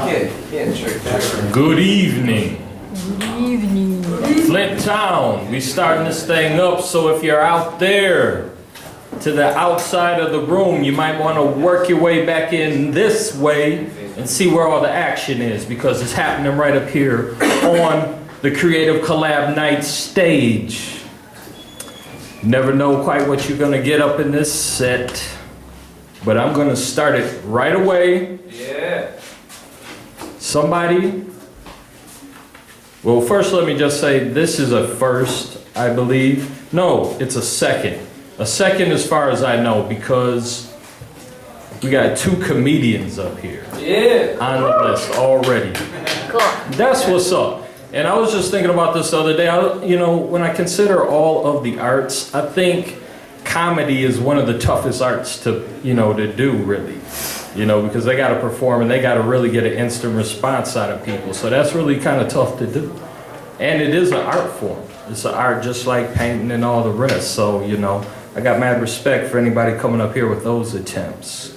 Good evening. Good evening. Flint Town, we starting this thing up, so if you're out there to the outside of the room, you might want to work your way back in this way and see where all the action is, because it's happening right up here on the Creative Collab Night stage. Never know quite what you're gonna get up in this set, but I'm gonna start it right away. Yeah. Somebody, well, first let me just say this is a first, I believe. No, it's a second. A second as far as I know, because we got 2 comedians up here on the list already. Cool. That's what's up. And I was just thinking about this the other day. You know, when I consider all of the arts, I think comedy is one of the toughest arts to, to do, really. Because they got to perform and they got to really get an instant response out of people. So that's really kind of tough to do. And it is an art form. It's an art just like painting and all the rest. So, I got mad respect for anybody coming up here with those attempts.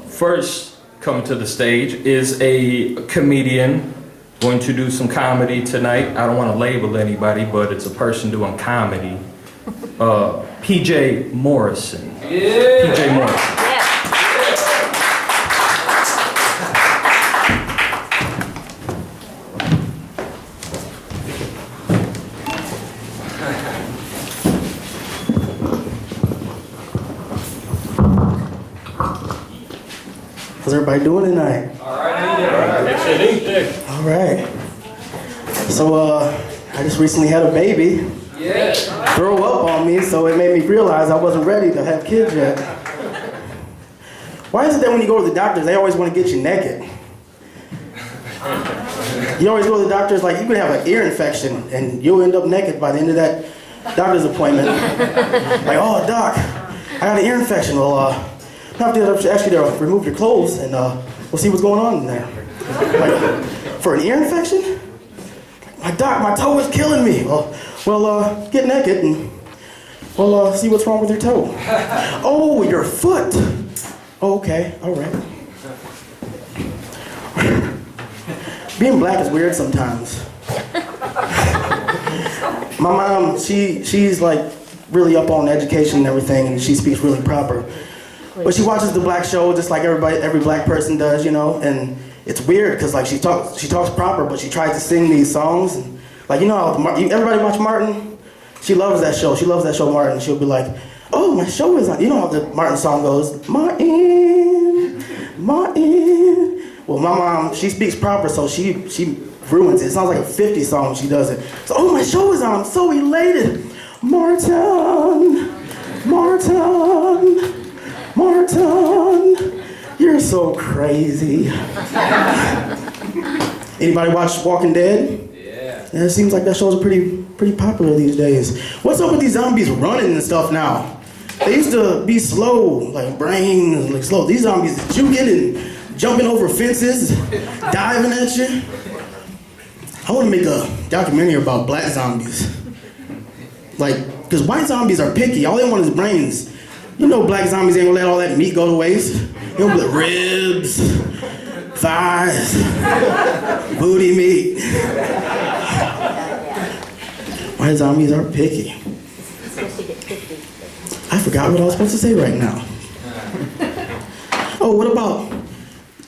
First, coming to the stage is a comedian going to do some comedy tonight. I don't want to label anybody, but it's a person doing comedy. PJ Morrison. Yeah. PJ Morrison. How's everybody doing tonight? All right. All right. So, I just recently had a baby. Yeah. Throw up on me, so it made me realize I wasn't ready to have kids yet. Why is it that when you go to the doctors, they always want to get you naked? You always go to the doctors like you could have an ear infection and you'll end up naked by the end of that doctor's appointment. Like, oh, doc, I got an ear infection. Well, I have to ask you to remove your clothes and we'll see what's going on in there. Like, for an ear infection? My doc, my toe is killing me. Well, get naked and we'll see what's wrong with your toe. Oh, your foot. Oh, okay, all right. Being black is weird sometimes. My mom, she's like really up on education and everything, and she speaks really proper. But she watches the black show just like every black person does, and it's weird because like she talks proper, but she tries to sing these songs. And, like how everybody watch Martin? She loves that show. She loves that show Martin. She'll be like, "Oh, my show is on." You know how the Martin song goes, Martin, Martin. Well, my mom, she speaks proper, so she ruins it. It sounds like a 50 song when she does it. So, oh, my show is on. I'm so elated. Martin, Martin, Martin, you're so crazy. Anybody watch Walking Dead? Yeah, it seems like that show's pretty popular these days. What's up with these zombies running and stuff now? They used to be slow, like brains, like slow. These zombies juking and jumping over fences, diving at you. I want to make a documentary about black zombies. Like, because white zombies are picky. All they want is brains. Black zombies ain't gonna let all that meat go to waste. They gonna let ribs, thighs, booty meat. White zombies are picky. I forgot what I was supposed to say right now. Oh, what about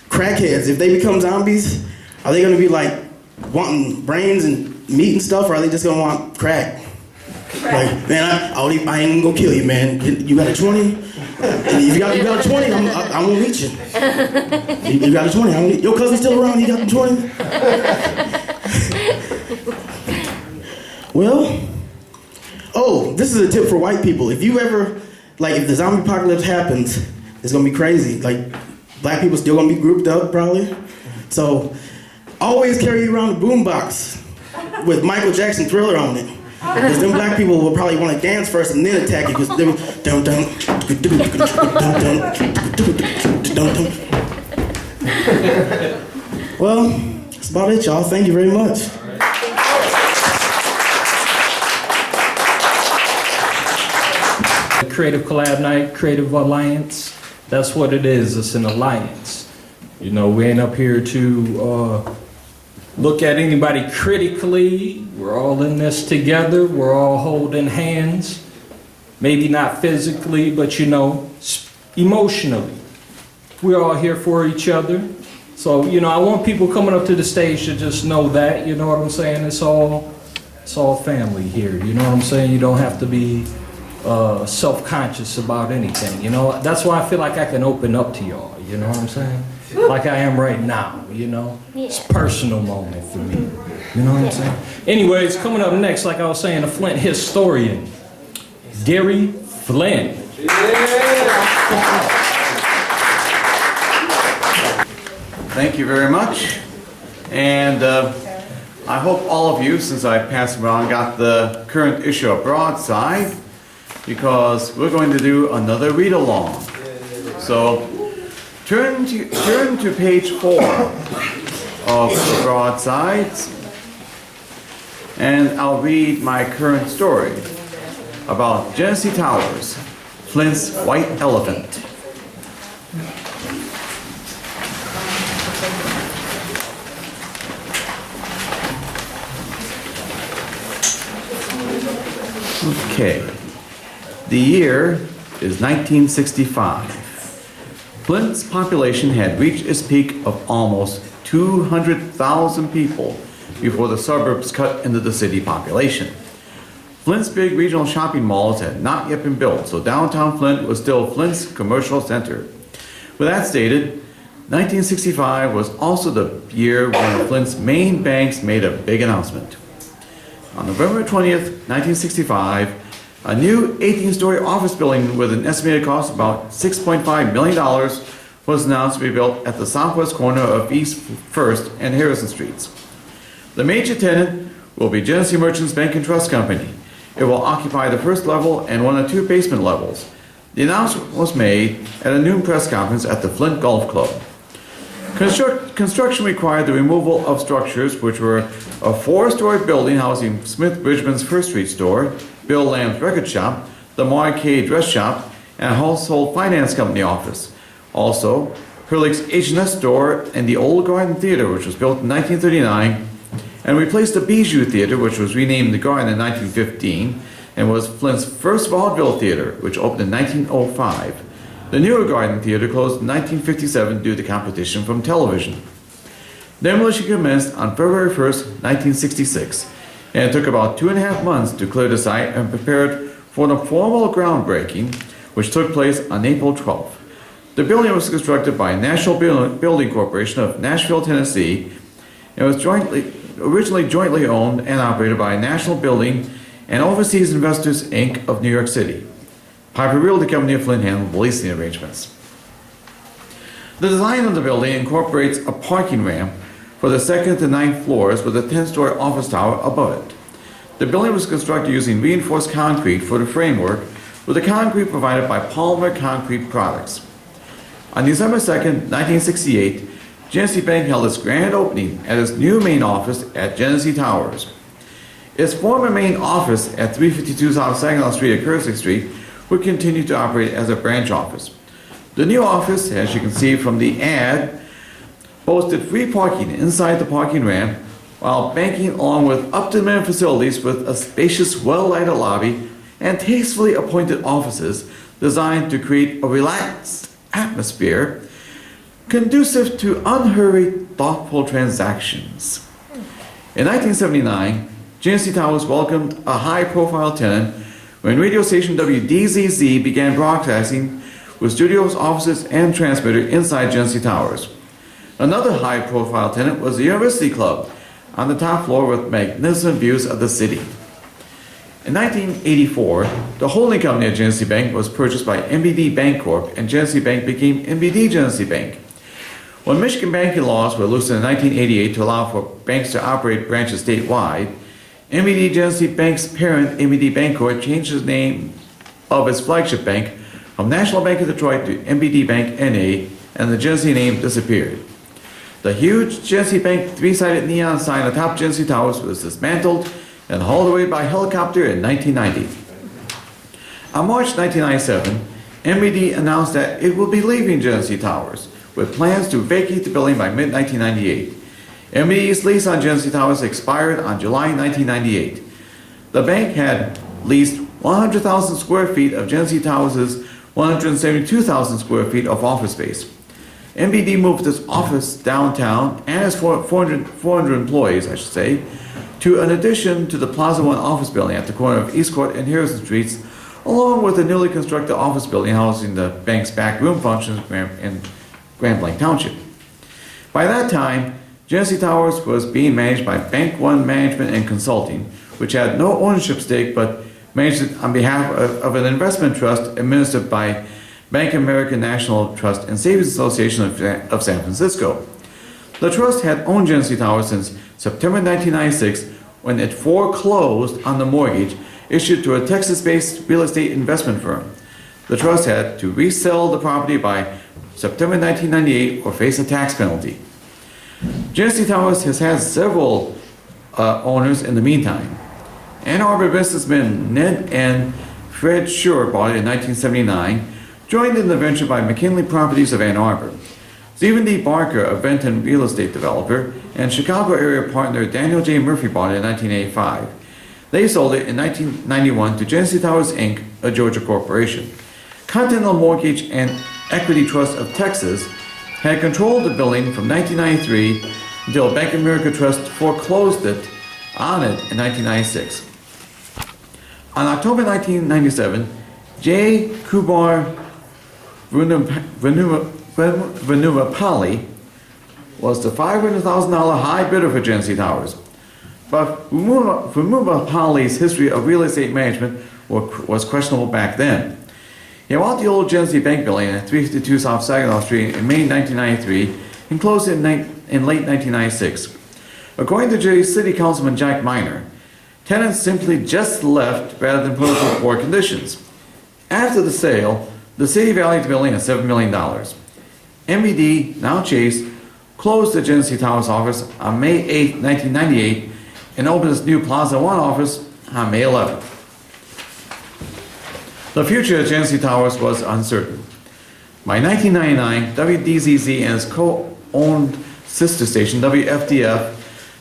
crackheads? If they become zombies, are they gonna be like wanting brains and meat and stuff, or are they just gonna want crack? Like, man, I ain't gonna kill you, man. You got a 20? And if you got a 20, I'm gonna meet you. You got a 20? Your cousin's still around? He got the 20? Well, this is a tip for white people. If you ever, if the zombie apocalypse happens, it's gonna be crazy. Like, black people still gonna be grouped up, probably. So, always carry around a boombox with Michael Jackson Thriller on it. Because them black people will probably want to dance first and then attack you. Because they will dun dun dun dun. Well, that's about it, y'all. Thank you very much. Creative Collab Night, Creative Alliance. That's what it is. It's an alliance. You know, we ain't up here to look at anybody critically. We're all in this together. We're all holding hands. Maybe not physically, but you know, emotionally. We're all here for each other. So, you know, I want people coming up to the stage to just know that, you know what I'm saying? It's all family here, you know what I'm saying? You don't have to be self-conscious about anything, you know? That's why I feel like I can open up to y'all, you know what I'm saying? Like I am right now, you know? It's a personal moment for me, you know what I'm saying? Anyways, coming up next, like I was saying, a Flint historian, Gary Flynn. Thank you very much. And I hope all of you, since I passed around, got the current issue of Broadside, because we're going to do another read-along. So turn to page 4 of the Broadsides, and I'll read my current story about Jennie Towers, Flint's white elephant. Okay, the year is 1965. Flint's population had reached its peak of almost 200,000 people before the suburbs cut into the city population. Flint's big regional shopping malls had not yet been built, so downtown Flint was still Flint's commercial center. With that stated, 1965 was also the year when Flint's main banks made a big announcement. On November 20th, 1965, a new 18-story office building with an estimated cost of about $6.5 million was announced to be built at the southwest corner of East 1st and Harrison Streets. The major tenant will be Jennie Merchants Bank and Trust Company. It will occupy the first level and one of 2 basement levels. The announcement was made at a noon press conference at the Flint Golf Club. Construction required the removal of structures which were a 4-story building housing Smith Bridgman's First Street store, Bill Lamb's record shop, the Moench dress shop, and a household finance company office. Also, Hurlich's H&S store and the Old Garden Theater, which was built in 1939, and replaced the Bijou Theater, which was renamed the Garden in 1915, and was Flint's first vaudeville theater, which opened in 1905. The newer Garden Theater closed in 1957 due to competition from television. Demolition commenced on February 1st, 1966, and it took about 2.5 months to clear the site and prepared for the formal groundbreaking, which took place on April 12th. The building was constructed by National Building Corporation of Nashville, Tennessee, and was originally jointly owned and operated by National Building and Overseas Investors, Inc. of New York City. Piper Realty Company of Flint handled the leasing arrangements. The design of the building incorporates a parking ramp for the 2nd to 9th floors with a 10-story office tower above it. The building was constructed using reinforced concrete for the framework, with the concrete provided by Palmer Concrete Products. On December 2nd, 1968, Jennie Bank held its grand opening at its new main office at Jennie Towers. Its former main office at 352 South Saginaw Street at Kersey Street would continue to operate as a branch office. The new office, as you can see from the ad, boasted free parking inside the parking ramp, while banking along with up-to-the-minute facilities with a spacious, well-lighted lobby and tastefully appointed offices designed to create a relaxed atmosphere conducive to unhurried, thoughtful transactions. In 1979, Jennie Towers welcomed a high-profile tenant when radio station WDZZ began broadcasting with studios, offices, and transmitter inside Jennie Towers. Another high-profile tenant was the University Club on the top floor with magnificent views of the city. In 1984, the holding company of Jennie Bank was purchased by MBD Bank Corp., and Jennie Bank became MBD Jennie Bank. When Michigan banking laws were loosened in 1988 to allow for banks to operate branches statewide, MBD Jennie Bank's parent, MBD Bank Corp., changed the name of its flagship bank from National Bank of Detroit to MBD Bank N.A., and the Jennie name disappeared. The huge Jennie Bank 3-sided neon sign atop Jennie Towers was dismantled and hauled away by helicopter in 1990. On March 1997, MBD announced that it will be leaving Jennie Towers, with plans to vacate the building by mid-1998. MBD's lease on Jennie Towers expired on July 1998. The bank had leased 100,000 square feet of Jennie Towers' 172,000 square feet of office space. MBD moved its office downtown and its 400 employees, I should say, to an addition to the Plaza One office building at the corner of East Court and Harrison Streets, along with a newly constructed office building housing the bank's back room functions in Grand Blanc Township. By that time, Jennie Towers was being managed by Bank One Management and Consulting, which had no ownership stake but managed it on behalf of an investment trust administered by Bank American National Trust and Savings Association of San Francisco. The trust had owned Jennie Towers since September 1996, when it foreclosed on the mortgage issued to a Texas-based real estate investment firm. The trust had to resell the property by September 1998 or face a tax penalty. Jennie Towers has had several owners in the meantime. Ann Arbor businessmen Ned and Fred Schur bought it in 1979, joined in the venture by McKinley Properties of Ann Arbor. Stephen D. Barker, a Benton real estate developer, and Chicago area partner Daniel J. Murphy bought it in 1985. They sold it in 1991 to Jennie Towers, Inc., a Georgia corporation. Continental Mortgage and Equity Trust of Texas had controlled the building from 1993 until Bank of America Trust foreclosed on it in 1996. On October 1997, J. Kubar Venumapalli was the $500,000 high bidder for Jennie Towers. But Venumapalli's history of real estate management was questionable back then. He bought the old Jennie Bank building at 352 South Saginaw Street in May 1993 and closed it in late 1996. According to City Councilman Jack Miner, tenants simply just left rather than put up with poor conditions. After the sale, the city valued the building at $7 million. MBD, now Chase, closed the Jennie Towers office on May 8, 1998, and opened its new Plaza One office on May 11. The future of Jennie Towers was uncertain. By 1999, WDZZ and its co-owned sister station, WFDF,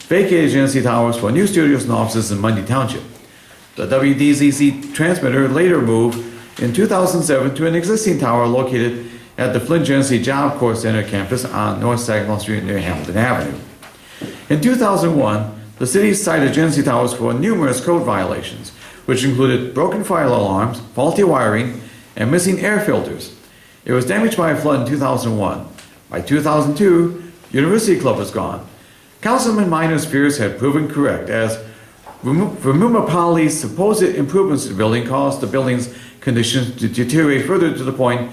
vacated Jennie Towers for new studios and offices in Mundy Township. The WDZZ transmitter later moved in 2007 to an existing tower located at the Flint Jennie Job Corps Center campus on North Saginaw Street near Hamilton Avenue. In 2001, the city cited Jennie Towers for numerous code violations, which included broken fire alarms, faulty wiring, and missing air filters. It was damaged by a flood in 2001. By 2002, University Club was gone. Councilman Miner's fears had proven correct, as Venumapalli's supposed improvements to the building caused the building's conditions to deteriorate further to the point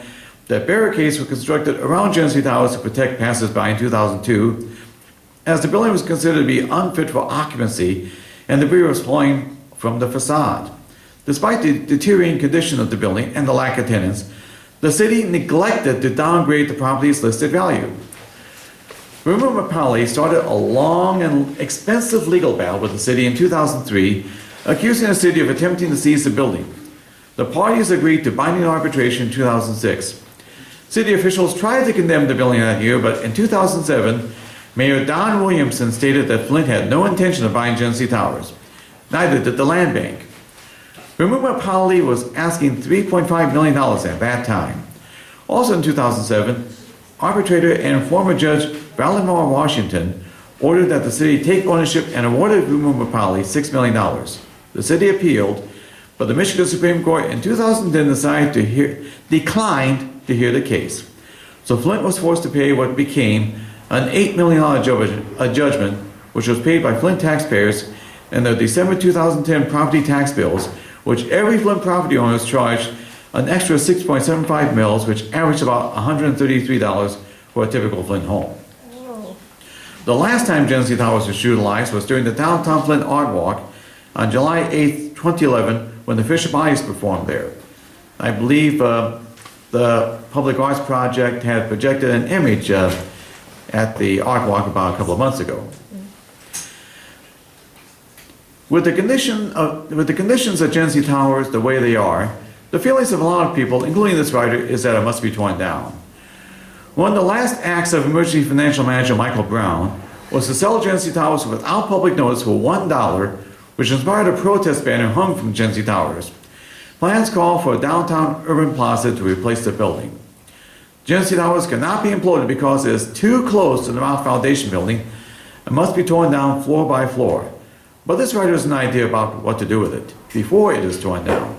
that barricades were constructed around Jennie Towers to protect passers-by in 2002, as the building was considered to be unfit for occupancy and debris was flowing from the facade. Despite the deteriorating condition of the building and the lack of tenants, the city neglected to downgrade the property's listed value. Venumapalli started a long and expensive legal battle with the city in 2003, accusing the city of attempting to seize the building. The parties agreed to binding arbitration in 2006. City officials tried to condemn the building that year, but in 2007, Mayor Don Williamson stated that Flint had no intention of buying Jennie Towers. Neither did the land bank. Venumapalli was asking $3.5 million at that time. Also in 2007, arbitrator and former judge Valimar Washington ordered that the city take ownership and awarded Venumapalli $6 million. The city appealed, but the Michigan Supreme Court in 2010 declined to hear the case. So Flint was forced to pay what became an $8 million judgment, which was paid by Flint taxpayers in the December 2010 property tax bills, which every Flint property owner was charged an extra 6.75 mils, which averaged about $133 for a typical Flint home. Whoa. The last time Jennie Towers was utilized was during the Downtown Flint Art Walk on July 8, 2011, when the Fisher Bodies performed there. I believe the Public Arts Project had projected an image at the Art Walk about a couple of months ago. With the conditions of Jennie Towers the way they are, the feelings of a lot of people, including this writer, is that it must be torn down. One of the last acts of emergency financial manager Michael Brown was to sell Genesee Towers without public notice for $1, which inspired a protest banner hung from Genesee Towers. Plans call for a downtown urban plaza to replace the building. Genesee Towers cannot be imploded because it is too close to the Mount Foundation building and must be torn down floor by floor. But this writer has an idea about what to do with it before it is torn down.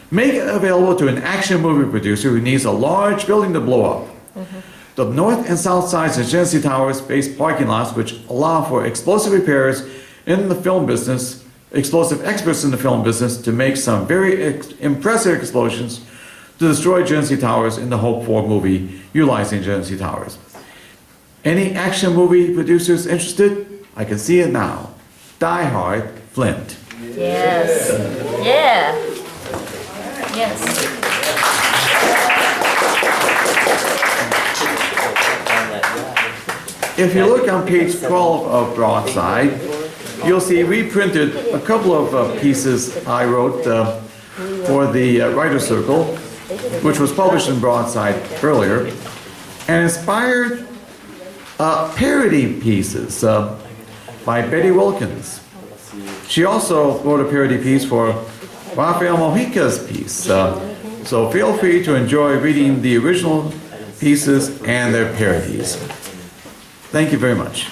Make it available to an action movie producer who needs a large building to blow up. The north and south sides of Genesee Towers face parking lots which allow for explosive repairs in the film business, explosive experts in the film business to make some very impressive explosions to destroy Genesee Towers in the hoped-for movie utilizing Genesee Towers. Any action movie producers interested? I can see it now. Die Hard, Flint. Yes. Yeah. Yes. If you look on page 12 of Broadside, you'll see reprinted a couple of pieces I wrote for the Writer's Circle, which was published in Broadside earlier, and inspired parody pieces by Betty Wilkins. She also wrote a parody piece for Rafael Mojica's piece, so feel free to enjoy reading the original pieces and their parodies. Thank you very much.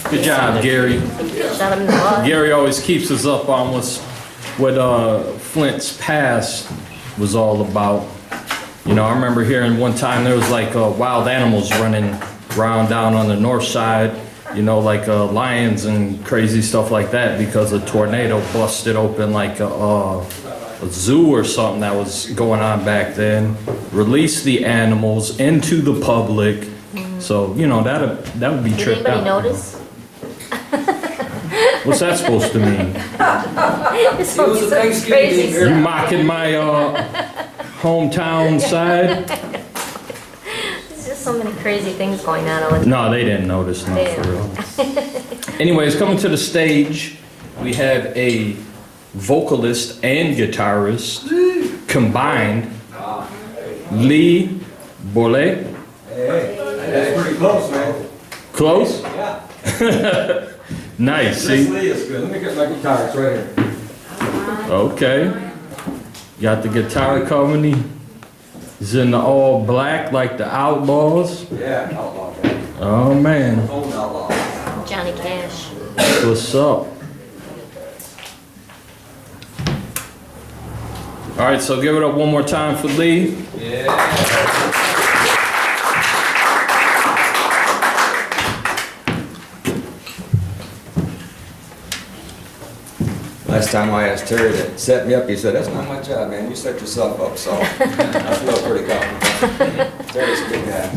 Good job, Gary. Shot him in the butt. Gary always keeps us up on what Flint's past was all about. You know, I remember hearing one time there was like wild animals running around down on the north side, you know, like lions and crazy stuff like that because a tornado busted open like a zoo or something that was going on back then, released the animals into the public. So, you know, that would be Did tripped anybody out. notice? What's that supposed to mean? This one is so crazy. You mocking my hometown side? There's just so many crazy things going on all the time. No, they didn't notice, no, They for real. Anyways, coming to the stage, we have a vocalist and guitarist combined, Lee Boillat. That's pretty close, man. Close? Yeah. Nice, This see? Lee is good. Let me get my guitar. It's right here. Okay. Got the guitar company. He's in the all black like the Outlaws. Yeah, outlaw, man. Oh man, Old outlaw. Johnny Cash. what's up? All right, so give it up one more time for Lee. Yeah. Last time I asked Terry to set me up, he said, "That's not my job, man. You set yourself up." So I feel pretty confident. Terry's a good guy.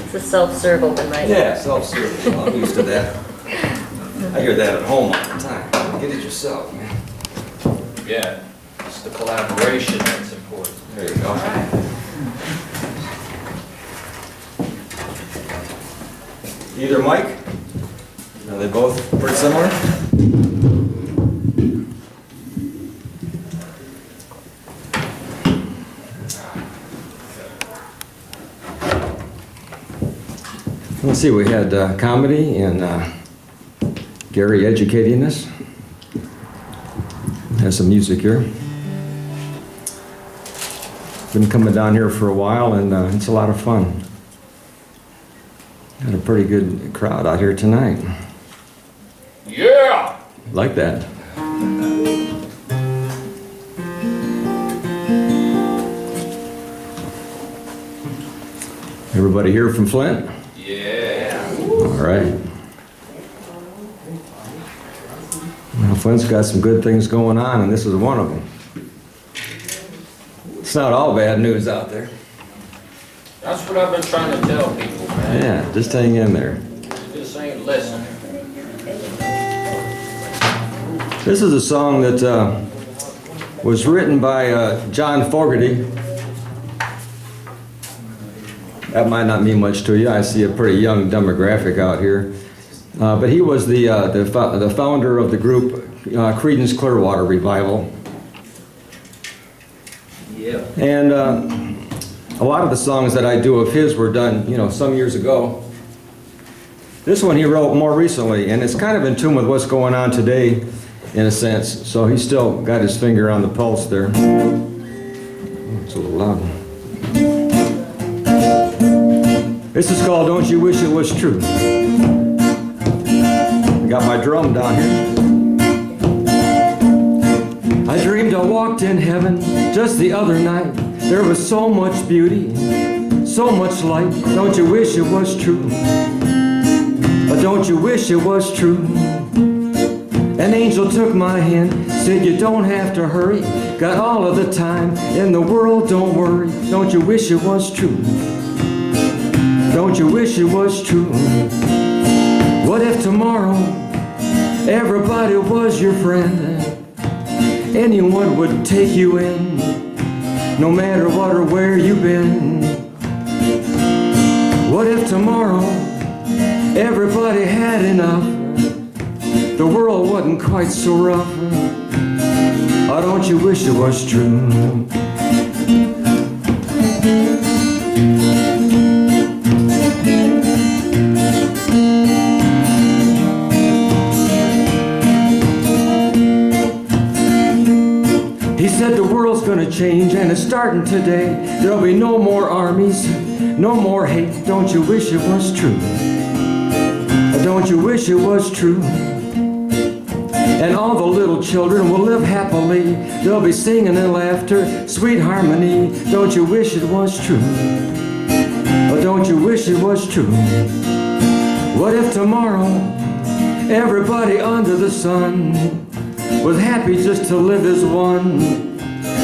It's a self-serve open mic. Yeah, self-service. I'm used to that. I hear that at home all the time. Get it yourself, man. Yeah, it's the collaboration that's important. There you go. Either mic? Are they both pretty similar? Let's see, we had comedy and Gary educating us. Has some music here. Been coming down here for a while and it's a lot of fun. Got a pretty good crowd out here tonight. Yeah! Like that. Everybody here from Flint? Yeah. All right. Well, Flint's got some good things going on, and this is one of them. It's not all bad news out there. That's what I've been trying to tell people, man. Yeah, just hang in there. They just ain't listening. This is a song that was written by John Fogerty. That might not mean much to you. I see a pretty young demographic out here. But he was the founder of the group Creedence Clearwater Revival. Yeah. And a lot of the songs that I do of his were done, some years ago. This one he wrote more recently, and it's kind of in tune with what's going on today, in a sense. So he's still got his finger on the pulse there. It's a little loud. This is called Don't You Wish It Was True. I got my drum down here. I dreamed I walked in heaven just the other night. There was so much beauty, so much light. Don't you wish it was true? Don't you wish it was true? An angel took my hand, said you don't have to hurry. Got all of the time in the world, don't worry. Don't you wish it was true? Don't you wish it was true? What if tomorrow everybody was your friend? Anyone would take you in, no matter what or where you've been. What if tomorrow everybody had enough? The world wasn't quite so rough. Oh, don't you wish it was true? He said the world's gonna change and it's starting today. There'll be no more armies, no more hate. Don't you wish it was true? Don't you wish it was true? And all the little children will live happily. They'll be singing and laughter, sweet harmony. Don't you wish it was true? Or don't you wish it was true? What if tomorrow everybody under the sun was happy just to live as one?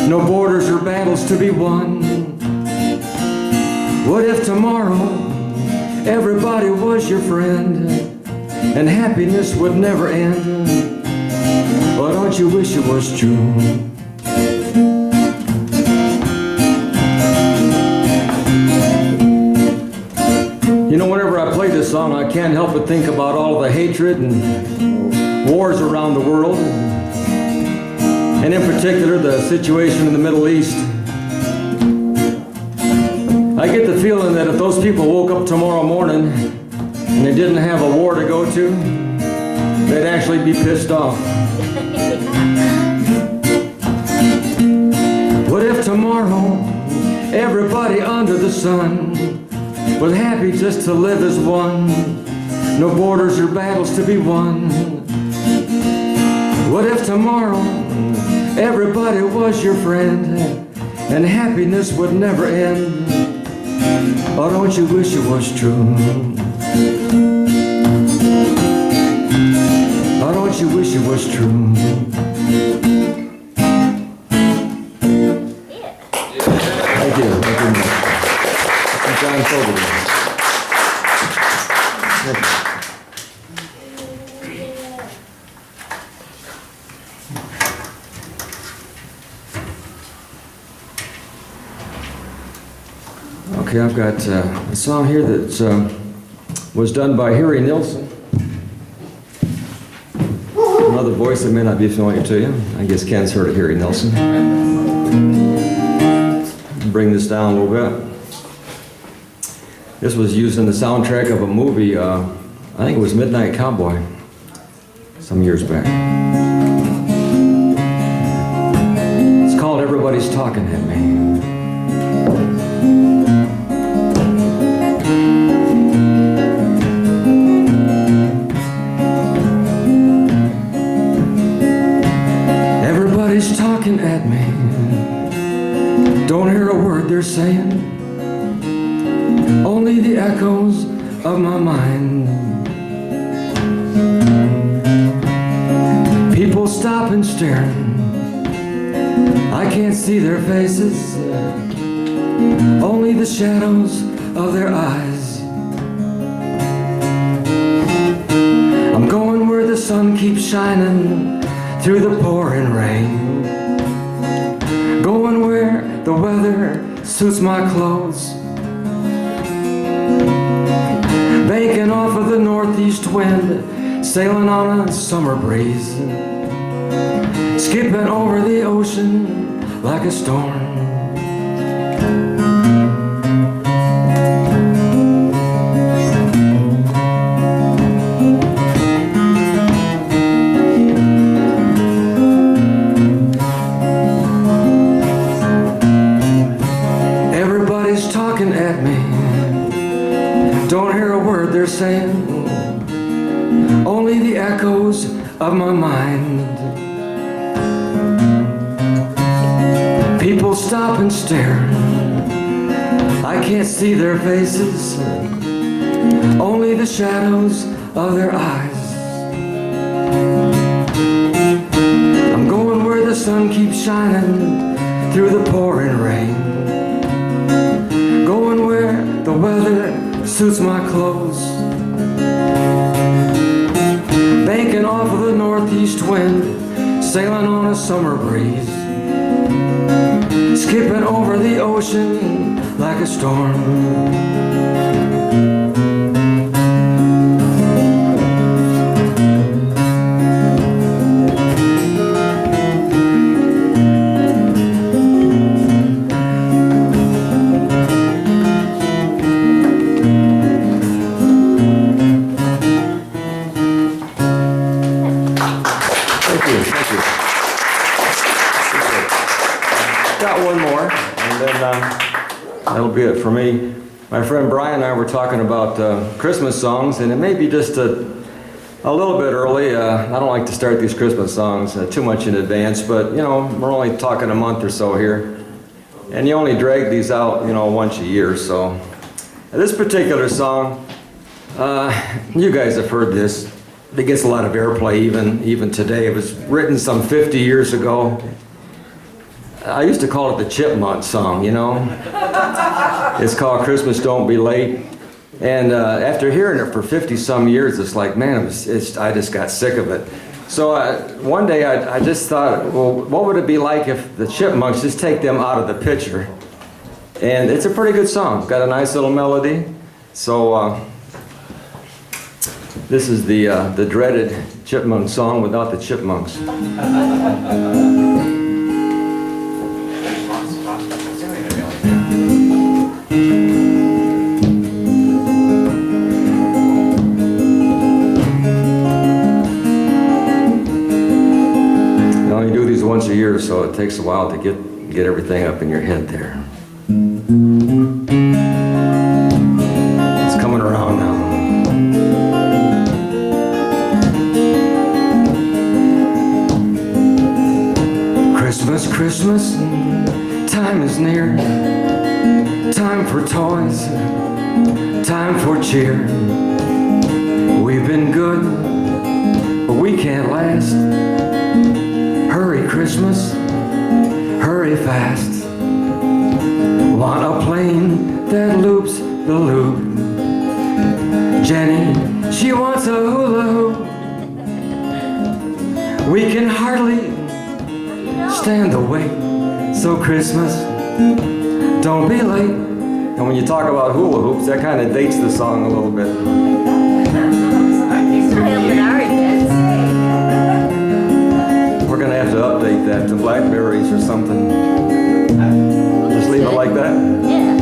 No borders or battles to be won. What if tomorrow everybody was your friend and happiness would never end? Well, don't you wish it was true? Whenever I play this song, I can't help but think about all the hatred and wars around the world, and in particular the situation in the Middle East. I get the feeling that if those people woke up tomorrow morning and they didn't have a war to go to, they'd actually be pissed off. What if tomorrow everybody under the sun was happy just to live as one? No borders or battles to be won. What if tomorrow everybody was your friend and happiness would never end? Oh, don't you wish it was true? Oh, don't you wish it was true? Thank you. Thank you very much. I'm John Fogarty. Thank you. Okay, I've got a song here that was done by Harry Nilsson. Another voice that may not be familiar to you. I guess Ken's heard of Harry Nilsson. Bring this down a little bit. This was used in the soundtrack of a movie, I think it was Midnight Cowboy, some years back. It's called Everybody's Talking at Me. Everybody's talking at me. Don't hear a word they're saying. Only the echoes of my mind. People stop and staring. I can't see their faces. Only the shadows of their eyes. I'm going where the sun keeps shining through the pouring rain. Going where the weather suits my clothes. Banking off of the northeast northeast wind, sailing on a summer breeze, skipping over the ocean like a storm. Everybody's talking at me, don't hear a word they're saying, only the echoes of my mind. People stop and stare, I can't see their faces, only the shadows of their eyes. I'm going where the sun keeps shining through the pouring rain, going where the weather suits my clothes, banking off of the northeast wind, sailing on a summer breeze, skipping over the ocean like a storm. Got one more, and then that'll be it for me. My friend Brian and I were talking about Christmas songs, and it may be just a little bit early. I don't like to start these Christmas songs too much in advance, but you know, we're only talking a month or so here, and you only drag these out, you know, once a year. So this particular song, you guys have heard this. It gets a lot of airplay even today. It was written some 50 years ago. I used to call it the Chipmunk song, you know. It's called Christmas Don't Be Late. And after hearing it for 50-some years, it's like, man, I just got sick of it. So one day I just thought, well, what would it be like if the Chipmunks just take them out of the picture? And it's a pretty good song. Got a nice little melody. So this is the dreaded Chipmunk song without the chipmunks. Once a year, so it takes a while to get everything up in your head there. It's coming around now. Christmas, Christmas, time is near. Time for toys, time for cheer. We've been good, but we can't last. Hurry Christmas, hurry fast. Want a plane that loops the loop. Jennie, she wants a hula hoop. We can hardly stand the wait. So Christmas, don't be late. And when you talk about hula hoops, that kind of dates the song a little bit. We're gonna have to update that to Blackberries or something. Just leave it like that? Yeah.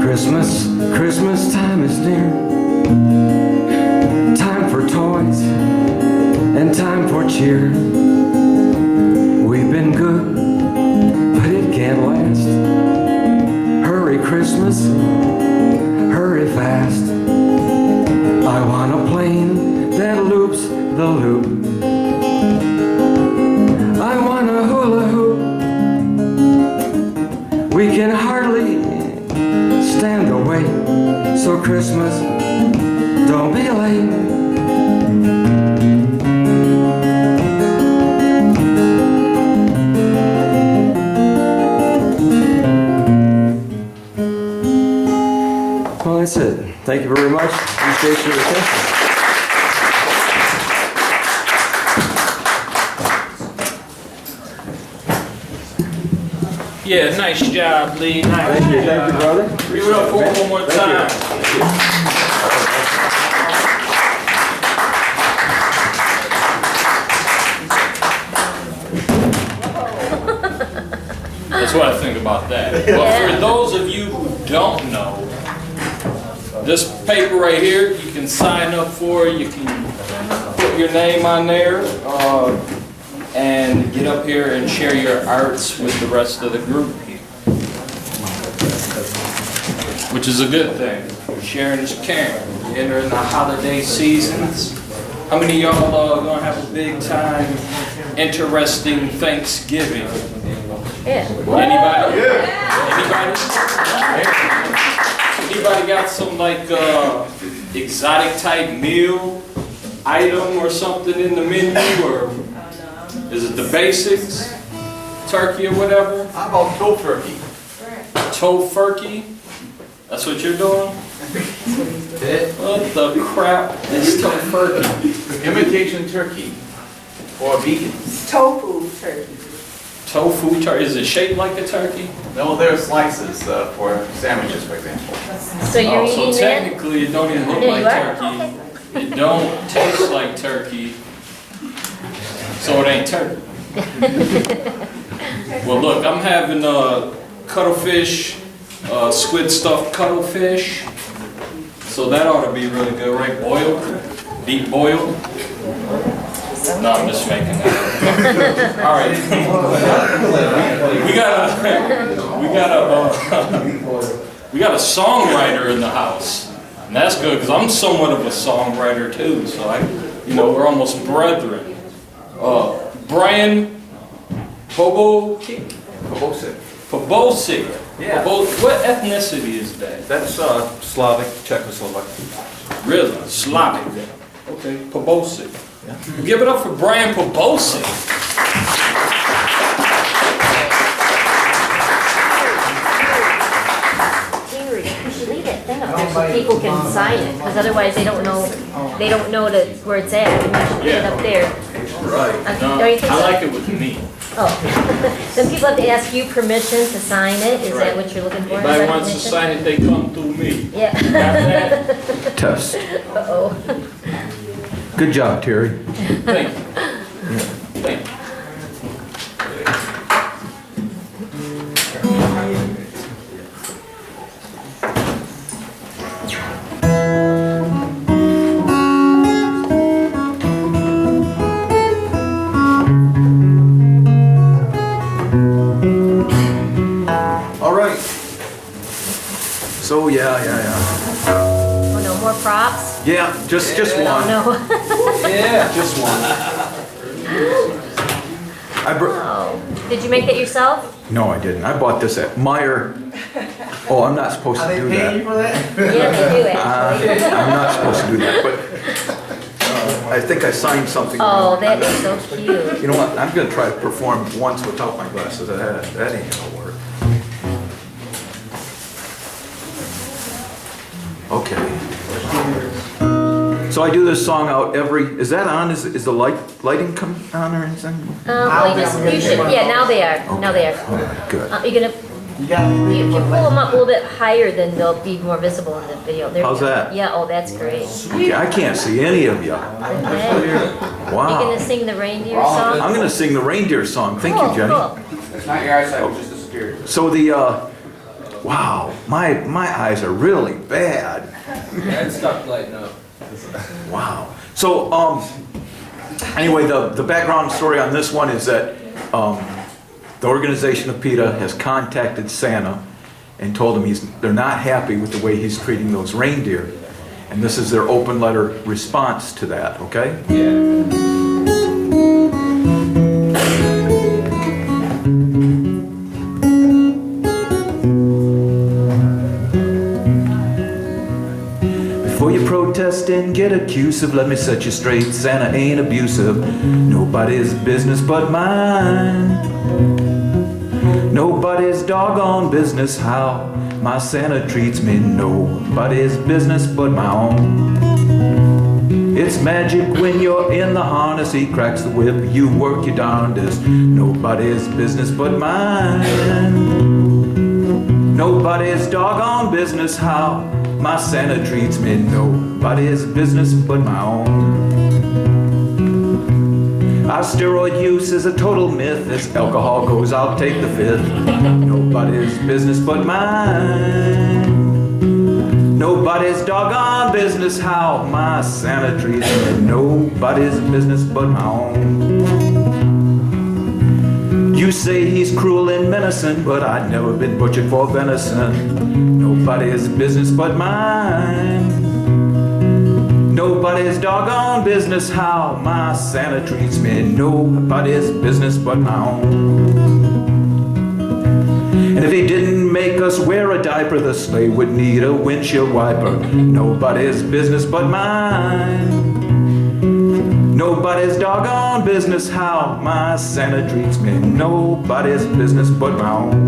Christmas, Christmas time is near. Time for toys and time for cheer. We've been good, but it can't last. Hurry Christmas, hurry fast. I want a plane that loops the loop. I want a hula hoop. We can hardly stand the wait. So Christmas, don't be late. Well, that's it. Thank you very much. Appreciate your attention. Yeah, nice job, Lee. Nice Thank you, brother. Give it up for one more time. That's what I think about that. But for those of you who don't know, this paper right here, you can sign up for. You can put your name on there and get up here and share your arts with the rest of the group, which is a good thing. Sharing is caring. We enter in the holiday seasons. How many of y'all gonna have a big time, interesting Thanksgiving? Yeah. Anybody? Anybody got some like exotic type meal item or something in the menu, or is it the basics? Turkey or whatever? How about tofurkey? Tofurkey? That's what you're doing? What the crap is tofurkey? Imitation turkey for vegans. Tofu turkey. Tofu turkey? Is it shaped like a turkey? No, they're slices for sandwiches, for example. So you're Oh, so eating that? technically it don't even look Yeah, like you are? turkey. It don't taste like turkey. So it ain't turkey. Well look, I'm having cuttlefish, squid stuffed cuttlefish. So that ought to be really good, right? Boiled, deep boiled. No, I'm just making that up. All right. we got a songwriter in the house, and that's good because I'm somewhat of a songwriter too. So we're almost brethren. Brian Pobocik. Pobocik. Yeah. What ethnicity is that? That's Slavic, Czechoslovak. Really? Slavic. Okay, Pobocik. Give it up for Brian Pobocik. Kari, you should leave that thing up there so people can sign it, because otherwise they don't know where it's at. You should leave it up there. Right. No, Don't you think I so? like it with me. Oh. Then people have to ask you permission to sign it? Is that what you're looking for? Anybody wants to Recognition? sign it, they come through me. Yeah. Got that? Test. Uh-oh. Good job, Terry. Thank you. Thank you. All right. So yeah. Oh, no more props? Yeah, just one. Oh, no. Yeah, just one. Oh. Did you make that yourself? No, I didn't. I bought this at Meyer. Oh, I'm not supposed to do that. for that? Yeah, they do actually. I'm not supposed to do that, but I think I signed something. Oh, that is so cute. You know what? I'm gonna try to perform once without my glasses. That ain't gonna work. Okay. So I do this song out every. Is that on? Is the lighting come on or anything? Well, you should. Yeah, now they are. Now they are. All right, good. You're gonna. If you pull them up a little bit higher, then they'll be more visible in the video. There How's we go. that? Yeah. Oh, that's great. Okay, I can't see any of you. Okay. You Wow. gonna sing the reindeer song? I'm gonna sing the reindeer song. Thank you, Jennie. Cool. It's not your eyesight, it just disappeared. So wow, my eyes are really bad. Yeah, it stopped lighting up. Wow. So, anyway, the background story on this one is that the organization of PETA has contacted Santa and told him they're not happy with the way he's treating those reindeer. And this is their open letter response to that, okay? Before you protest and get accused, let me set you straight. Santa ain't abusive, nobody's business but mine. Nobody's doggone business how my Santa treats me, nobody's business but my own. It's magic when you're in the harness, he cracks the whip, you work your darndest, nobody's business but mine. Nobody's doggone business how my Santa treats me, nobody's business but my own. Our steroid use is a total myth. As alcohol goes, I'll take the fifth. Nobody's business but mine. Nobody's doggone business how my Santa treats me. Nobody's business but my own. You say he's cruel and menacing, but I've never been butchered for venison. Nobody's business but mine. Nobody's doggone business how my Santa treats me. Nobody's business but my own. And if he didn't make us wear a diaper, the sleigh would need a windshield wiper. Nobody's business but mine. Nobody's doggone business how my Santa treats me. Nobody's business but my own.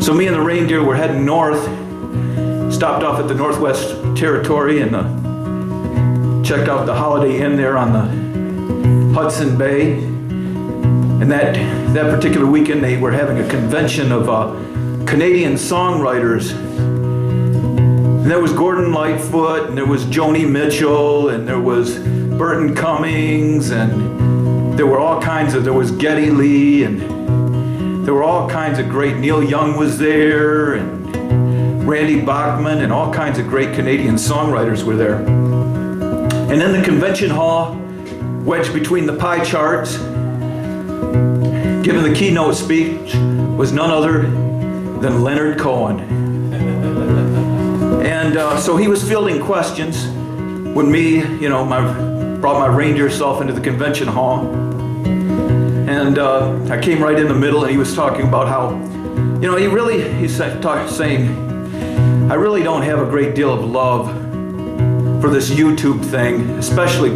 So me and the reindeer were heading north. Stopped off at the Northwest Territory and checked out the Holiday Inn there on the Hudson Bay. And that particular weekend they were having a convention of Canadian songwriters. And there was Gordon Lightfoot, and there was Joni Mitchell, and there was Burton Cummings, and there were all kinds of, there was Geddy Lee, and there were all kinds of great, Neil Young was there, and Randy Bachman, and all kinds of great Canadian songwriters were there. And in the convention hall, wedged between the pie charts, giving the keynote speech was none other than Leonard Cohen. And so he was fielding questions when me, brought my reindeer self into the convention hall. And I came right in the middle, and he was saying, I really don't have a great deal of love for this YouTube thing,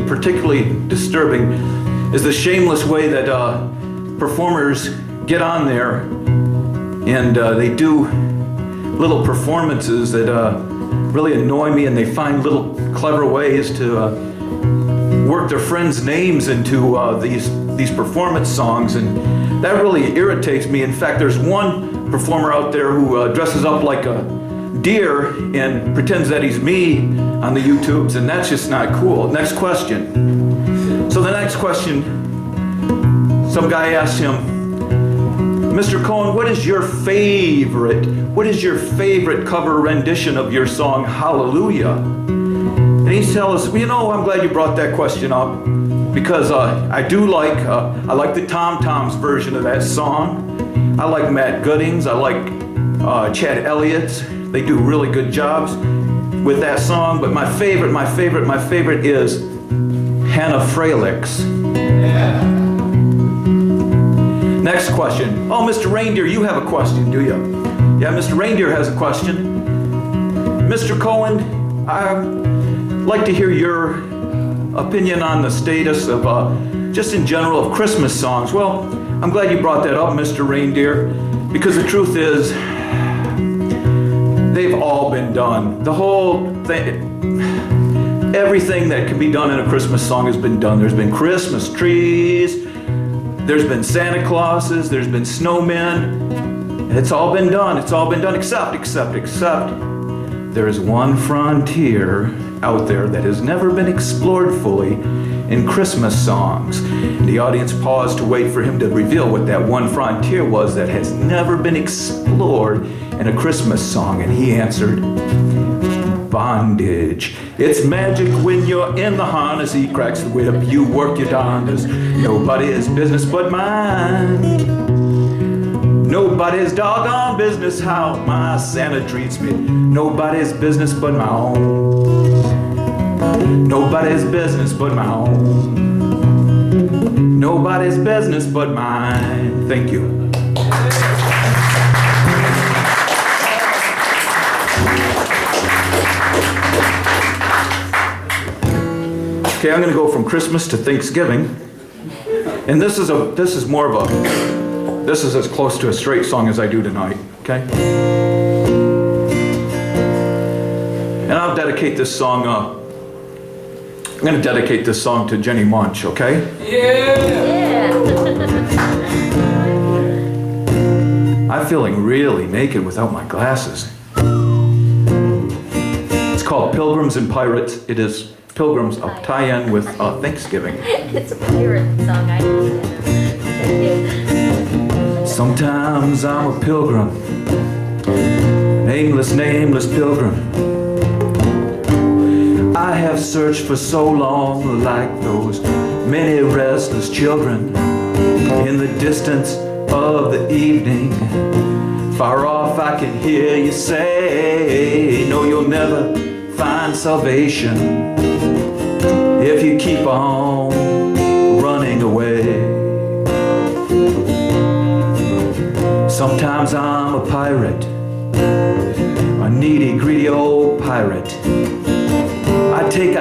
particularly disturbing is the shameless way that performers get on there and they do little performances that really annoy me, and they find little clever ways to work their friends' names into these performance songs, and that really irritates me. In fact, there's one performer out there who dresses up like a deer and pretends that he's me on the YouTubes, and that's just not cool. Next question. So the next question, some guy asked him, Mr. Cohen, what is your favorite cover rendition of your song Hallelujah? And he tells us, I'm glad you brought that question up, because I like the Tom Toms version of that song. I like Matt Gooding's, I like Chad Elliott's. They do really good jobs with that song, but my favorite is Hannah Fralick's. Yeah. Next question. Oh, Mr. Reindeer, you have a question, do you? Yeah, Mr. Reindeer has a question. Mr. Cohen, I'd like to hear your opinion on the status of, just in general, of Christmas songs. Well, I'm glad you brought that up, Mr. Reindeer, because the truth is, they've all been done. The whole thing, everything that can be done in a Christmas song has been done. There's been Christmas trees, there's been Santa Clauses, there's been snowmen. It's all been done. It's all been done, except there is one frontier out there that has never been explored fully in Christmas songs. And the audience paused to wait for him to reveal what that one frontier was that has never been explored in a Christmas song. And he answered, bondage. It's magic when you're in the harness. He cracks the whip, you work your darndest. Nobody's business but mine. Nobody's doggone business how my Santa treats me. Nobody's business but my own. Nobody's business but my own. Nobody's business but mine. Thank you. Okay, I'm going to go from Christmas to Thanksgiving, and this is as close to a straight song as I do tonight. Okay, and I'll dedicate this song. I'm going to dedicate this song to Jennie Moench. Okay? Yeah. I'm feeling really naked without my glasses. It's called Pilgrims and Pirates. It is Pilgrims, a tie-in with Thanksgiving. It's a pirate song, I didn't know. Sometimes I'm a pilgrim, nameless pilgrim. I have searched for so long like those many restless children in the distance of the evening. Far off I can hear you say, no, you'll never find salvation if you keep on running away. Sometimes I'm a pirate, a needy, greedy old pirate. I take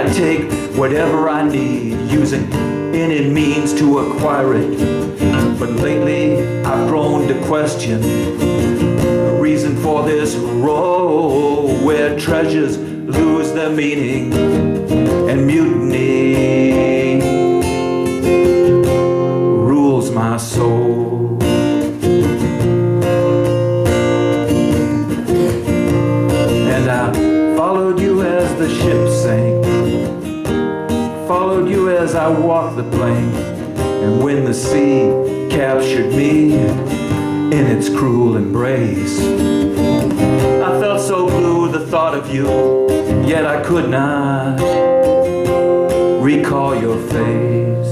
whatever I need, using any means to acquire it. But lately I've grown to question the reason for this road where treasures lose their meaning and mutiny rules my soul. And I followed you as the ship sank, followed you as I walked the plank, and when the sea captured me in its cruel embrace, I felt so blue the thought of you, yet I could not recall your face.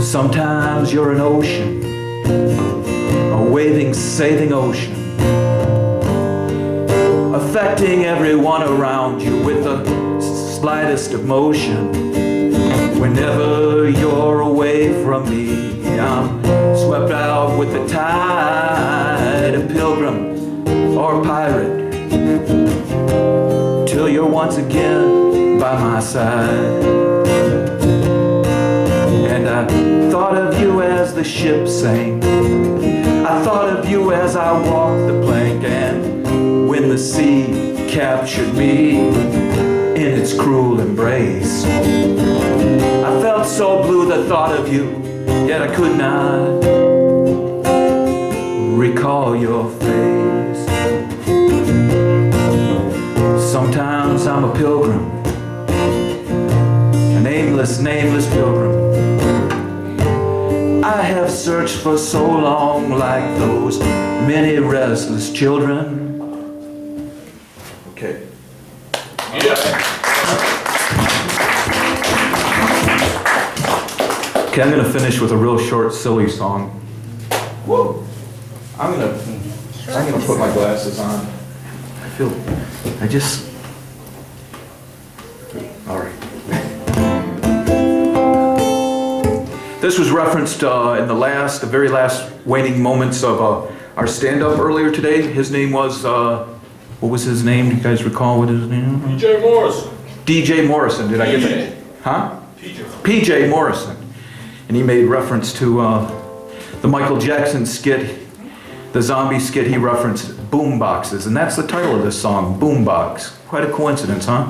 Sometimes you're an ocean, a waving, saving ocean, affecting everyone around you with the slightest of motion. Whenever you're away from me, I'm swept out with the tide, a pilgrim or pirate, till you're once again by my side. And I thought of you as the ship sank, I thought of you as I walked the plank, and when the sea captured me in its cruel embrace, I felt so blue the thought of you, yet I could not recall your face. Sometimes I'm a pilgrim, a nameless pilgrim. I have searched for so long like those many restless children. Okay. Okay, I'm gonna finish with a real short, silly song. Whoa! I'm gonna put my glasses on. All right. This was referenced in the very last waning moments of our stand-up earlier today. His name was, what was his name? Do you guys recall what his name was? PJ Morrison. DJ Morrison, did I get that? Huh? PJ Morrison. And he made reference to the Michael Jackson skit, the zombie skit. He referenced boom boxes, and that's the title of this song, Boombox. Quite a coincidence, huh?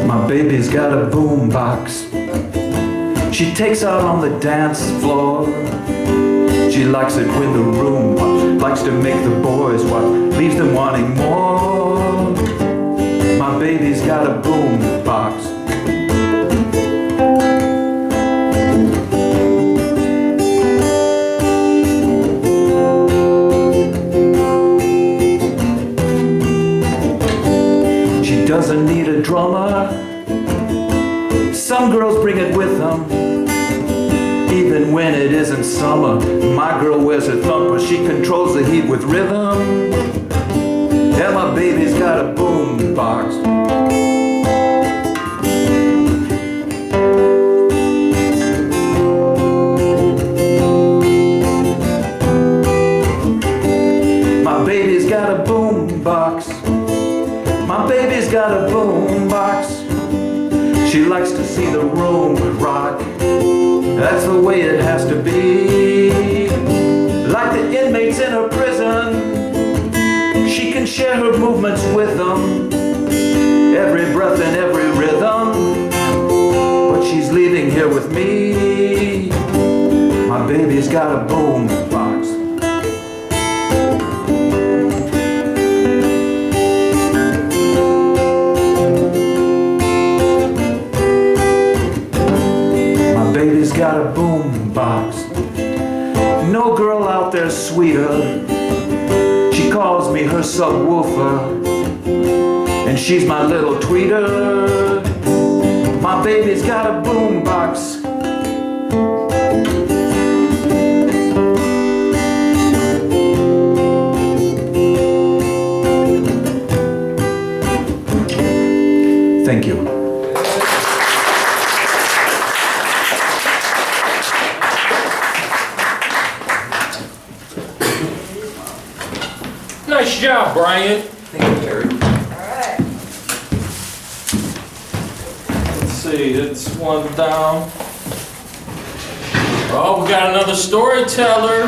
My baby's got a boombox she takes out on the dance floor. She likes it when the room likes to make the boys what leaves them wanting more. My baby's got a boom box. She doesn't need a drummer. Some girls bring it with them, even when it isn't summer. My girl wears a thumper, she controls the heat with rhythm. Yeah, my baby's got a boom box. My baby's got a boom box. My baby's got a boom box. She likes to see the room rock. That's the way it has to be. Like the inmates in a prison, she can share her movements with them. Every breath and every rhythm. here with me. My baby's got a boom box. My baby's got a boom box. No girl out there sweeter. She calls me her subwoofer, and she's my little tweeter. My baby's got a boombox. Thank you. Nice job, Brian. Thank you, Terry. Let's see, it's one down. Oh, we got another storyteller.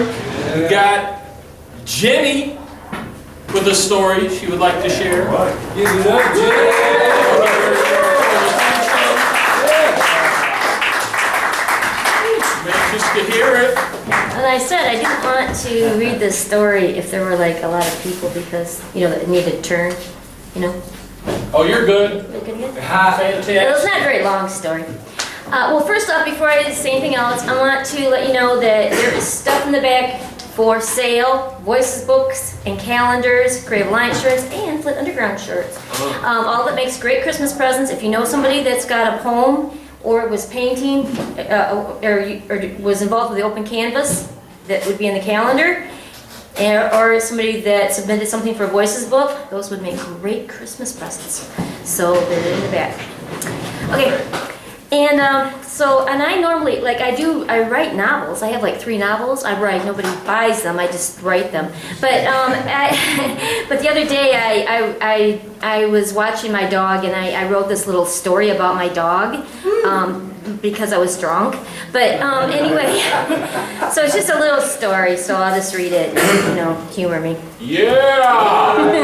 We got Jennie with a story she would like to share. Give it up, Jennie. Just to hear it. And I said I didn't want to read this story if there were like a lot of people because, you know, that needed a turn, you know. Oh, you're good. You're good? Fantastic. Well, it's not a very long story. Well, first off, before I say anything else, I want to let you know that there is stuff in the back for sale, voices books and calendars, Credable line shirts, and Flint Underground shirts. All that makes great Christmas presents. If you know somebody that's got a poem or was painting or was involved with the open canvas, that would be in the calendar, or somebody that submitted something for a voices book, those would make great Christmas presents. So they're in the back. Okay. And and I normally, like I write novels. I have like 3 novels I write. Nobody buys them, I just write them. But but the other day I was watching my dog and I wrote this little story about my dog because I was drunk. But anyway, so it's just a little story, so I'll just read it, you know, humor me. Yeah!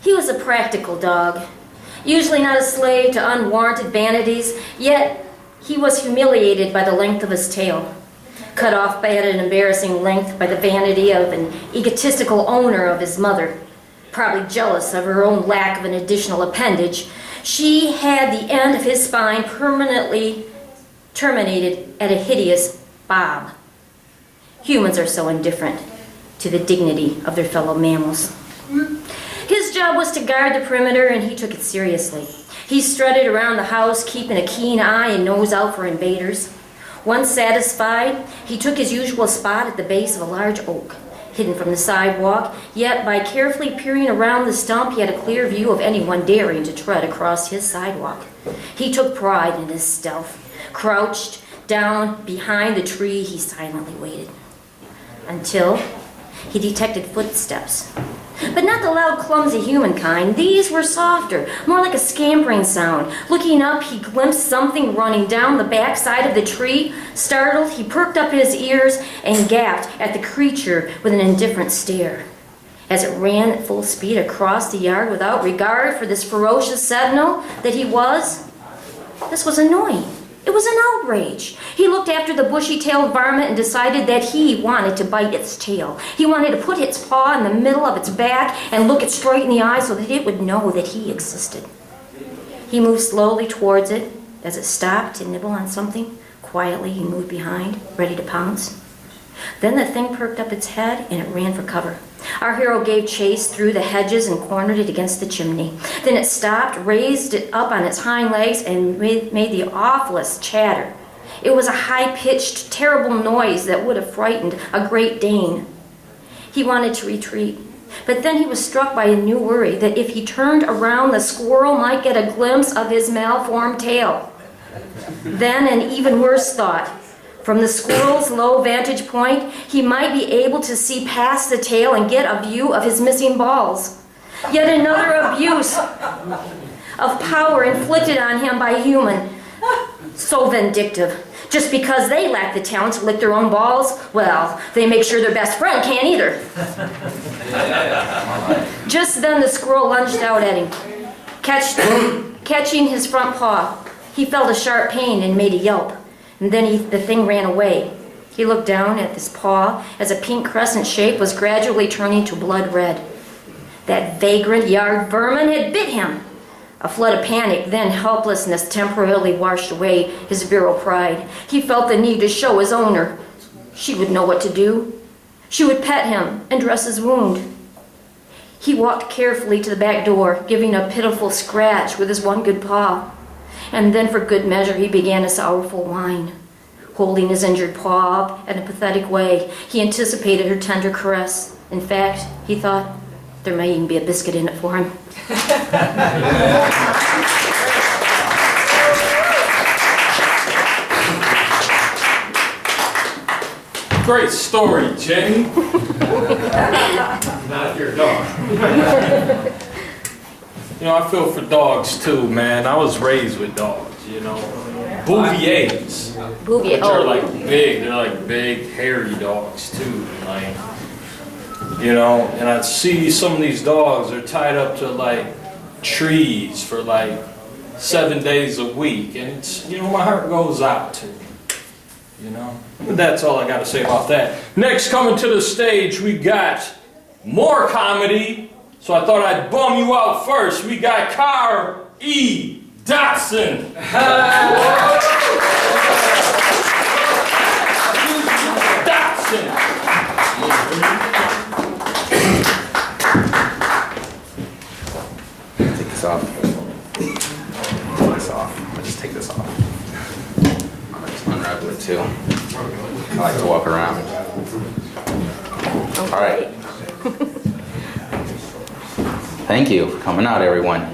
He was a practical dog, usually not a slave to unwarranted vanities, yet he was humiliated by the length of his tail, cut off by at an embarrassing length by the vanity of an egotistical owner of his mother. Probably jealous of her own lack of an additional appendage, she had the end of his spine permanently terminated at a hideous bob. Humans are so indifferent to the dignity of their fellow mammals. His job was to guard the perimeter, and he took it seriously. He strutted around the house, keeping a keen eye and nose out for invaders. Once satisfied, he took his usual spot at the base of a large oak, hidden from the sidewalk, yet by carefully peering around the stump, he had a clear view of anyone daring to tread across his sidewalk. He took pride in his stealth. Crouched down behind the tree, he silently waited until he detected footsteps. But not the loud, clumsy human kind. These were softer, more like a scampering sound. Looking up, he glimpsed something running down the back side of the tree. Startled, he perked up his ears and gaped at the creature with an indifferent stare. As it ran at full speed across the yard without regard for this ferocious sentinel that he was, this was annoying. It was an outrage. He looked after the bushy-tailed varmint and decided that he wanted to bite its tail. He wanted to put its paw in the middle of its back and look it straight in the eye so that it would know that he existed. He moved slowly towards it. As it stopped to nibble on something, quietly he moved behind, ready to pounce. Then the thing perked up its head and it ran for cover. Our hero gave chase through the hedges and cornered it against the chimney. Then it stopped, raised it up on its hind legs, and made the awfulest chatter. It was a high-pitched, terrible noise that would have frightened a Great Dane. He wanted to retreat, but then he was struck by a new worry that if he turned around, the squirrel might get a glimpse of his malformed tail. Then an even worse thought. From the squirrel's low vantage point, he might be able to see past the tail and get a view of his missing balls. Yet another abuse of power inflicted on him by a human, so vindictive, Just because they lack the talent to lick their own balls, well, they make sure their best friend can't either. Just then the squirrel lunged out at him, catching his front paw. He felt a sharp pain and made a yelp, and then the thing ran away. He looked down at his paw as a pink crescent shape was gradually turning to blood red. That vagrant yard vermin had bit him. A flood of panic, then helplessness temporarily washed away his virile pride. He felt the need to show his owner. She would know what to do. She would pet him and dress his wound. He walked carefully to the back door, giving a pitiful scratch with his one good paw. And then for good measure, he began a sorrowful whine. Holding his injured paw up in a pathetic way, he anticipated her tender caress. In fact, he thought, there may even be a biscuit in it for him. Great story, Jennie. Not if you're a dog. You know, I feel for dogs too, man. I was raised with dogs, you know. Bouviers. Bouvier. Which are like big, they're like big, hairy dogs too. Like, you know, and I see some of these dogs are tied up to like trees for like 7 days a week. And it's, you know, my heart goes out to them, you know. But that's all I got to say about that. Next, coming to the stage, we got more comedy. So I thought I'd bum you out first. We got Kari, Datson. Datson. Take this off. Take this off. I'll just take this off. I'll just unravel it too. I like to walk around. All right. Thank you for coming out, everyone.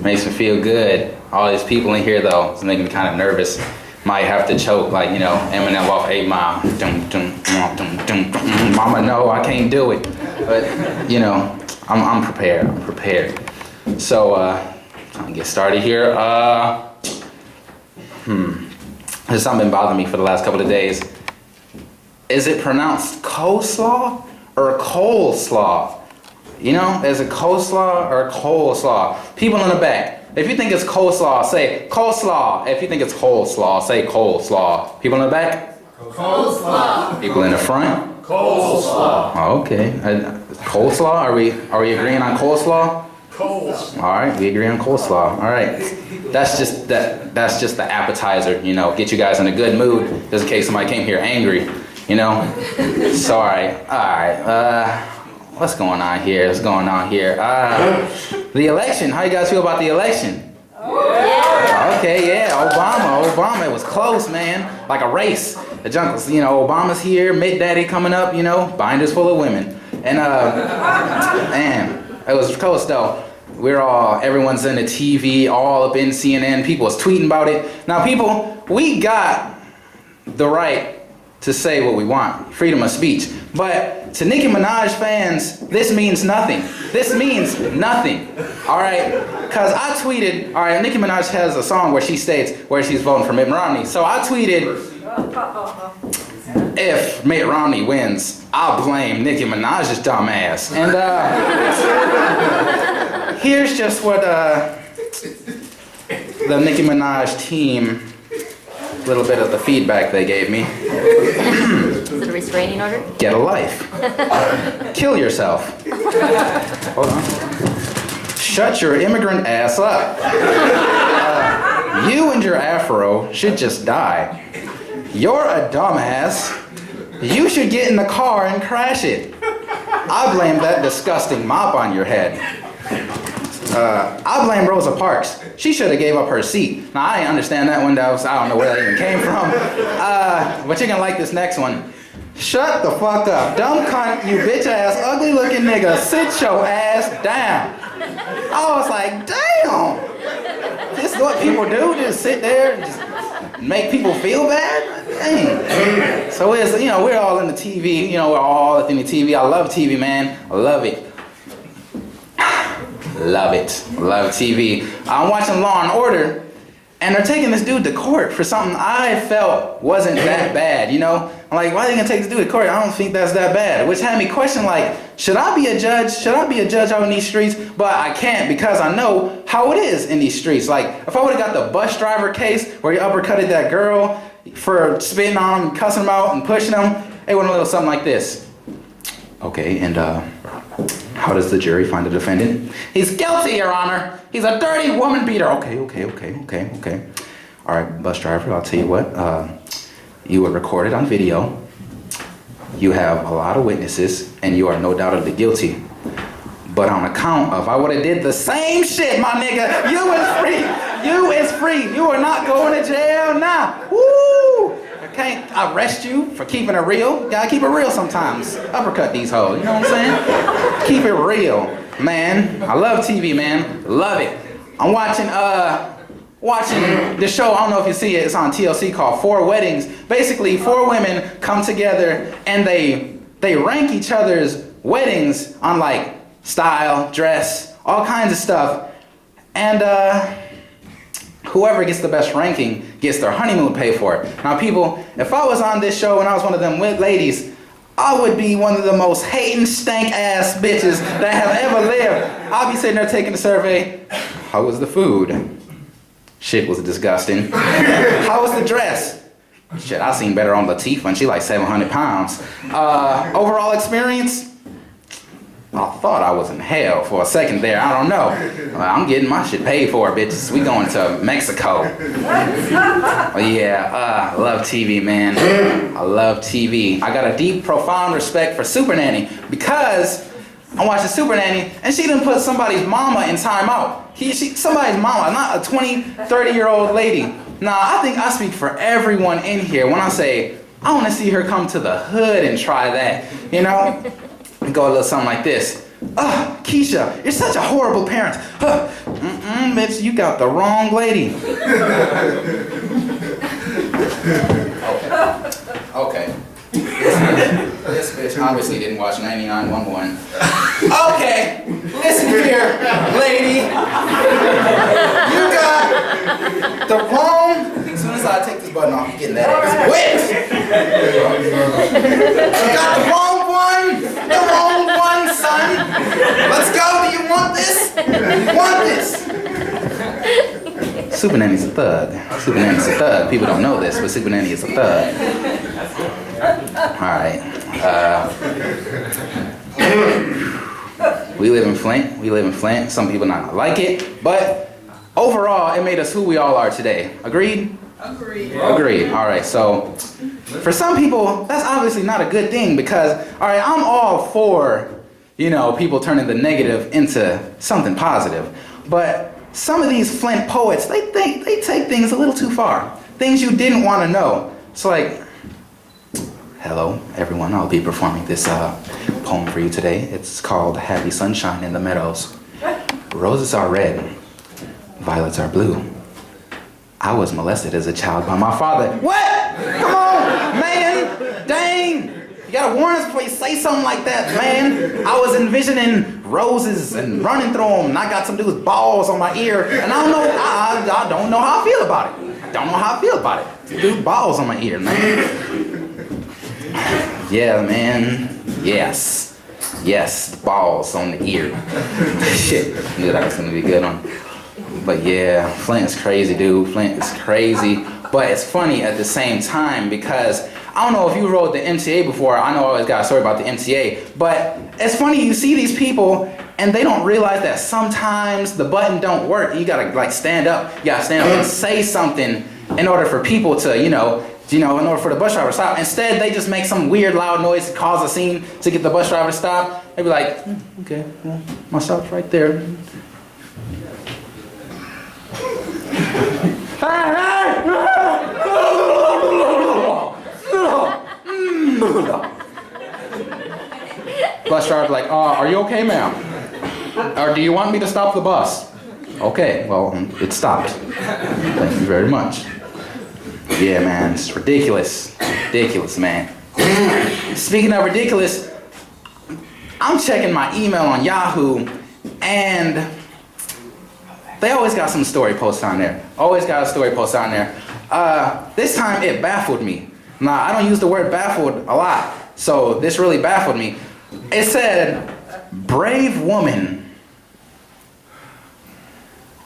Makes me feel good. All these people in here, though, it's making me kind of nervous. Might have to choke, like, you know, Eminem off 8 Mile. Mama, no, I can't do it. But, you know, I'm prepared. I'm prepared. So, trying to get started here. There's something been bothering me for the last couple of days. Is it pronounced coleslaw or coleslaw? You know, is it coleslaw or coleslaw? People in the back, if you think it's coleslaw, say coleslaw. If you think it's coleslaw, say coleslaw. People in the back? Coleslaw. People in the front? Coleslaw. Oh, okay. Coleslaw? Are we agreeing on coleslaw? Coleslaw. All right, we agree on coleslaw. All right. That's just the appetizer, you know, get you guys in a good mood, just in case somebody came here angry, you know. Sorry. All right. What's going on here? What's going on here? The election. How you guys feel about the election? Yeah. Okay, yeah. Obama. It was close, man. Like a race. The junkles, you know, Obama's here, Mitt Daddy coming up, you know, binders full of women. And, man, it was close, though. Everyone's in the TV, all up in CNN. People was tweeting about it. Now, people, we got the right to say what we want. Freedom of speech. But to Nicki Minaj fans, this means nothing. This means nothing. All right? Because I tweeted, all right, Nicki Minaj has a song where she states where she's voting for Mitt Romney. So I tweeted, if Mitt Romney wins, I'll blame Nicki Minaj's dumb ass. And here's just what the Nicki Minaj team, a little bit of the feedback they gave me. Is it a restraining order? Get a life. Kill yourself. Hold on. Shut your immigrant ass up. You and your afro should just die. You're a dumbass. You should get in the car and crash it. I blame that disgusting mop on your head. I blame Rosa Parks. She should have gave up her seat. Now, I didn't understand that one. I don't know where that even came from. But you're going to like this next one. Shut the fuck up. Dumb cunt, you bitch ass, ugly looking nigga. Sit your ass down. I was like, damn. This is what people do? Just sit there and just make people feel bad? Dang. So it's, you know, we're all in the TV. You know, we're all in the TV. I love TV, man. I love it. Love it. Love TV. I'm watching Law and Order, And they're taking this dude to court for something I felt wasn't that bad, you know? I'm like, why are they gonna take this dude to court? I don't think that's that bad. Which had me question, like, should I be a judge? Should I be a judge out in these streets? But I can't because I know how it is in these streets. Like, if I would've got the bus driver case where you uppercutted that girl for spitting on him, cussing him out, and pushing him, it went a little something like this. Okay, and how does the jury find the defendant? He's guilty, Your Honor. He's a dirty woman beater. Okay. All right, bus driver, I'll tell you what. You were recorded on video. You have a lot of witnesses, and you are no doubtedly guilty. But on account of I would have did the same shit, my nigga, you is free. You is free. You are not going to jail now. Woo! I can't arrest you for keeping it real. You gotta keep it real sometimes. Uppercut these hoes, you know what I'm saying? Keep it real, man. I love TV, man. Love it. I'm watching this show, I don't know if you see it, it's on TLC called 4 Weddings. Basically, 4 women come together and they rank each other's weddings on like style, dress, all kinds of stuff. And whoever gets the best ranking gets their honeymoon paid for. Now people, if I was on this show and I was one of them ladies, I would be one of the most hating, stank ass bitches that have ever lived. I'll be sitting there taking the survey. How was the food? Shit was disgusting. How was the dress? Shit, I seen better on Latifah and she like 700 pounds. Overall experience? I thought I was in hell for a second there. I don't know. I'm getting my shit paid for, bitches. We going to Mexico. Yeah, I love TV, man. I love TV. I got a deep, profound respect for Super Nanny because I'm watching Super Nanny and she didn't put somebody's mama in timeout. Somebody's mama, not a 20, 30-year-old lady. Nah, I think I speak for everyone in here when I say, I want to see her come to the hood and try that, you know? Go a little something like this. Keisha, you're such a horrible parent. Bitch, you got the wrong lady. Okay. This bitch obviously didn't watch 9911. Okay, listen here, lady. You got the wrong. As soon as I take this button off, you're getting that ass whipped. You got the wrong one. The wrong one, son. Let's go. Do you want this? You want this? Super Nanny's a thug. Super Nanny's a thug. People don't know this, but Super Nanny is a thug. Alright. We live in Flint. Some people not gonna like it, but overall, it made us who we all are today. Agreed? Agreed. Alright, so for some people, that's obviously not a good thing because, alright, I'm all for, people turning the negative into something positive. But some of these Flint poets, they take things a little too far. Things you didn't want to know. It's like, hello, everyone. I'll be performing this poem for you today. It's called Happy Sunshine in the Meadows. Roses are red, violets are blue. I was molested as a child by my father. What? Come on, man. Dang. You gotta warn us before you say something like that, man. I was envisioning roses and running through them, and I got some dude's balls on my ear, and I don't know how I feel about it. Dude's balls on my ear, man. Yeah, man. Yes, balls on the ear. Shit, knew that was gonna be a good one. But yeah, Flint is crazy, dude. Flint is crazy. But it's funny at the same time because I don't know if you rode the MTA before. I know I always got a story about the MTA. But it's funny, you see these people and they don't realize that sometimes the button don't work. You gotta stand up. You gotta stand up and say something in order for people to, in order for the bus driver to stop. Instead, they just make some weird loud noise to cause a scene to get the bus driver to stop. They be like, okay, well, my stop's right there. Bus driver like, are you okay, ma'am? Or do you want me to stop the bus? Okay, well, it stopped. Thank you very much. Yeah, man, it's ridiculous. Ridiculous, man. Speaking of ridiculous, I'm checking my email on Yahoo, and They always got some story posts on there. Always got a story post on there. This time it baffled me. Now, I don't use the word baffled a lot, so this really baffled me. It said, brave woman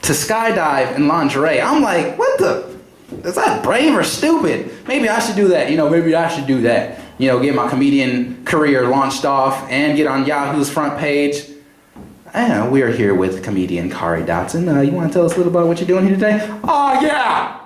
to skydive in lingerie. I'm like, what the? Is that brave or stupid? Maybe I should do that. Maybe I should do that. Get my comedian career launched off and get on Yahoo's front page. And we're here with comedian Kari Datson. You want to tell us a little about what you're doing here today? Oh, yeah.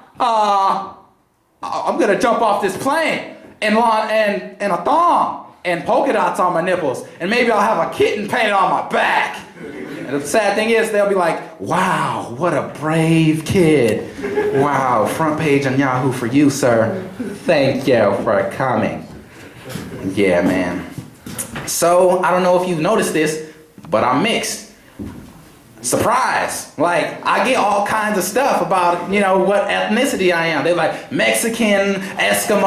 I'm going to jump off this plane and a thong and polka dots on my nipples. And maybe I'll have a kitten painted on my back. And the sad thing is, they'll be like, wow, what a brave kid. Wow, front page on Yahoo for you, sir. Thank you for coming. Yeah, man. So, I don't know if you've noticed this, but I'm mixed. Surprise! I get all kinds of stuff about, what ethnicity I am. They're like, Mexican, Eskimo,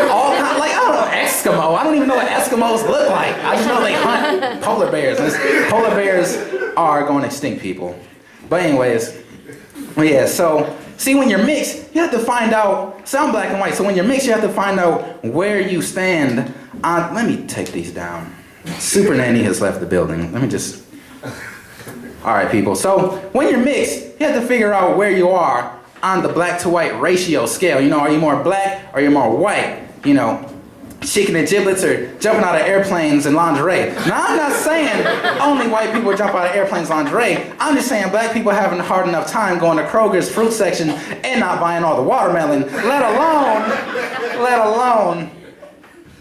all kinds, I don't know, Eskimo. I don't even know what Eskimos look like. I just know they hunt polar bears. Polar bears are going extinct, people. But anyways, yeah, so, see, when you're mixed, you have to find out, so I'm black and white, so when you're mixed, you have to find out where you stand on, let me take these down. Super Nanny has left the building. Let me just... All right, people. So when you're mixed, you have to figure out where you are on the black to white ratio scale. Are you more black or are you more white? Chicken and giblets or jumping out of airplanes in lingerie. Now, I'm not saying only white people jump out of airplanes in lingerie. I'm just saying black people having a hard enough time going to Kroger's fruit section and not buying all the watermelon, let alone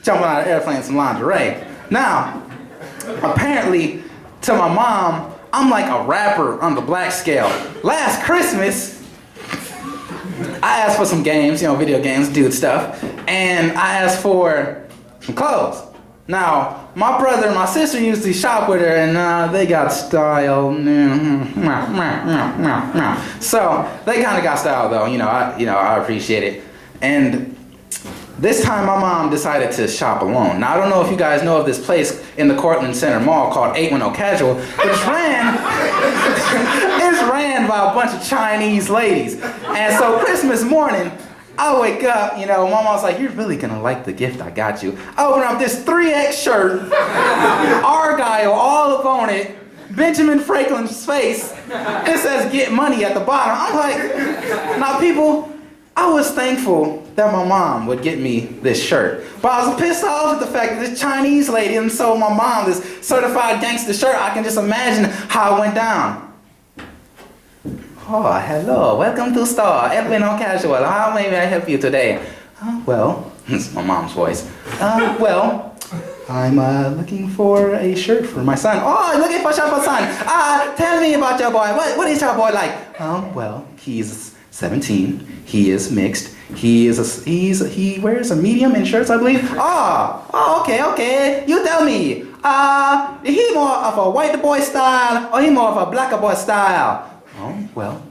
jumping out of airplanes in lingerie. Now, apparently, to my mom, I'm like a rapper on the black scale. Last Christmas, I asked for some games, video games, dude stuff, and I asked for some clothes. Now, my brother and my sister usually shop with her, and they got style. So they kind of got style, though. I appreciate it. And this time, my mom decided to shop alone. Now, I don't know if you guys know of this place in the Cortland Center Mall called 810 Casual, but it's ran by a bunch of Chinese ladies. And so Christmas morning, I wake up, my mom's like, you're really gonna like the gift I got you. I open up this 3X shirt, Argyle all up on it, Benjamin Franklin's face, and it says get money at the bottom. I'm like, now people, I was thankful that my mom would get me this shirt. But I was pissed off at the fact that this Chinese lady and sold my mom this certified gangster shirt. I can just imagine how it went down. Oh, hello, welcome to store, Edwin on Casual. How may I help you today? Well, it's my mom's voice. Well, I'm looking for a shirt for my son. Oh, looking for a shirt for son. Tell me about your boy. What is your boy like? Well, he's 17. He is mixed. He wears a medium in shirts, I believe. Oh, okay. You tell me. He more of a white boy style or he more of a black boy style? Oh, well,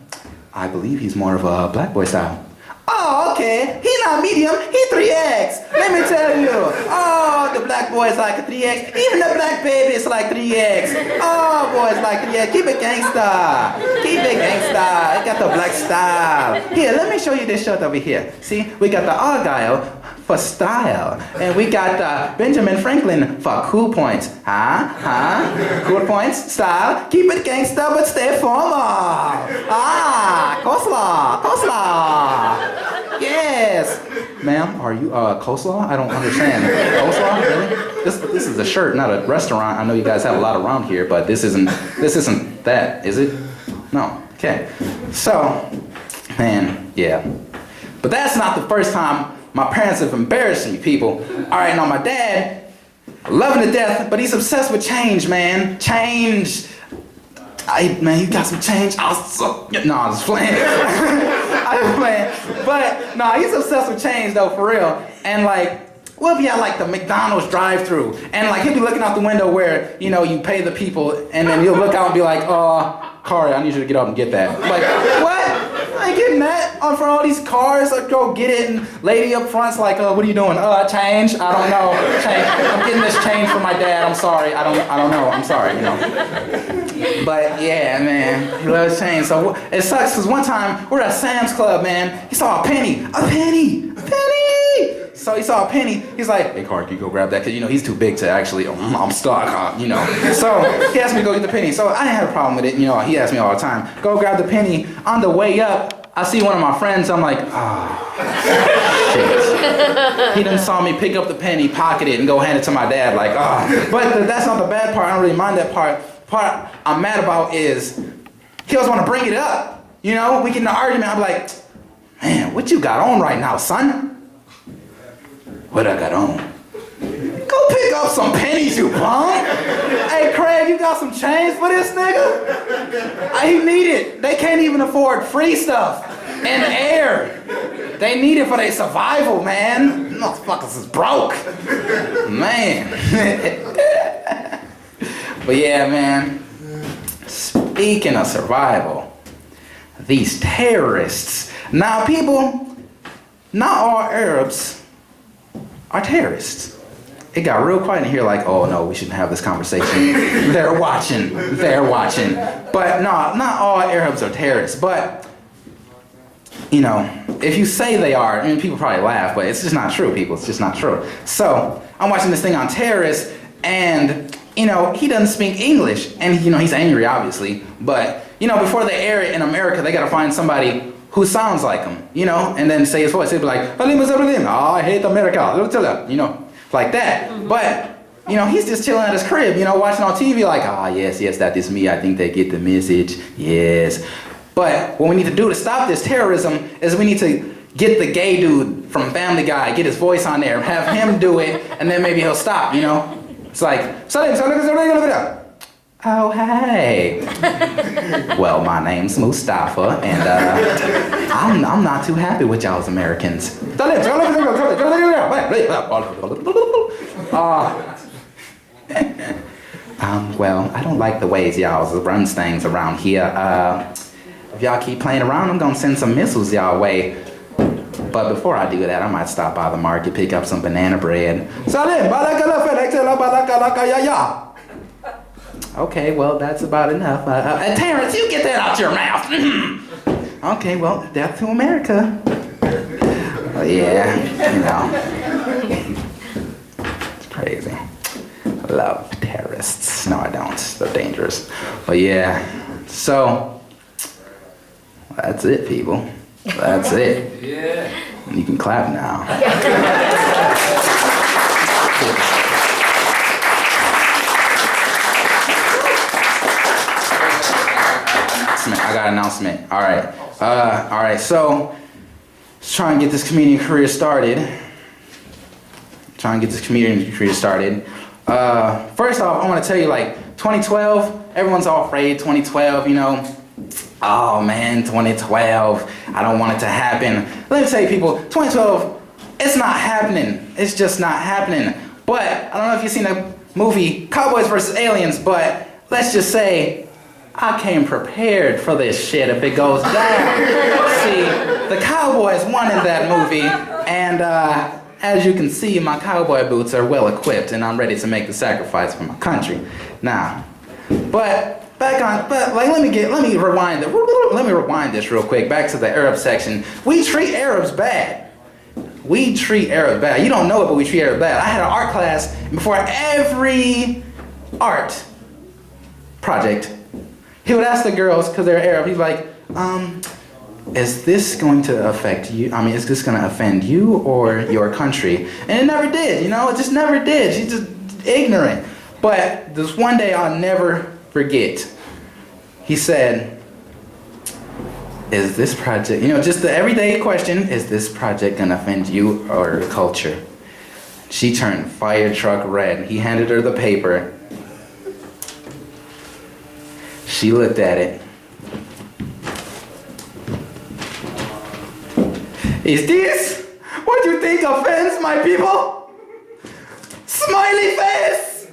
I believe he's more of a black boy style. Oh, okay. He's not medium. He's 3X. Let me tell you. Oh, the black boy is like a 3X. Even the black baby is like 3X. Oh, boys like 3X. Keep it gangsta. Keep it gangsta. It got the black style. Here, let me show you this shirt over here. See, we got the Argyle for style. And we got the Benjamin Franklin for cool points. Cool points, style. Keep it gangsta, but stay formal. Coleslaw. Yes. Ma'am, are you coleslaw? I don't understand. Coleslaw? Really? This is a shirt, not a restaurant. I know you guys have a lot around here, but this isn't that, is it? No. Okay. So, man, yeah. But that's not the first time my parents have embarrassed me, people. All right, now my dad, I love him to death, but he's obsessed with change, man. Change. Man, you got some change? No, I'm just playing. I'm playing. But, no, he's obsessed with change, though, for real. And, we'll be at, the McDonald's drive-thru. And, he'll be looking out the window where, you pay the people, and then he'll look out and be like, Kari, I need you to get up and get that. What? I ain't getting that. I'm for all these cars. Go get it. And lady up front's like, what are you doing? Change? I don't know. Change. I'm getting this change for my dad. I'm sorry. I don't know. I'm sorry, But yeah, man, he loves change. So it sucks because one time we're at Sam's Club, man. He saw a penny. So he saw a penny. He's like, hey, Kari, can you go grab that? Because, you know, he's too big to actually, I'm stuck, you know. So he asked me to go get the penny. So I didn't have a problem with it. You know, he asked me all the time, go grab the penny. On the way up, I see one of my friends. I'm like, shit. He done saw me pick up the penny, pocket it, and go hand it to my dad. Like, But that's not the bad part. I don't really mind that part. Part I'm mad about is he always want to bring it up. You know, we get in an argument. I'm like, man, what you got on right now, son? What I got on? Go pick up some pennies, you punk. Hey, Craig, you got some change for this nigga? He need it. They can't even afford free stuff and air. They need it for their survival, man. Motherfuckers is broke. Man. But yeah, man. Speaking of survival, these terrorists. Now, people, not all Arabs are terrorists. It got real quiet in here like, oh no, we shouldn't have this conversation. They're watching. But no, not all Arabs are terrorists. But, you know, if you say they are, I mean, people probably laugh, but it's just not true, people. It's just not true. So, I'm watching this thing on terrorists, and, you know, he doesn't speak English. And, you know, he's angry, obviously. But, you know, before they air it in America, they gotta find somebody who sounds like him, you know, and then say his voice. He'd be like, I hate America, you know, like that. But, you know, he's just chilling at his crib, you know, watching on TV like, yes, that is me. I think they get the message, yes. But what we need to do to stop this terrorism is we need to get the gay dude from Family Guy, get his voice on there, have him do it, and then maybe he'll stop, you know. It's like, oh, hey. Well, my name's Mustafa, and I'm not too happy with y'all's Americans. Well, I don't like the ways y'all runs things around here. If y'all keep playing around, I'm gonna send some missiles y'all way. But before I do that, I might stop by the market, pick up some banana bread. Okay, well, that's about enough. Terrence, you get that out your mouth. Okay, well, death to America. Yeah, you know. It's crazy. I love terrorists. No, I don't. They're dangerous. But yeah, so that's it, people. That's it. Yeah. You can clap now. I got an announcement. All right. So let's try and get this comedian career started. First off, I want to tell you, like, 2012. Everyone's all afraid. 2012. You know. Oh man, 2012. I don't want it to happen. Let me tell you, people. 2012. It's not happening. It's just not happening. But I don't know if you've seen the movie Cowboys vs. Aliens. But let's just say, I came prepared for this shit if it goes down. See, the Cowboys won in that movie, and as you can see, my cowboy boots are well equipped, and I'm ready to make the sacrifice for my country. Now, let me rewind this real quick. Back to the Arab section. We treat Arabs bad. You don't know it, but we treat Arabs bad. I had an art class, and before every art project, he would ask the girls, because they're Arab, he's like, is this going to affect you? I mean, is this going to offend you or your country? And it never did, you know? It just never did. She's just ignorant. But this one day I'll never forget. He said, is this project, you know, just the everyday question, is this project going to offend you or your culture? She turned fire truck red. He handed her the paper. She looked at it. Is this what you think offends my people? Smiley face!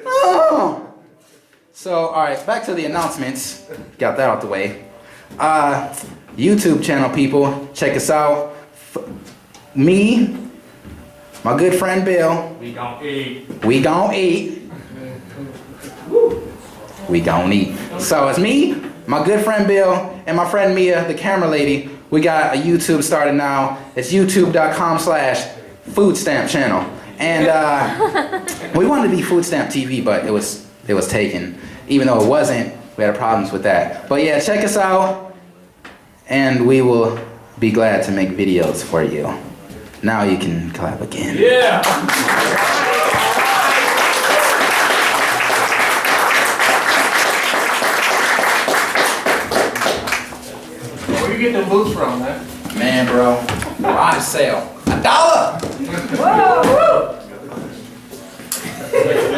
Oh. So, alright, back to the announcements. Got that out the way. YouTube channel, people, check us out. Me, my good friend Bill. We gon' eat. we gon' eat. So it's me, my good friend Bill, and my friend Mia, the camera lady. We got a YouTube started now. It's youtube.com/food stamp channel. And we wanted to be Food Stamp TV, but it was taken. Even though it wasn't, we had problems with that. But yeah, check us out, and we will be glad to make videos for you. Now you can clap again. Yeah. Where you get them boots from, man? Man, bro, garage sale. $1.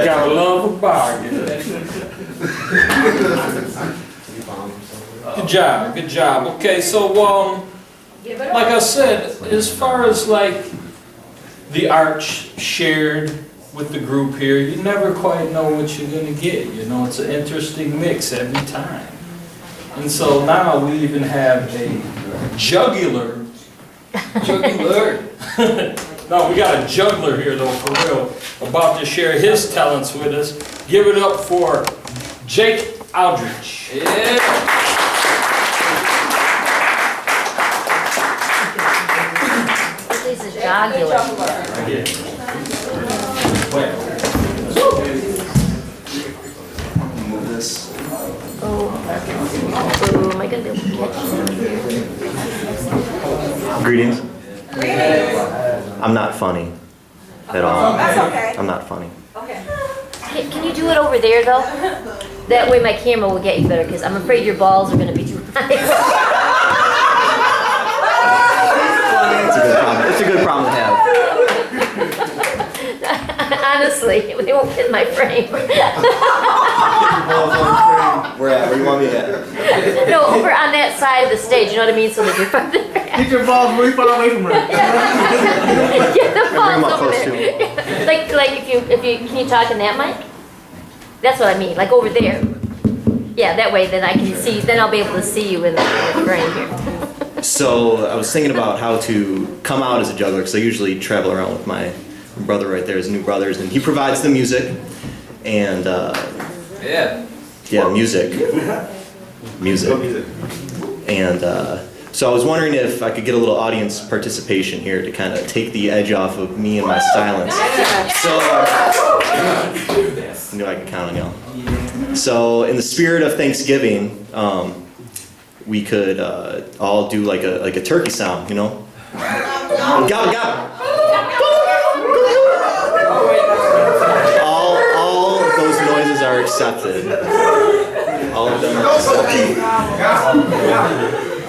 Gotta love a bargain. Good job. Okay, so like I said, as far as like the art shared with the group here, you never quite know what you're gonna get. You know, it's an interesting mix every time. And so now we even have a jugular. No, we got a juggler here though, for real, about to share his talents with us. Give it up for Jake Aldrich. Yeah. This is jugular. Move this. Oh, am I gonna be able to catch him? Greetings. I'm not funny at all. That's okay. I'm not funny. Okay. Can you do it over there though? That way my camera will get you better, because I'm afraid your balls are gonna be too high. It's a good problem to have. Honestly, they won't fit my frame. Where at? Where do you want me at? No, over on that side of the stage, you know what I mean? So that you're farther back. Get your balls really far away from her. Get the Bring 'em balls up over close there. Like if you can you talk in that mic? That's what I mean, like over there. Yeah, that way then I can see, then I'll be able to see you in the frame here. So I was thinking about how to come out as a juggler, because I usually travel around with my brother right there, his new brothers, and he provides the music. And Yeah. yeah, music. And so I was wondering if I could get a little audience participation here to kind of take the edge off of me and my silence. So I knew I could count on y'all. So in the spirit of Thanksgiving, we could all do like a turkey sound, you know? Gobble gobble. All of those noises are accepted. All of them are accepted.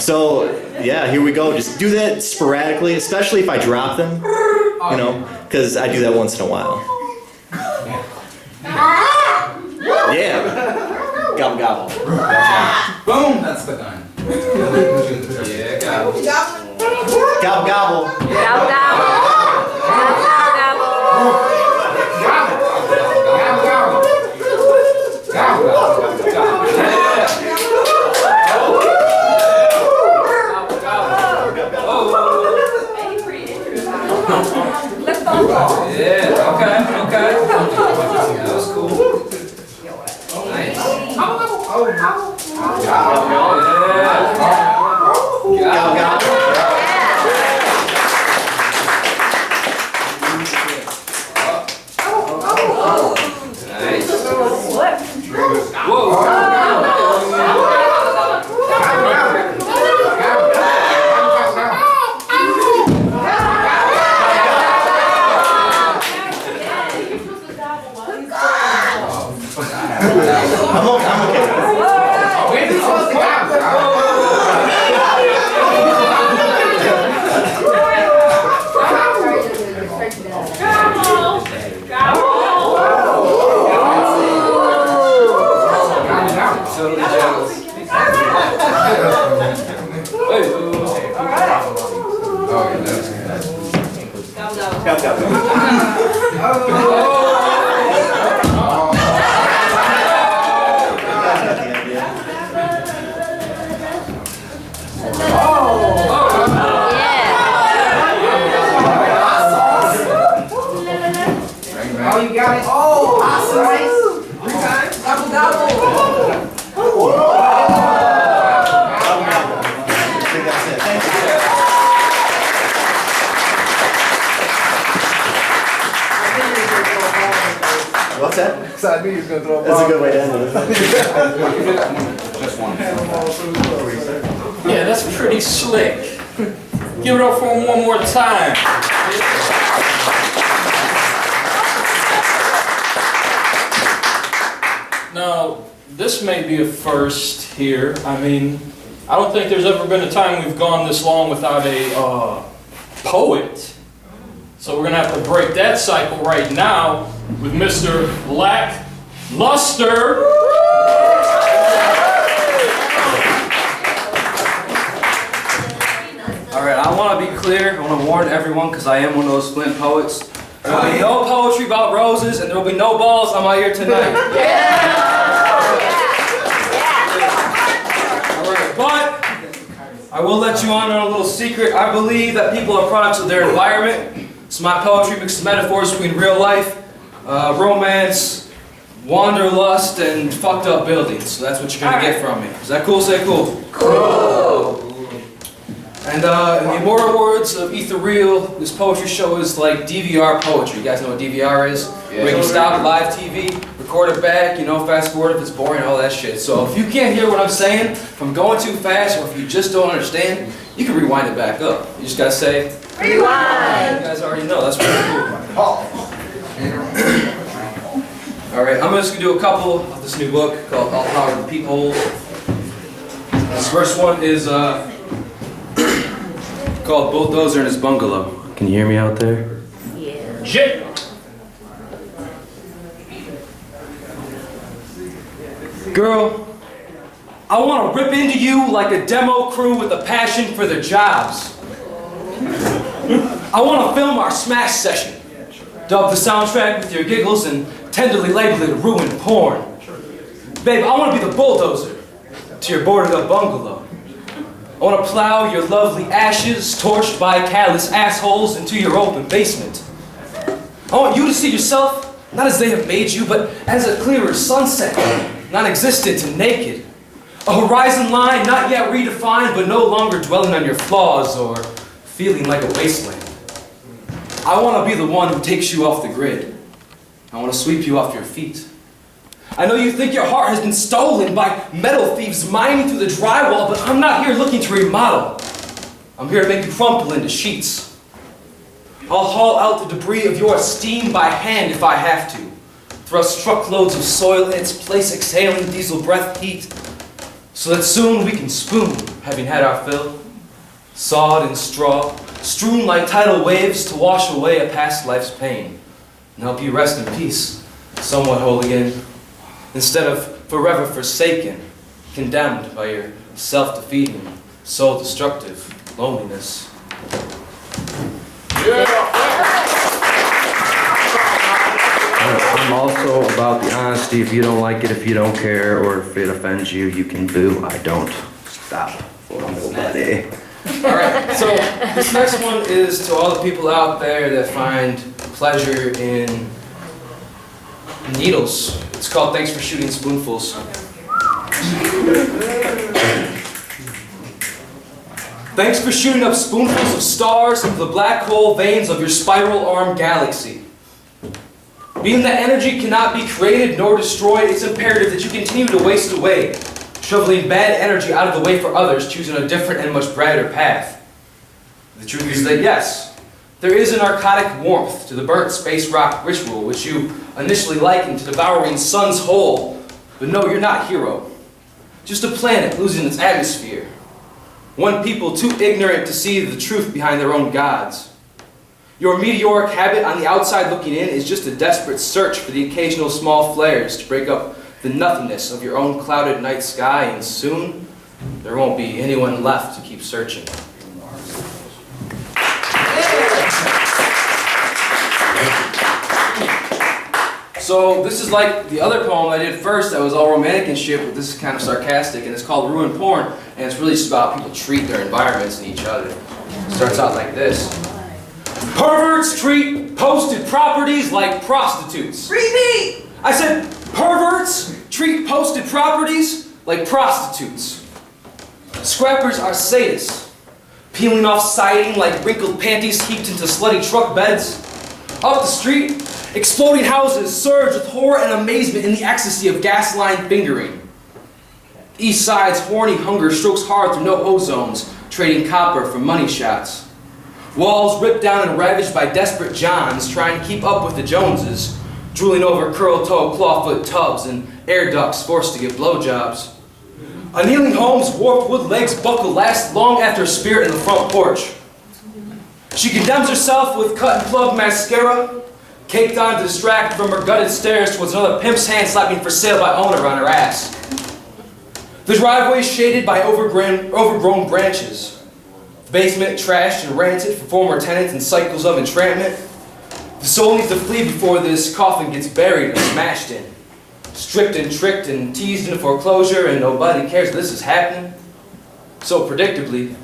So yeah, here we go. Just do that sporadically, especially if I drop them, you know, because I do that once in a while. Yeah. Gobble gobble. Boom, that's the gun. Yeah, got it. Gobble gobble. Gobble gobble. Yeah, okay. That was cool. Nice. Gobble gobble. Nice. Whoa. I'm okay. Totally jealous. Oh, you got it. Oh, awesome. Nice. 3 times. Double. What's that? So I knew he was going to throw a That's ball. a good way to end it, isn't it? Just one. Yeah, that's pretty slick. Give it up for him one more time. Now, this may be a first here. I mean, I don't think there's ever been a time we've gone this long without a poet. So we're gonna have to break that cycle right now with Mr. Black Luster. Alright, I want to be clear, I want to warn everyone because I am one of those Flint poets. There will be no poetry about roses and there will be no balls on my ear tonight. Alright, but I will let you on a little secret. I believe that people are products of their environment. So my poetry mixes metaphors between real life, romance, wanderlust, and fucked up buildings. So that's what you're going to get from me. Is that cool? Say cool. Cool! And in the immortal words of Ethereal, this poetry show is like DVR poetry. You guys know what DVR is? Yeah. Where you can stop live TV, record it back, you know, fast forward if it's boring, all that shit. So if you can't hear what I'm saying, if I'm going too fast, or if you just don't understand, you can rewind it back up. You just gotta say, rewind! You guys already know, that's pretty cool. Alright, I'm just gonna do a couple of this new book called All Power to the Peephole. This first one is called Bulldozer in His Bungalow. Can you hear me out there? Yeah. Shit! Girl, I want to rip into you like a demo crew with a passion for their jobs. I want to film our smash session, dub the soundtrack with your giggles and tenderly label it ruined porn. Babe, I want to be the bulldozer to your boarded up bungalow. I want to plow your lovely ashes, torched by callous assholes, into your open basement. I want you to see yourself, not as they have made you, but as a clearer sunset, non-existent and naked. A horizon line not yet redefined, but no longer dwelling on your flaws or feeling like a wasteland. I want to be the one who takes you off the grid. I want to sweep you off your feet. I know you think your heart has been stolen by metal thieves mining through the drywall, but I'm not here looking to remodel. I'm here to make you crumple into sheets. I'll haul out the debris of your esteem by hand if I have to. Thrust truckloads of soil in its place, exhaling diesel breath heat, so that soon we can spoon, having had our fill. Sod and straw, strewn like tidal waves to wash away a past life's pain, and help you rest in peace, somewhat whole again. Instead of forever forsaken, condemned by your self-defeating, soul-destructive loneliness. I'm also about the honesty. If you don't like it, if you don't care, or if it offends you, you can boo. I don't stop for nobody. Alright, so this next one is to all the people out there that find pleasure in needles. It's called Thanks for Shooting Spoonfuls. Thanks for shooting up spoonfuls of stars into the black hole veins of your spiral arm galaxy. Being that energy cannot be created nor destroyed, it's imperative that you continue to waste away, shoveling bad energy out of the way for others, choosing a different and much brighter path. The truth is that yes, there is a narcotic warmth to the burnt space rock ritual, which you initially likened to devouring sun's hole. But no, you're not hero. Just a planet losing its atmosphere. One people too ignorant to see the truth behind their own gods. Your meteoric habit on the outside looking in is just a desperate search for the occasional small flares to break up the nothingness of your own clouded night sky, and soon there won't be anyone left to keep searching. So this is like the other poem I did first that was all romantic and shit, but this is kind of sarcastic, and it's called Ruined Porn, and it's really just about people treat their environments and each other. It starts out like this. Perverts treat posted properties like prostitutes. Repeat! I said, perverts treat posted properties like prostitutes. Scrappers are sadists. peeling off siding like wrinkled panties heaped into slutty truck beds. Up the street, exploding houses surge with horror and amazement in the ecstasy of gas line fingering. East Side's horny hunger strokes hard through no ozones, trading copper for money shots. Walls ripped down and ravaged by desperate Johns trying to keep up with the Joneses, drooling over curl-toe clawfoot tubs and air ducts forced to get blowjobs. A kneeling home's warped wood legs buckle last long after a spirit in the front porch. She condemns herself with cut and plug mascara, caked on to distract from her gutted stares towards another pimp's hand slapping for sale by owner on her ass. The driveway shaded by overgrown branches. The basement trashed and ranted for former tenants in cycles of entrapment. The soul needs to flee before this coffin gets buried and smashed in. Stripped and tricked and teased into foreclosure, and nobody cares this is happening. So predictably,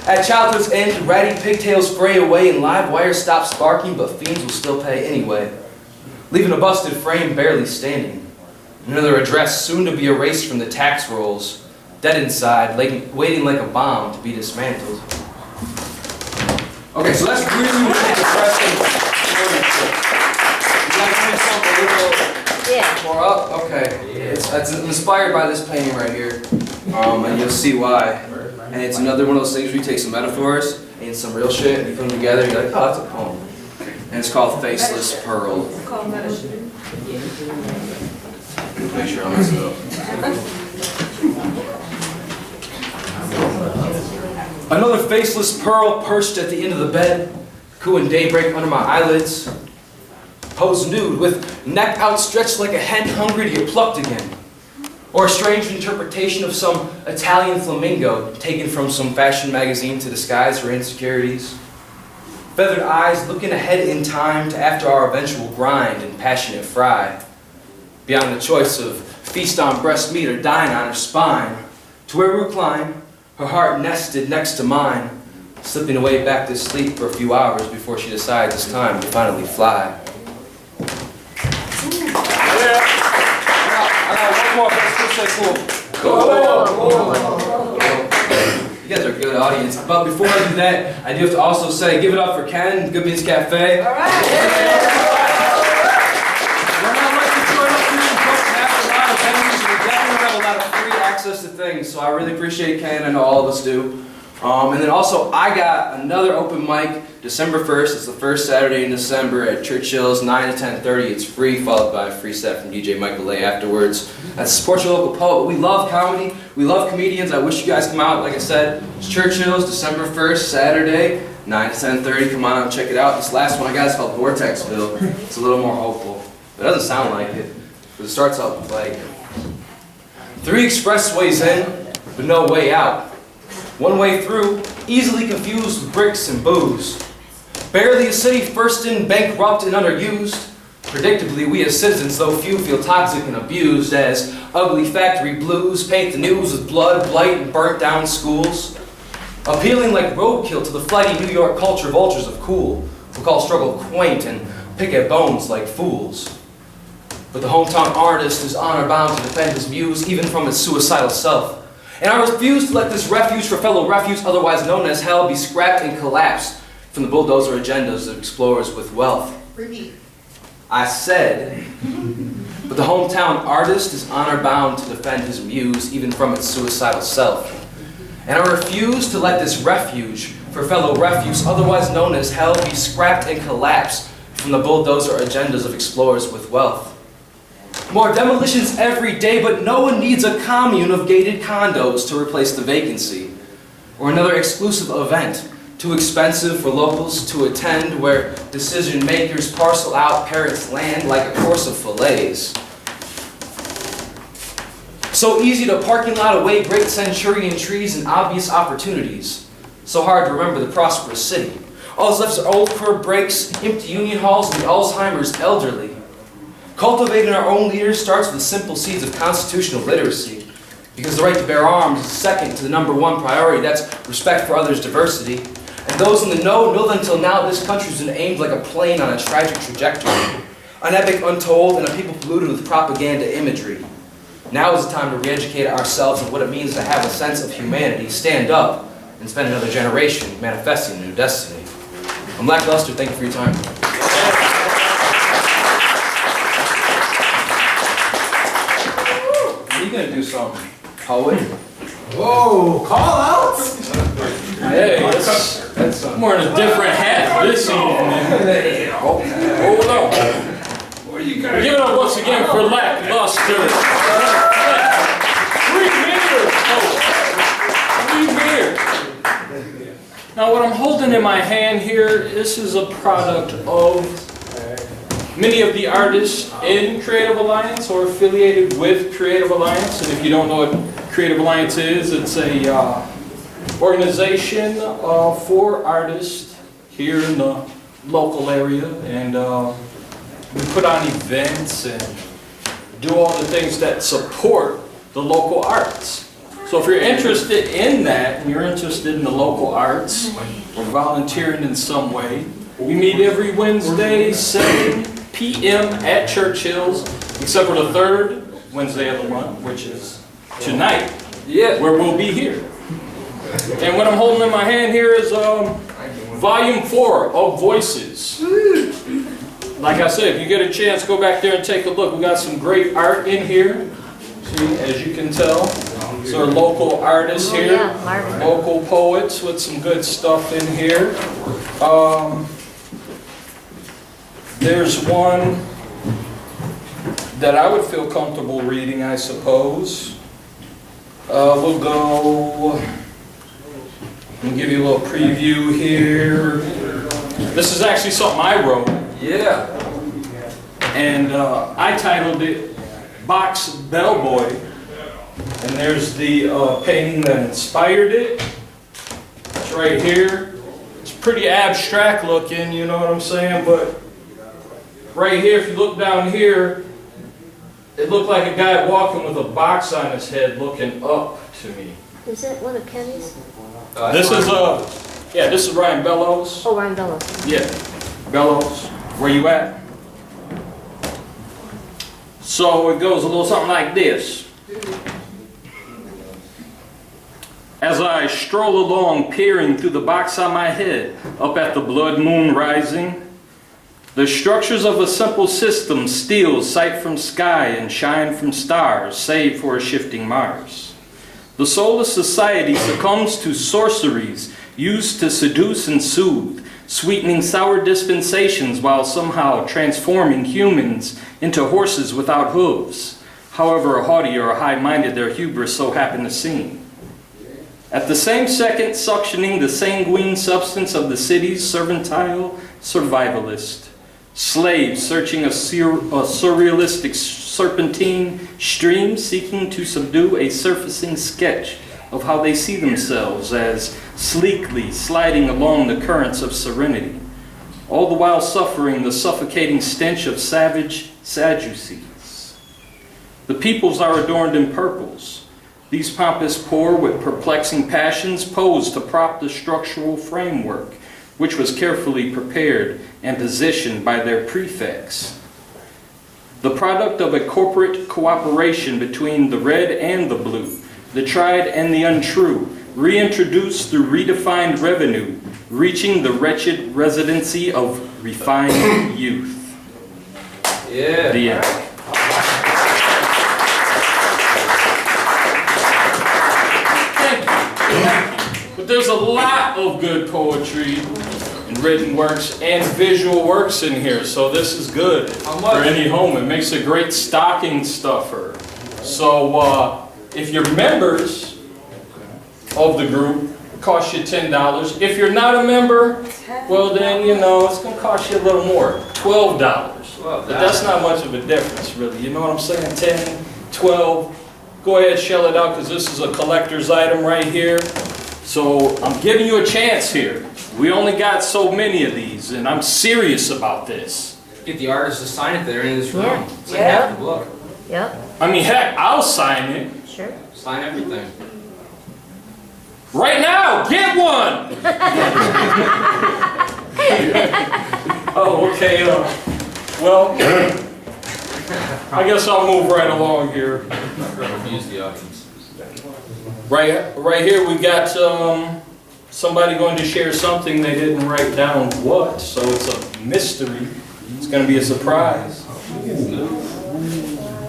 at childhood's end, ratty pigtails fray away and live wire stops sparking, but fiends will still pay anyway, leaving a busted frame barely standing. Another address soon to be erased from the tax rolls, dead inside, waiting like a bomb to be dismantled. Okay, so that's really depressing. You guys want something a little more up? Okay. It's inspired by this painting right here, and you'll see why. And it's another one of those things where you take some metaphors and some real shit, and you put them together, and you're like, oh, that's a poem. And it's called Faceless Pearl. Make sure I mess it up. Another faceless pearl perched at the end of the bed, cooing daybreak under my eyelids. Posed nude, with neck outstretched like a hen hungry to get plucked again. Or a strange interpretation of some Italian flamingo taken from some fashion magazine to disguise her insecurities. Feathered eyes looking ahead in time to after our eventual grind and passionate fry. Beyond the choice of feast on breast meat or dine on her spine, to where we recline, her heart nested next to mine, slipping away back to sleep for a few hours before she decides it's time to finally fly. I got one more, but it's just so cool. You guys are a good audience. But before I do that, I do have to also say, give it up for Ken, Good Beans Cafe. All right. Access to things, so I really appreciate Ken, I know all of us do. And then also, I got another open mic December 1st. It's the first Saturday in December at Churchill's, 9 to 10:30. It's free, followed by a free set from DJ Michael A afterwards. That's support your local poet. We love comedy. We love comedians. I wish you guys come out. Like I said, it's Churchill's, December 1st, Saturday, 9 to 10:30. Come on and check it out. This last one I got is called Vortexville. It's a little more hopeful. It doesn't sound like it, but it starts out like 3 expressways in, but no way out. One way through, easily confused with bricks and booze. Barely a city first in, bankrupt and underused. Predictably, we as citizens, though few, feel toxic and abused as ugly factory blues paint the news with blood, blight, and burnt down schools. Appealing like roadkill to the flighty New York culture vultures of cool, who call struggle quaint and pick at bones like fools. But the hometown artist is honor-bound to defend his muse, even from its suicidal self. And I refuse to let this refuge for fellow refuse, otherwise known as hell, be scrapped and collapsed from the bulldozer agendas of explorers with wealth. I said, but the hometown artist is honor-bound to defend his muse, even from its suicidal self. And I refuse to let this refuge for fellow refuse, otherwise known as hell, be scrapped and collapsed from the bulldozer agendas of explorers with wealth. More demolitions every day, but no one needs a commune of gated condos to replace the vacancy. Or another exclusive event, too expensive for locals to attend, where decision makers parcel out parents' land like a course of fillets. So easy to parking lot away great centurion trees and obvious opportunities. So hard to remember the prosperous city. All that's left are old curb breaks, empty union halls, and the Alzheimer's elderly. Cultivating our own leaders starts with the simple seeds of constitutional literacy, because the right to bear arms is second to the #1 priority, that's respect for others' diversity. And those in the know that until now this country's been aimed like a plane on a tragic trajectory, an epic untold and a people polluted with propaganda imagery. Now is the time to re-educate ourselves on what it means to have a sense of humanity, stand up, and spend another generation manifesting a new destiny. I'm Lackluster, thank you for your time. Are you gonna do something? Poet? Whoa, call out? Hey, that's more in a different hat this evening. Hold on. Give it up once again for Lackluster. 3 beers. Now what I'm holding in my hand here, this is a product of many of the artists in Creative Alliance or affiliated with Creative Alliance. And if you don't know what Creative Alliance is, it's a organization for artists here in the local area. And we put on events and do all the things that support the local arts. So if you're interested in that, and you're interested in the local arts, or volunteering in some way, we meet every Wednesday, 7 p.m. at Churchill's, except for the 3rd Wednesday of the month, which is tonight, where we'll be here. And what I'm holding in my hand here is Volume 4 of Voices. Like I said, if you get a chance, go back there and take a look. We got some great art in here. See, as you can tell, these are local artists here, local poets with some good stuff in here. There's one that I would feel comfortable reading, I suppose. We'll go and give you a little preview here. This is actually something I wrote. Yeah. And I titled it Box Bellboy. And there's the painting that inspired it. It's right here. It's pretty abstract looking, you know what I'm saying? But right here, if you look down here, it looked like a guy walking with a box on his head looking up to me. Is that one of Kenny's? This is this is Ryan Bellows. Oh, Ryan Bellows. Yeah, Bellows. Where you at? So it goes a little something like this. As I stroll along, peering through the box on my head, up at the blood moon rising, the structures of a simple system steal sight from sky and shine from stars, save for a shifting Mars. The soulless society succumbs to sorceries used to seduce and soothe, sweetening sour dispensations while somehow transforming humans into horses without hooves, however haughty or high-minded their hubris so happen to seem. At the same second, suctioning the sanguine substance of the city's servile survivalist. Slaves searching a surrealistic serpentine stream, seeking to subdue a surfacing sketch of how they see themselves as sleekly sliding along the currents of serenity, all the while suffering the suffocating stench of savage Sadducees. The peoples are adorned in purples. These pompous poor with perplexing passions pose to prop the structural framework, which was carefully prepared and positioned by their prefects. The product of a corporate cooperation between the red and the blue, the tried and the untrue, reintroduced through redefined revenue, reaching the wretched residency of refined youth. Yeah. The end. But there's a lot of good poetry and written works and visual works in here, so this is good for any home. It makes a great stocking stuffer. So if you're members of the group, it costs you $10. If you're not a member, well then, you know, it's going to cost you a little more, $12. But that's not much of a difference, really. You know what I'm saying? 10, 12. Go ahead, shell it out, because this is a collector's item right here. So I'm giving you a chance here. We only got so many of these, and I'm serious about this. Get the artist to sign it there in this room. Yeah. It's like half the book. Yep. I mean, heck, I'll sign it. Sure. Sign everything. Right now, get one! Oh, okay. Well, I guess I'll move right along here. Use the audience. Right here we got somebody going to share something they didn't write down what, so it's a mystery. It's going to be a surprise.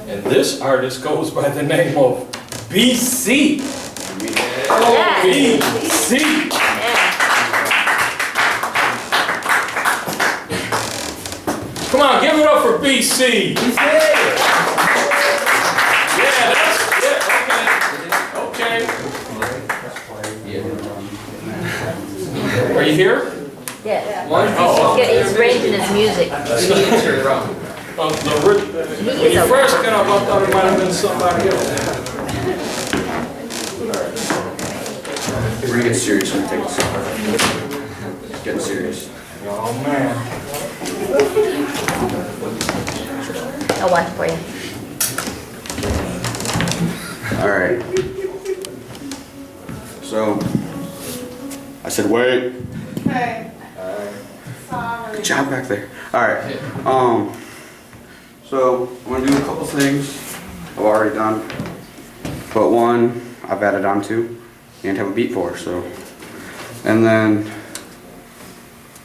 And this artist goes by the name of BeCie. Yeah. BeCie. Come on, give it up for BeCie. Yeah, okay. Are you here? Yeah. Oh. He's arranging his music. When you first got up, I thought it might have been somebody else. We're gonna get serious when we take this off. Getting serious. Oh man. I'll watch for you. All right. So, I said wait. Okay. Sorry. Good job back there. All right. So I'm gonna do a couple things I've already done, but one I've added on to and have a beat for. So, and then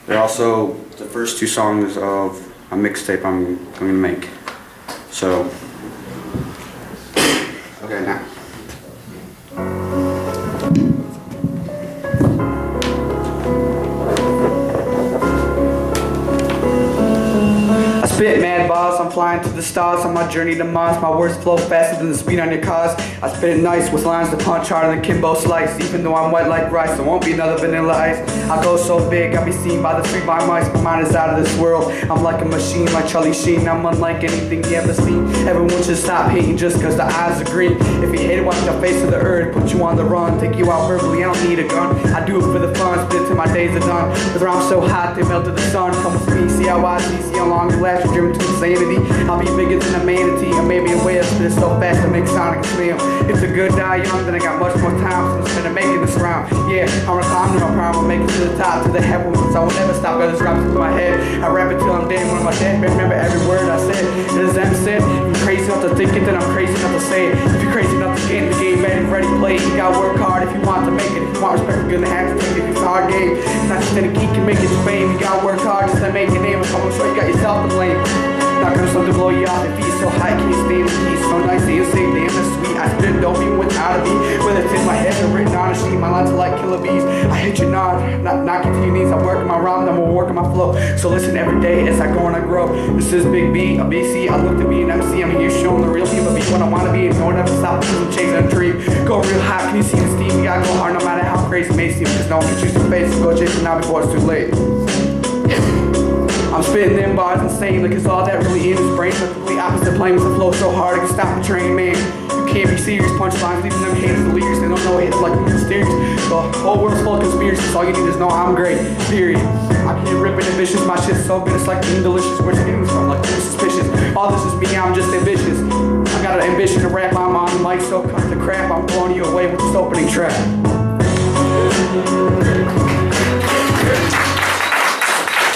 they're also the first two songs of a mixtape I'm gonna make. So, okay now. I spit mad bars, I'm flying to the stars on my journey to Mars. My words flow faster than the speed on your cars. I spit it nice with lines to punch harder than Kimbo Slice. Even though I'm wet like rice, there won't be another Vanilla Ice. I go so big, I'll be seen by the street by mice. My mind is out of this world. I'm like a machine, like Charlie Sheen. I'm unlike anything you ever seen. Everyone should stop hating just cause the eyes are green. If you hate it, watch your face to the earth. Put you on the run, take you out verbally. I don't need a gun. I do it for the fun, spit it till my days are done. Cause I'm so hot, they melted the sun. Come with me, see how I see how long it lasts. Driven to insanity. I'll be bigger than a manatee, or maybe a whale. Spit it so fast to make Sonic smell. It's a good die young, then I got much more time, so I'm spending making this round. Yeah, I'm reclining my prime, I'm making to the top, to the heaven, so I will never stop. Got this rap into my head. I rap it till I'm dead. When I'm dead, remember every word I said. As Em said, if you're crazy enough to think it, then I'm crazy enough to say it. If you're crazy enough to get in the game, ready, play it. You gotta work hard if you want to make it. If you want respect, you're gonna have to take it. It's a hard game. Not just any geek can make it to fame. You gotta work hard just to make your name. I'm gonna show you got yourself to blame. Not gonna something blow you off your feet so high, can't stay in the heat. So nice, they insane, damn, that's sweet. I spit it, don't be without a beat. Whether it's in my head or written on a sheet, my lines are like killer bees. I hit your nod, not get to your knees. I work in my rhyme, I'm working my flow. So listen every day as I go and I grow. This is Big B, a BeCie. I look to be an MC. I'm here showing the real people. Be what I wanna be, and no one ever stop me from chasing a dream. Go real high, can you see the steam? You gotta go hard, no matter how crazy it may seem. Cause no one can choose your face. So go chasing now before it's too late. I'm spitting them bars insane, like it's all that really in his brain. But the complete opposite planes that flow so hard, I can stop the train, man. You can't be serious, punchlines, leaving them haters delirious. They don't know it's like mysterious. The whole world's full of conspiracies, all you need is know I'm great, period. I can get ripping and vicious, my shit's so good, it's like being delicious. Where's it getting from, like being suspicious. All this is me, I'm just ambitious. I got an ambition to rap, I'm on the mic, so cut the crap. I'm blowing you away with this opening track.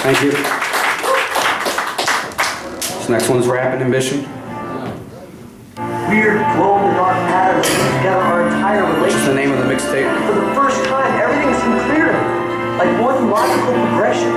Thank you. This next one's Rapping Ambition. Weird, glow-in-the-dark patterns together our entire Which is relationship. the name of the mixtape. For the first time, everything seemed clear to me, like one logical progression.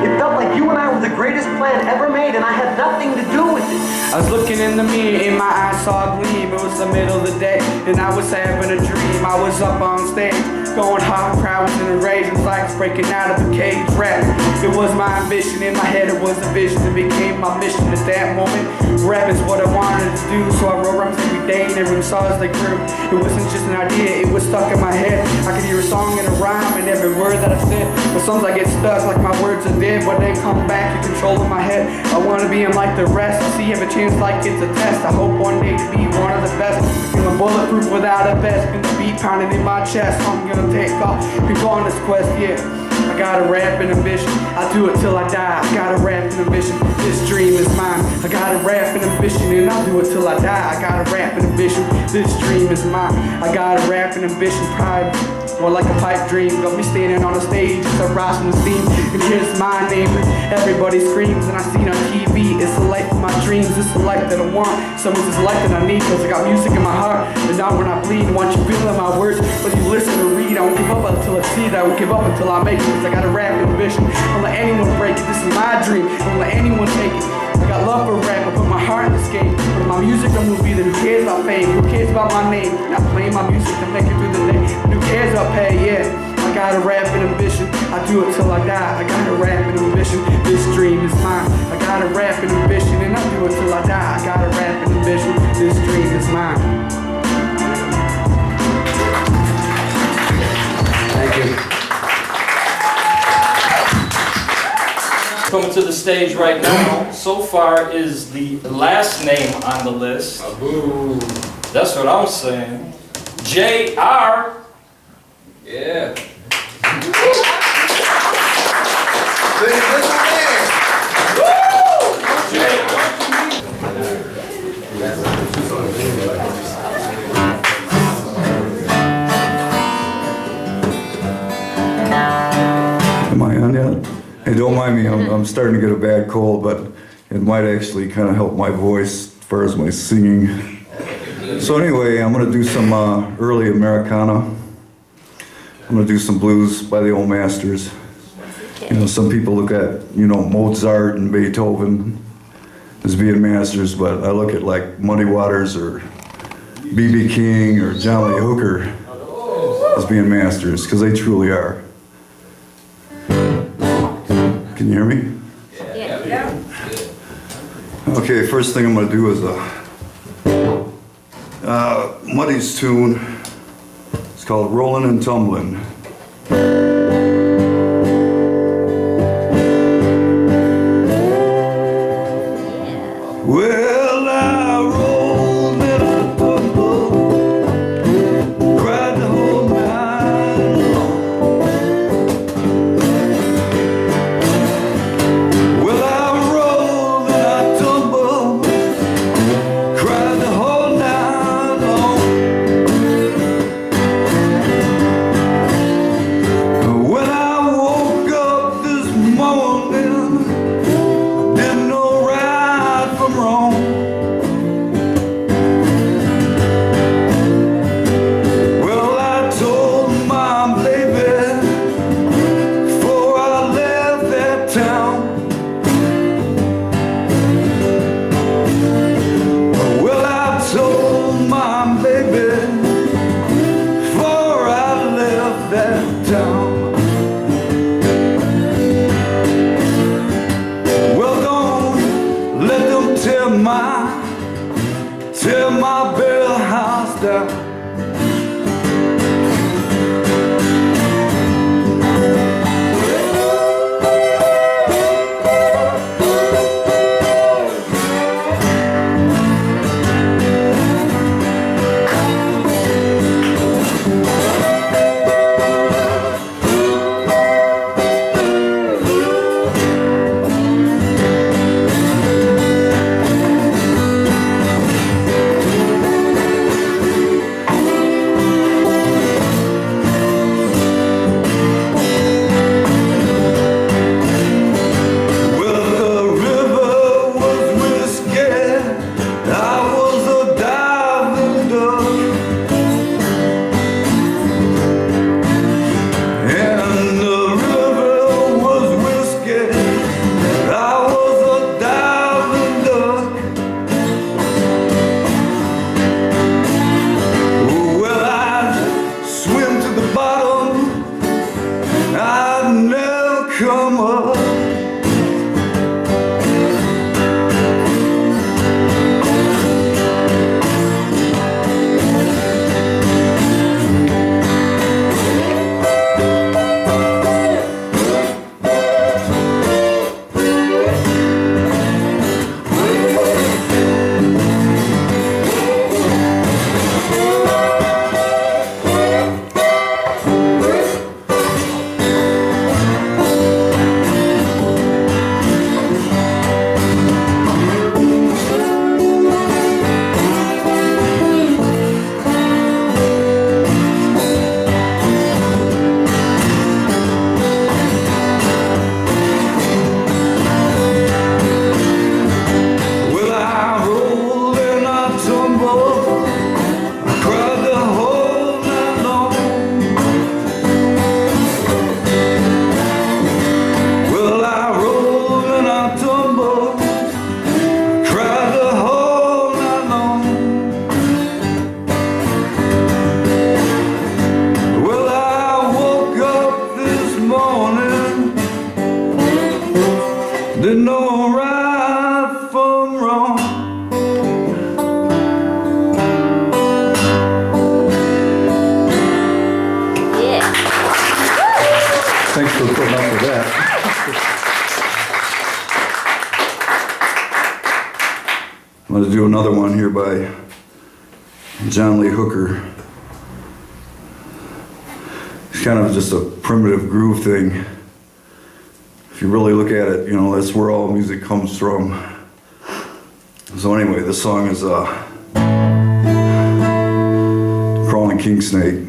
It felt like you and I were the greatest plan ever made, and I had nothing to do with it. I was looking in the mirror, in my eyes saw a gleam. It was the middle of the day, and I was having a dream. I was up on stage, going hard, proud in the rage. It's like breaking out of a cage rap. It was my ambition, in my head it was a vision. It became my mission at that moment. Rap is what I wanted to do, so I wrote rhymes every day, and everyone saw as they grew. It wasn't just an idea, it was stuck in my head. I could hear a song and a rhyme in every word that I said. But sometimes I get stuck like my words are dead, but they come back in control of my head. I wanna be like the rest, see have a chance like it's a test. I hope one day to be one of the best. Feeling bulletproof without a vest, been the beat pounding in my chest. I'm gonna take off, can go on this quest, yeah. I got a rap and ambition, I do it till I die. I got a rap and ambition, this dream is mine. I got a rap and ambition, and I'll do it till I die. I got a rap and ambition, this dream is mine. I got a rap and ambition, pride. more like a pipe dream. Got me standing on a stage, it's a rise from the steam. And here's my name, everybody screams, and I see it on TV. It's the life of my dreams, it's the life that I want. Someone's this life that I need, cause I got music in my heart. And not when I bleed, want you feeling my words, whether you listen or read. I won't give up until I see it, I won't give up until I make it. Cause I got a rap ambition, don't let anyone break it. This is my dream, don't let anyone take it. I got love for rap, I put my heart in this game. But my music I'm gonna be there, who cares about fame? Who cares about my name? Not playing my music to make it through the day. Who cares about pay? Yeah, I got a rap and ambition. I do it till I die. I got a rap and ambition. This dream is mine. I got a rap and ambition, and I do it till I die. I got a rap and ambition. This dream is mine. Thank you. Coming to the stage right now, so far is the last name on the list. That's what I'm saying. J.R. Yeah. Am I on yet? Hey, don't mind me, I'm starting to get a bad cold, but it might actually kind of help my voice as far as my singing. So anyway, I'm gonna do some early Americana. I'm gonna do some blues by the old masters. You know, some people look at, you know, Mozart and Beethoven as being masters, but I look at like Muddy Waters or B.B. King or John Lee Hooker as being masters, because they truly are. Can you hear me? Yeah. Okay, first thing I'm gonna do is Muddy's tune. It's called Rollin' and Tumblin'. Well, I rolled and I tumbled, cried the whole night long. Well, I rolled and I tumbled, cried the whole night long. When I woke up this morning, didn't know right from wrong. Well, I told my baby before I left that town. Well, I told my baby before I left that town. Well, don't let them tear my bell house down. Well, the river was whiskey, I was a diving duck. And the river was whiskey, I was a diving duck. Well, I'd swim to the bottom, I'd never come up. with no right from wrong. Yeah. Thanks for putting up with that. I'm going to do another one here by John Lee Hooker. It's kind of just a primitive groove thing. If you really look at it, you know, that's where all music comes from. So anyway, this song is Crawling King Snake.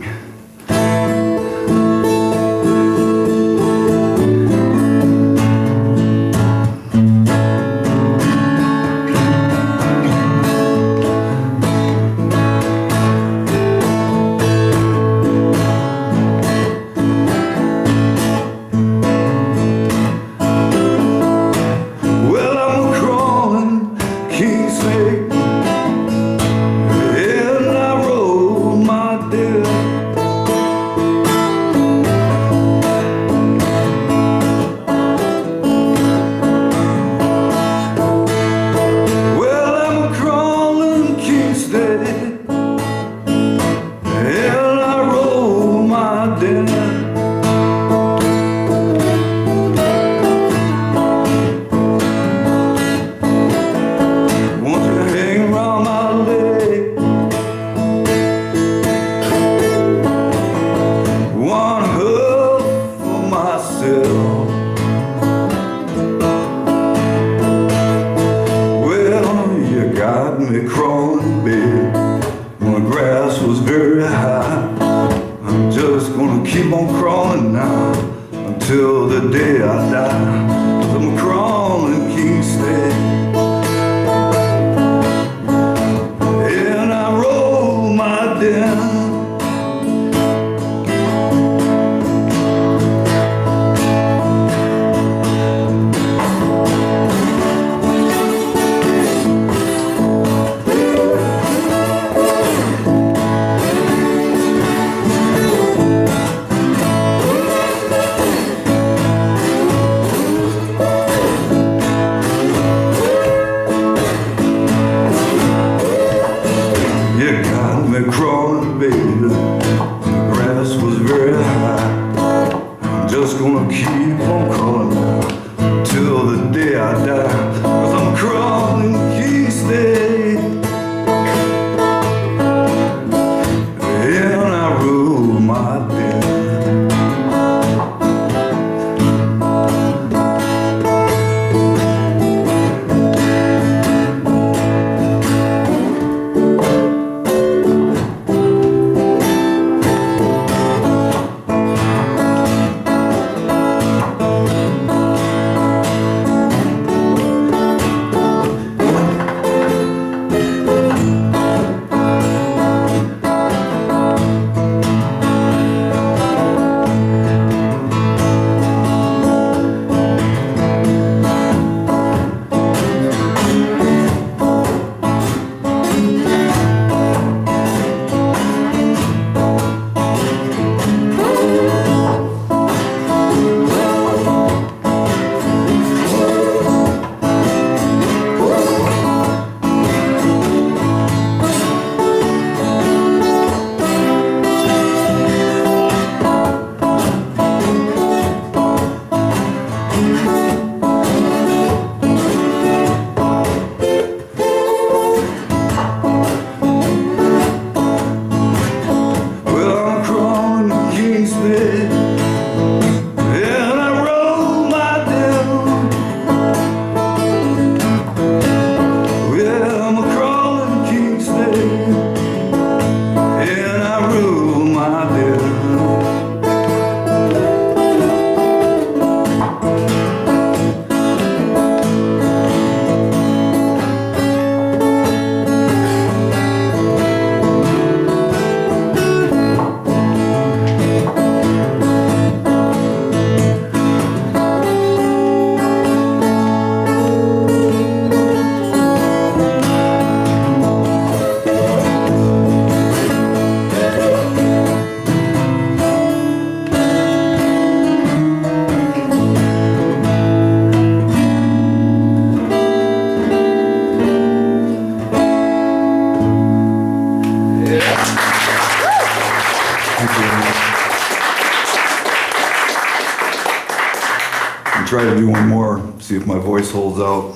and try to do one more, see if my voice holds out.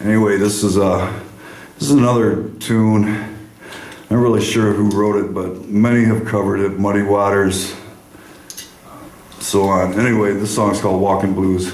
Anyway, this is another tune. I'm not really sure who wrote it, but many have covered it. Muddy Waters, so on. Anyway, this song's called Walking Blues.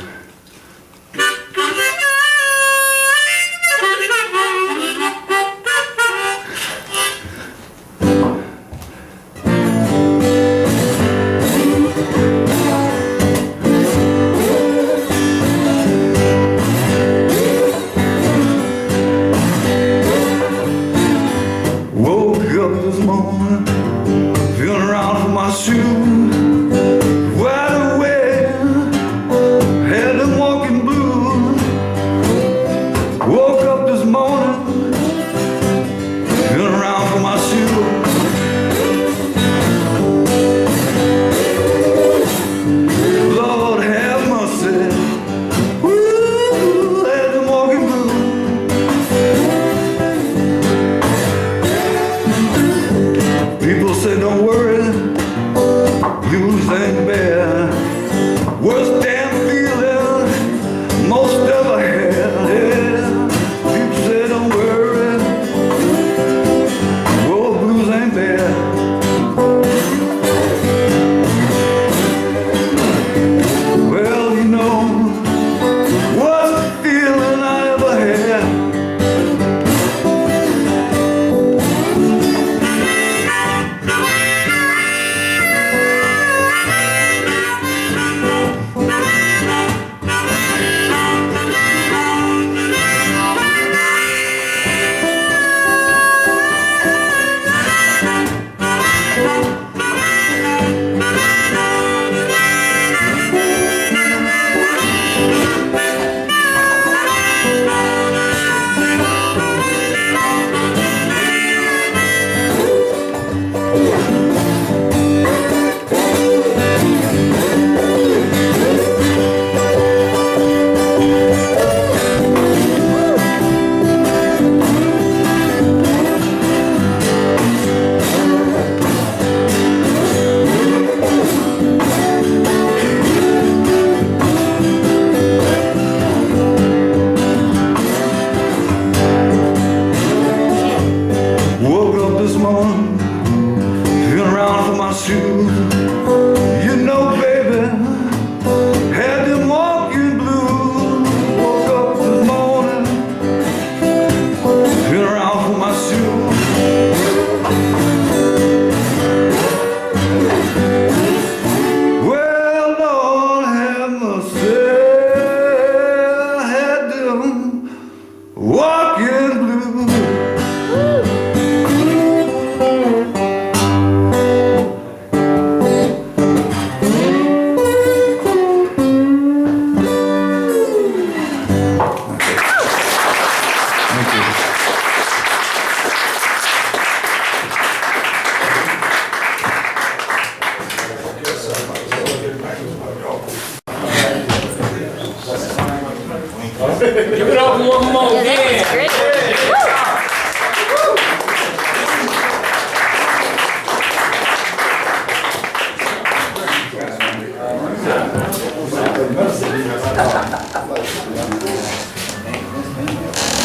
Give it up one more again.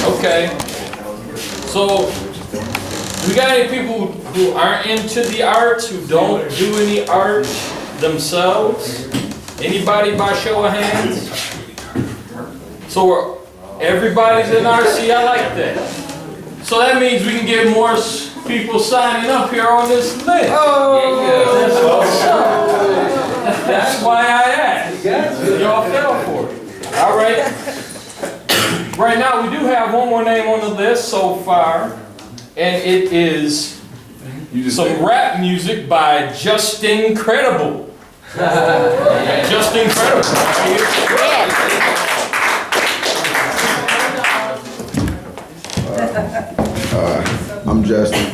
Okay. So, we got any people who aren't into the arts, who don't do any art themselves? Anybody by show of hands? So everybody's in RC, I like that. So that means we can get more people signing up here on this list. Oh, that's what's up. That's why I asked. Y'all fell for it. All right. Right now we do have one more name on the list so far, and it is some rap music by Justin Credable. Justin Credable. I'm Justin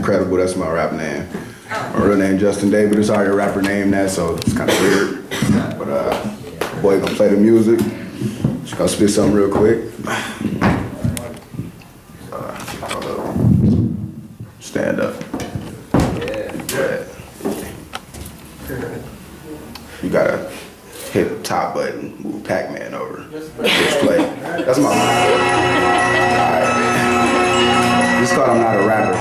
Credable, that's my rap name. My real name Justin David, it's already a rapper name that, so it's kind of weird. But boy gonna play the music. Just gonna spit something real quick. Stand up. Yeah. You gotta hit top Y button, move Pac-Man over. Push play. That's my line. Alright. This called I'm Not a Rapper.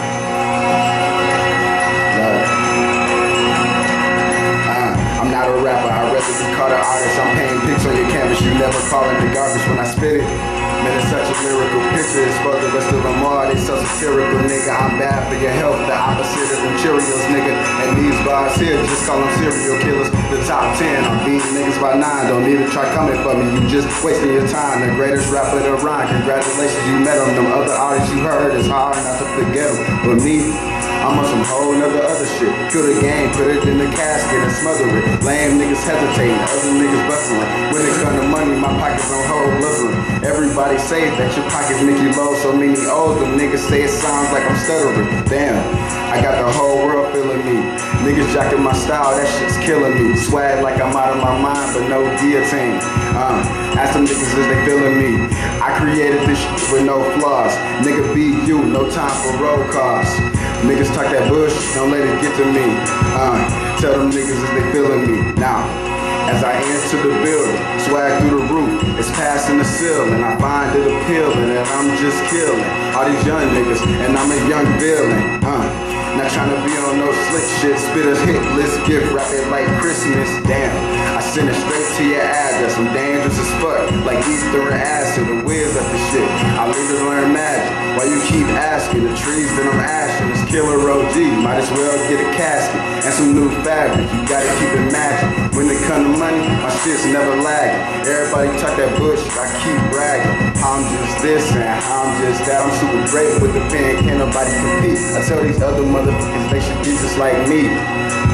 I'm not a rapper, I'd rather be called an artist. I'm painting pics on your canvas, you never call it the garbage when I spit it. Man, it's such a lyrical picture, it's for the rest of them all. They so satirical, nigga. I'm bad for your health, the opposite of them Cheerios, nigga. And these bars here, just call them serial killers. The top 10, I'm beating niggas by 9. Don't even try coming for me, you just wasting your time. The greatest rapper to rhyme, congratulations, you met them. Them other artists you heard, it's hard not to forget them. But me, I'm on some whole nother other shit. Kill the game, put it in the casket and smother it. Lame niggas hesitating, other niggas bustling. When it come to money, my pockets on hold, listen. Everybody say that your pockets make you low, so many O's. Them niggas say it sounds like I'm stuttering. Damn, I got the whole world feeling me. Niggas jacking my style, that shit's killing me. Swag like I'm out of my mind, but no guillotine. Ask them niggas is they feeling me. I created this shit with no flaws. Nigga be you, no time for road cars. Niggas talk that bush, don't let it get to me. Tell them niggas if they feeling me. Now, as I enter the building, swag through the roof, it's passing the ceiling. I find it appealing and I'm just killing all these young niggas, and I'm a young villain. Not trying to be on no slick shit, spit a hit list, gift, wrap it like Christmas. Damn, I send it straight to your address. I'm dangerous as fuck, like ether and acid, the whiz at the shit. I leave to learn magic, why you keep asking? The trees that I'm ashing, it's killer OG. Might as well get a casket and some new fabric. You gotta keep it magic. When it come to money, my shit's never lagging. Everybody talk that bush, I keep bragging. I'm just this and I'm just that. I'm super great with the pen, can't nobody compete. I tell these other motherfuckers they should be just like me.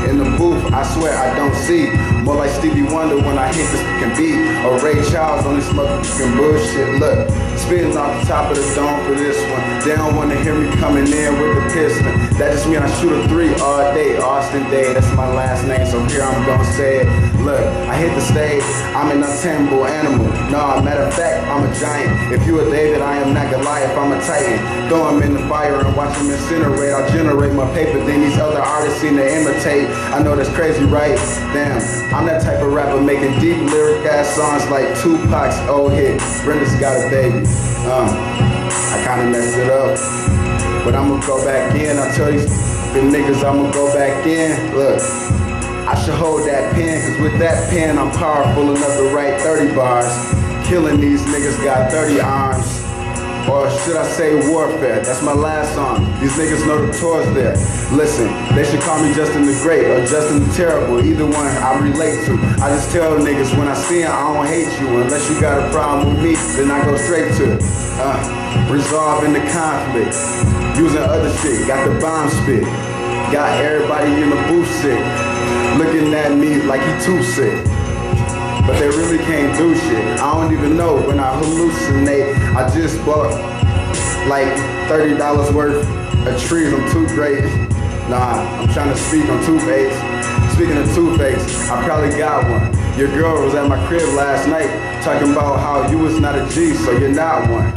In the booth, I swear I don't see. More like Stevie Wonder when I hit this fucking beat. Or Ray Charles on this motherfucking bullshit. Look, spins off the top of the dome for this one. They don't wanna hear me coming in with the piston. That just mean I shoot a 3 all day. Austin Day, that's my last name, so here I'm gonna say it. Look, I hit the stage, I'm an untamable animal. No, matter of fact, I'm a giant. If you a David, I am not Goliath, I'm a titan. Throw him in the fire and watch him incinerate. I'll generate my paper, then these other artists seem to imitate. I know that's crazy, right? Damn, I'm that type of rapper making deep lyric ass songs like Tupac's old hit, Brenda's Got a Baby. I kinda messed it up, but I'ma go back in. I tell you, the niggas, I'ma go back in. Look, I should hold that pen, cause with that pen, I'm powerful enough to write 30 bars. Killing these niggas got 30 arms. Or should I say warfare? That's my last song. These niggas know the tour's there. Listen, they should call me Justin the Great or Justin the Terrible. Either one I relate to. I just tell niggas when I see them, I don't hate you. Unless you got a problem with me, then I go straight to it. Resolving the conflict. Using other shit, got the bomb spit. Got everybody in the booth sick. Looking at me like he too sick. But they really can't do shit. I don't even know when I hallucinate. I just bought like $30 worth of trees. I'm too great. Nah, I'm trying to speak on Two-Face. Speaking of Two-Face, I probably got one. Your girl was at my crib last night talking about how you was not a G, so you're not one.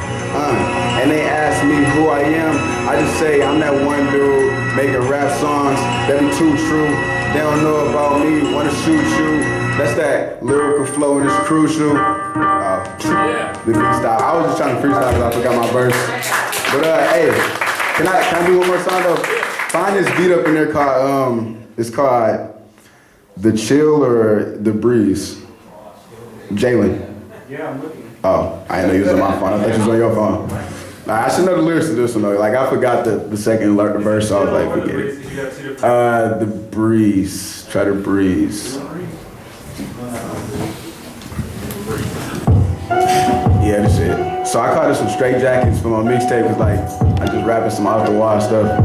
And they asked me who I am. I just say I'm that one dude making rap songs that be too true. They don't know about me, wanna shoot you. That's that lyrical flow and it's crucial. The freestyle. I was just trying to freestyle because I forgot my verse. But hey, can I do one more song though? Find this beat up in there called it's called The Chill or The Breeze. Jalen. Yeah, I'm looking. Oh, I didn't know you was on my phone. I thought you was on your phone. I should know the lyrics to this one though. Like I forgot the second verse, so I was like, forget it. The breeze. Try to breeze. Yeah, that's it. So I caught this some straight jackets for my mixtape because like I just rapping some off the wall stuff.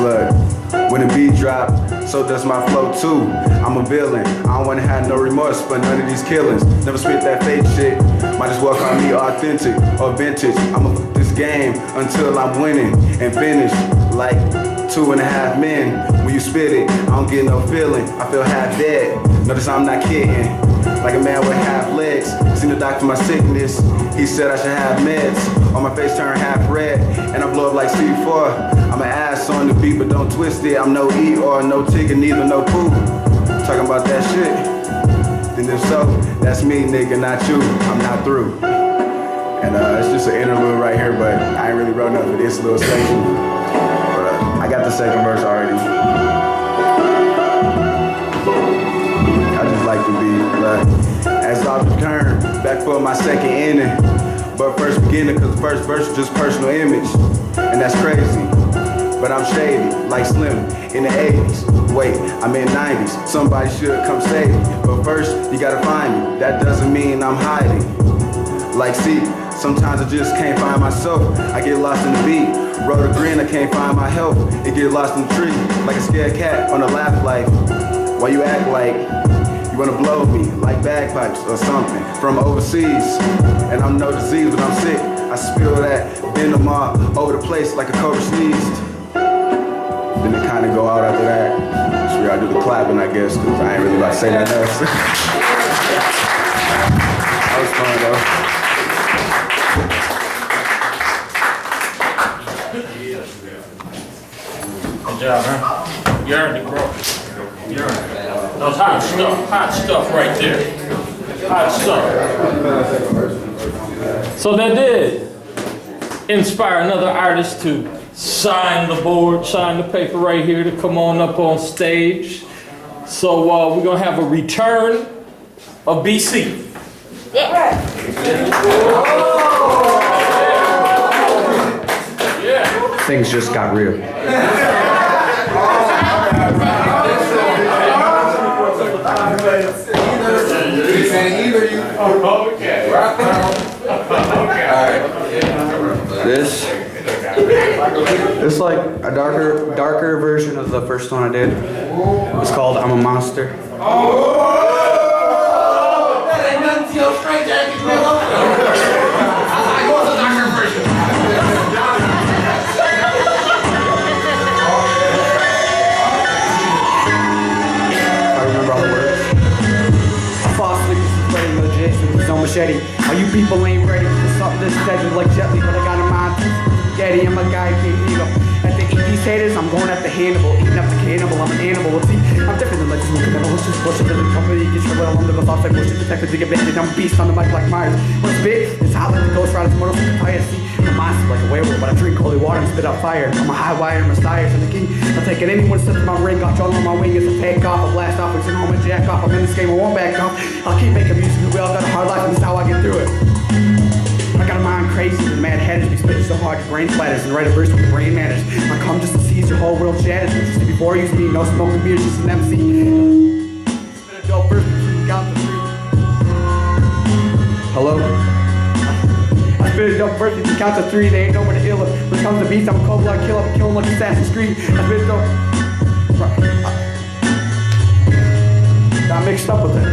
Look, when the beat drop, so does my flow too. I'm a villain, I don't wanna have no remorse for none of these killings. Never spit that fake shit, might as well call me authentic or vintage. I'ma fuck this game until I'm winning and finish like 2.5 men. When you spit it, I don't get no feeling. I feel half dead. Notice I'm not kidding. Like a man with half legs. Seen the doctor for my sickness. He said I should have meds. On my face turn half red, and I blow up like C4. I'm an ass on the beat, but don't twist it. I'm no E or no Tigger, neither no poo. Talking about that shit. Then if so, that's me, nigga, not you. I'm not through. And it's just an interlude right here, but I ain't really wrote nothing for this little section. But I got the second verse already. I just like to be like, as I return, back for my second inning. But first beginning, cause the first verse is just personal image. And that's crazy. But I'm shady, like Slim in the 80s. Wait, I'm in 90s. Somebody should come save me. But first, you gotta find me. That doesn't mean I'm hiding. Like, see, sometimes I just can't find myself. I get lost in the beat. Road of green, I can't find my help. It get lost in the tree, like a scared cat on a laugh life. Why you act like you wanna blow me, like bagpipes or something from overseas? And I'm no disease, but I'm sick. I spill that venom all over the place like a cobra sneezed. Then it kinda go out after that. So we gotta do the clapping, I guess, cause I ain't really about to say nothing else. That was fun though. Good job, man. You earned it, bro. You earned it. That was hot stuff right there. Hot stuff. So that did inspire another artist to sign the board, sign the paper right here to come on up on stage. So we're gonna have a return of BeCie. Yeah. Things just got real. This is like a darker version of the first one I did. It's called I'm a Monster. That ain't nothing to your straight jacket, Machete. All you people ain't ready for something this deadly like Jetly, but I got a mind. Yeti, I'm a guy who can't handle. As they eat these haters, I'm going after Hannibal. Eating up the cannibal, I'm an animal. See, I'm different than like this one, cause I don't just bullshit in the company. Get your little under the thoughts like bullshit detective to get bended. I'm a beast on the mic like Myers. What's big? It's hot like the Ghost Rider's motorcycle tires. See, I'm a monster like a werewolf, but I drink holy water and spit out fire. I'm a high wire messiah, and the king. I'm taking anyone steps in my ring, got y'all on my wing. It's a take off, a blast off, it's an home and jack off. I'm in this game, I won't back off. I'll keep making music, we all got a hard life, and this is how I get through it. I got a mind crazy, the mad headers be spitting so hard your brain splatters and write a verse with the brain matters. I come just to seize your whole world shatters. Just before you me, no smoking beers, just an MC. Spit a dope verse before you count to 3. Hello? I spit a dope verse, if you count to 3, they ain't nowhere to ill. When it comes to beats, I'm a cold blood killer, I'm killing like Assassin's Creed. I spit a dope. Got mixed up with it.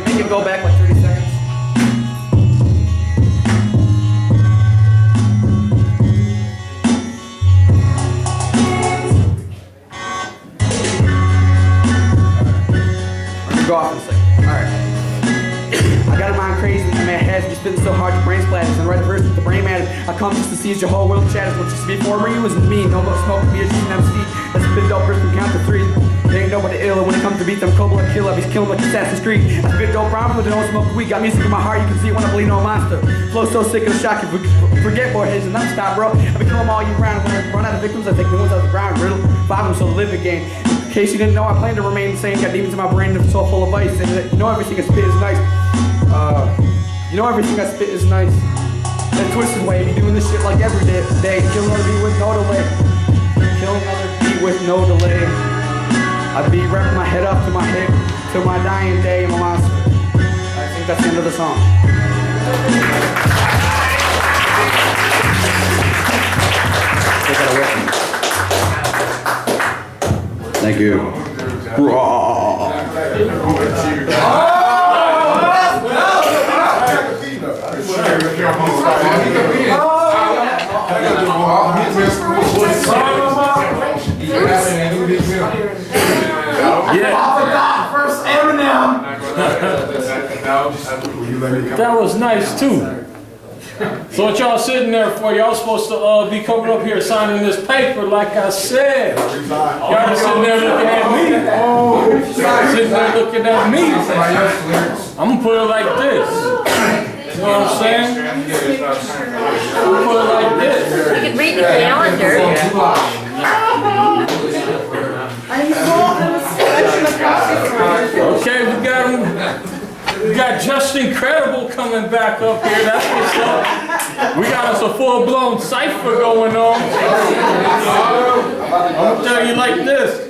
Make it go back like 30 seconds. Let me go off in a second. Alright. I got a mind crazy, and my head's be spitting so hard your brain splatters and write a verse with the brain matters. I come just to seize your whole world chatters. What used to be before you was me. No more smoke, beer, just an MC. Let's spit dope verse and count to 3. They ain't nobody ill, and when it comes to beats, I'm cold blood killer. He's killing like Assassin's Creed. I spit dope rhymes, but they don't smoke weed. Got music in my heart, you can see it when I bleed on a monster. Flow so sick of the shock, you forget more hits and I'm stop, bro. I be killing them all year round. When I run out of victims, I take new ones out of the ground. Riddle, 5 of them, so live again. In case you didn't know, I plan to remain the same. Got demons in my brain, and so full of ice. And you know everything I spit is nice. You know everything I spit is nice. And twisted way, be doing this shit like every day. Kill another beat with no delay. Kill another beat with no delay. I be wrapping my head up to my hip till my dying day. I'm a monster. I think that's the end of the song. Take that away. Thank you. That was nice too. So what y'all sitting there for? Y'all supposed to be coming up here signing this paper like I said. Y'all just sitting there looking at me. Sitting there looking at me. I'm gonna put it like this. You know what I'm saying? I'm gonna put it like this. You can read the calendar. Okay, we got Justin Credable coming back up here. That's what's up. We got us a full-blown cipher going on. I'm gonna tell you like this.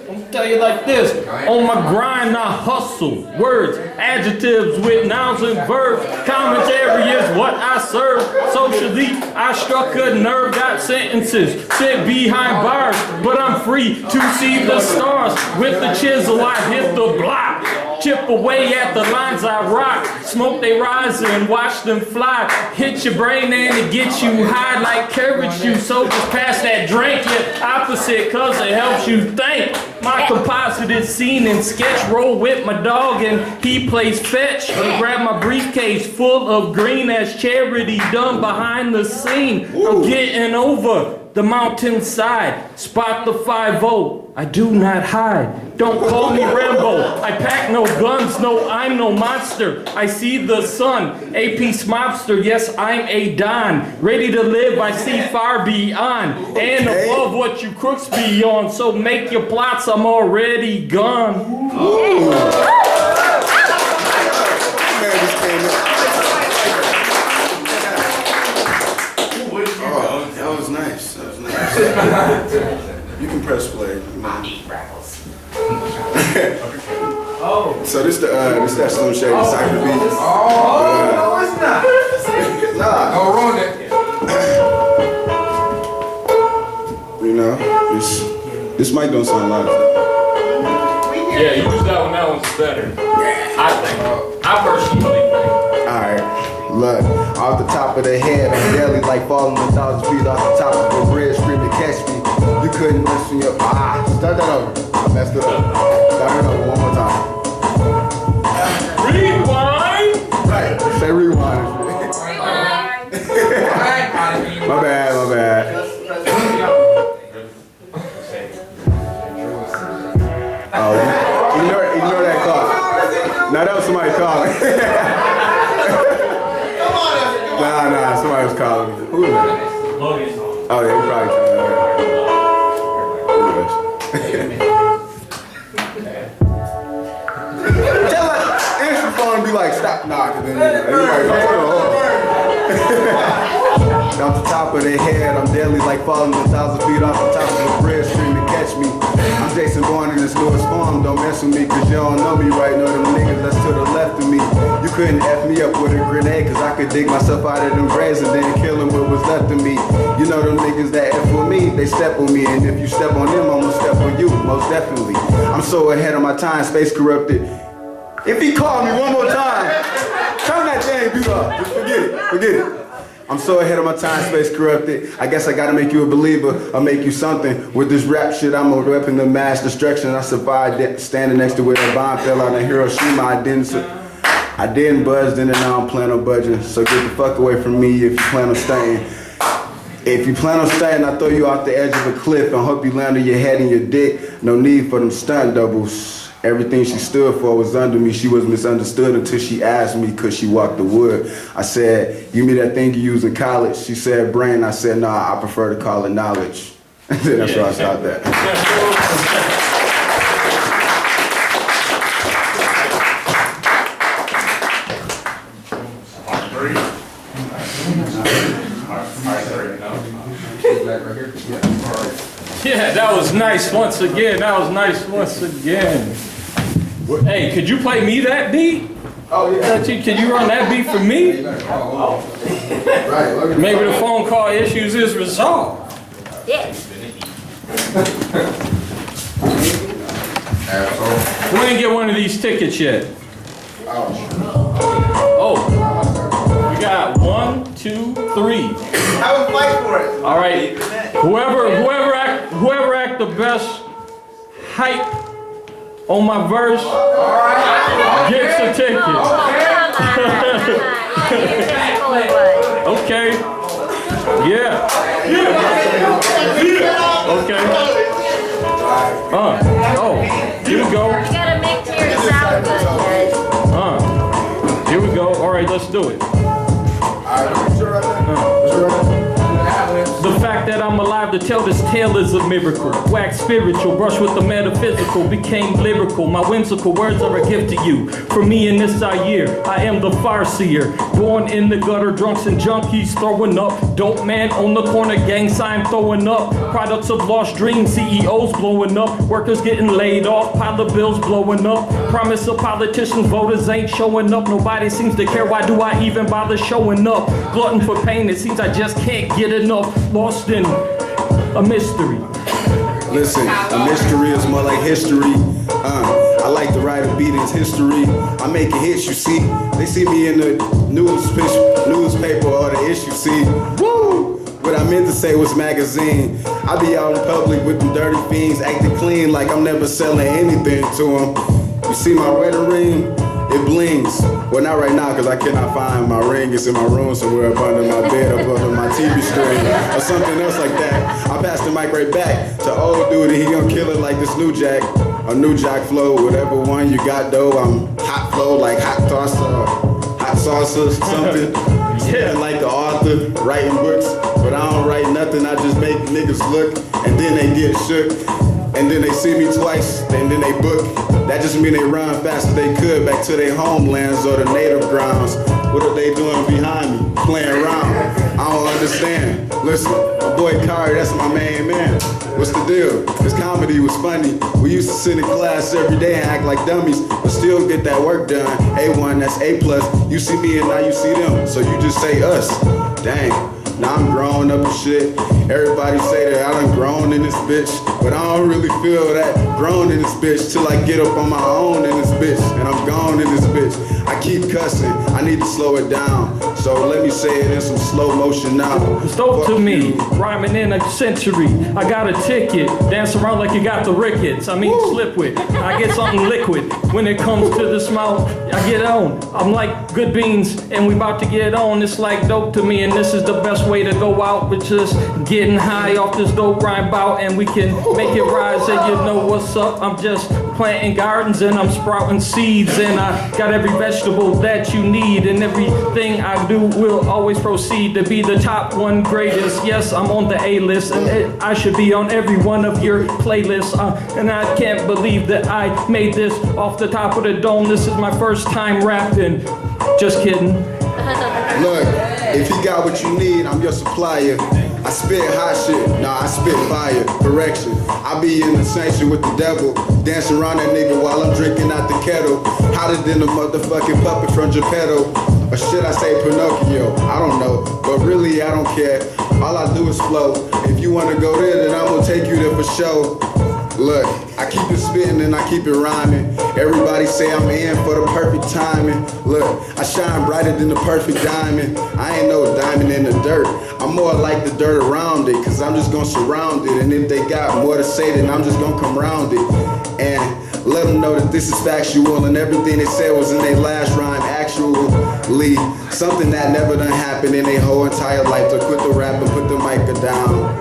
On my grind, I hustle. Words, adjectives with nouns and verbs. Commentary is what I serve. Socially, I struck a nerve. Got sentences, sit behind bars. But I'm free to see the stars. With the chisel, I hit the block. Chip away at the lines I rock. Smoke they rise and watch them fly. Hit your brain and it gets you high like carrot juice. So just pass that drink, yeah, opposite, cause it helps you think. My composite is seen in sketch. Roll with my dog and he plays fetch. Grab my briefcase full of green as charity done behind the scene. I'm getting over the mountainside. Spot the 5-0. I do not hide. Don't call me Rambo. I pack no guns. No, I'm no monster. I see the sun. AP Smobster. Yes, I'm a Don. Ready to live. I see far beyond and above what you crooks be on. So make your plots. I'm already gone. Oh, that was nice. That was nice. You can press play. So this that Slim Shady Cypher beat. No, it's not. Nah. Don't ruin it. You know, this mic don't sound loud. Yeah, use that one. That one's better. I think. I personally think. Alright, look, off the top of the head, I'm deadly like falling 1,000 feet off the top of a bridge, scream to catch me. You couldn't mess me up. Start that over. I messed it up. Start it over one more time. Rewind? Right, say rewind. My bad. Oh, ignore that call. Now that was somebody calling. Nah, somebody was calling me. Who is that? Oh, yeah, he probably tell her, answer the phone and be like, stop knocking. Then everybody goes, off the top of their head, I'm deadly like falling 1,000 feet off the top of the bridge, scream to catch me. I'm Jason Bourne in this newest form, don't mess with me, cause you don't know me right. Know them niggas that's to the left of me. You couldn't F me up with a grenade, cause I could dig myself out of them graves and then kill them with what's left of me. You know them niggas that F with me, they step on me, and if you step on them, I'm gonna step on you, most definitely. I'm so ahead of my time, space corrupted. If he called me one more time, turn that damn beat off, just forget it. I'm so ahead of my time, space corrupted. I guess I gotta make you a believer or make you something. With this rap shit, I'm a weapon of mass destruction. I survived standing next to where that bomb fell out in Hiroshima. I didn't buzz, then and now I'm planning on budging. So get the fuck away from me if you plan on staying. If you plan on staying, I throw you off the edge of a cliff and hope you land on your head and your dick. No need for them stunt doubles. Everything she stood for was under me. She was misunderstood until she asked me, cause she walked the wood. I said, give me that thing you use in college. She said brain. I said, nah, I prefer to call it knowledge. That's where I stopped at. Yeah, that was nice once again. Hey, could you play me that beat? Oh, yeah. Can you run that beat for me? Right. Maybe the phone call issues is resolved. Yeah. We didn't get one of these tickets yet. Oh, we got 1, 2, 3. I would fight for it. All right. Whoever act the best hype on my verse gets a ticket. Okay. Yeah. Okay. Oh, here we go. You gotta make Terry sound good, Here we go. All right, let's do it. The fact that I'm alive to tell this tale is a miracle. Wax spiritual, brush with the metaphysical, became lyrical. My whimsical words are a gift to you. For me in this year, I am the farseer. Born in the gutter, drunks and junkies throwing up. Dope man on the corner, gang sign throwing up. Products of lost dreams, CEOs blowing up. Workers getting laid off, pile of bills blowing up. Promise of politicians, voters ain't showing up. Nobody seems to care, why do I even bother showing up? Glutton for pain, it seems I just can't get enough. Lost in a mystery. Listen, a mystery is more like history. I like to write a beat in history. I make it hits, you see. They see me in the newspaper or the issue, see. Woo! What I meant to say was magazine. I be out in public with them dirty fiends, acting clean like I'm never selling anything to them. You see my wedding ring? It blings. Well, not right now, because I cannot find my ring. It's in my room somewhere up under my bed, up under my TV screen, or something else like that. I pass the mic right back to old dude, and he gonna kill it like this new jack. A new jack flow, whatever one you got, though. I'm hot flow, like hot toss, hot salsa or something. Yeah, like the author, writing books, but I don't write nothing. I just make niggas look, and then they get shook. And then they see me twice, and then they book. That just mean they run fast as they could back to their homelands or the native grounds. What are they doing behind me? Playing around. I don't understand. Listen, my boy Kari, that's my main man. What's the deal? His comedy was funny. We used to sit in class every day and act like dummies, but still get that work done. A1, that's A+. You see me and now you see them, so you just say us. Dang. Now I'm grown up and shit. Everybody say that I done grown in this bitch, but I don't really feel that grown in this bitch till I get up on my own in this bitch, and I'm gone in this bitch. I keep cussing, I need to slow it down. So let me say it in some slow motion now. It's dope to me, rhyming in a century. I got a ticket, dance around like you got the rickets. I mean slip with, I get something liquid. When it comes to the smile, I get on. I'm like good beans, and we about to get on. It's like dope to me, and this is the best way to go out with just getting high off this dope rhyme bout, and we can make it rise, and you know what's up. I'm just planting gardens and I'm sprouting seeds, and I got every vegetable that you need, and everything I do will always proceed to be the top one greatest. Yes, I'm on the A-list, and I should be on every one of your playlists, and I can't believe that I made this off the top of the dome. This is my first time rapping. Just kidding. Look, if you got what you need, I'm your supplier. I spit hot shit, nah, I spit fire. Correction, I be in the sanction with the devil, dancing around that nigga while I'm drinking out the kettle. Hotter than a motherfucking puppet from Geppetto. Or should I say Pinocchio? I don't know, but really I don't care. All I do is flow. If you wanna go there, then I'm gonna take you there for sure. Look, I keep it spitting and I keep it rhyming. Everybody say I'm in for the perfect timing. Look, I shine brighter than the perfect diamond. I ain't no diamond in the dirt. I'm more like the dirt around it, cause I'm just gonna surround it. And if they got more to say, then I'm just gonna come round it. And let them know that this is factual, and everything they said was in their last rhyme actually. Something that never done happened in their whole entire life. To quit the rap and put the mic down.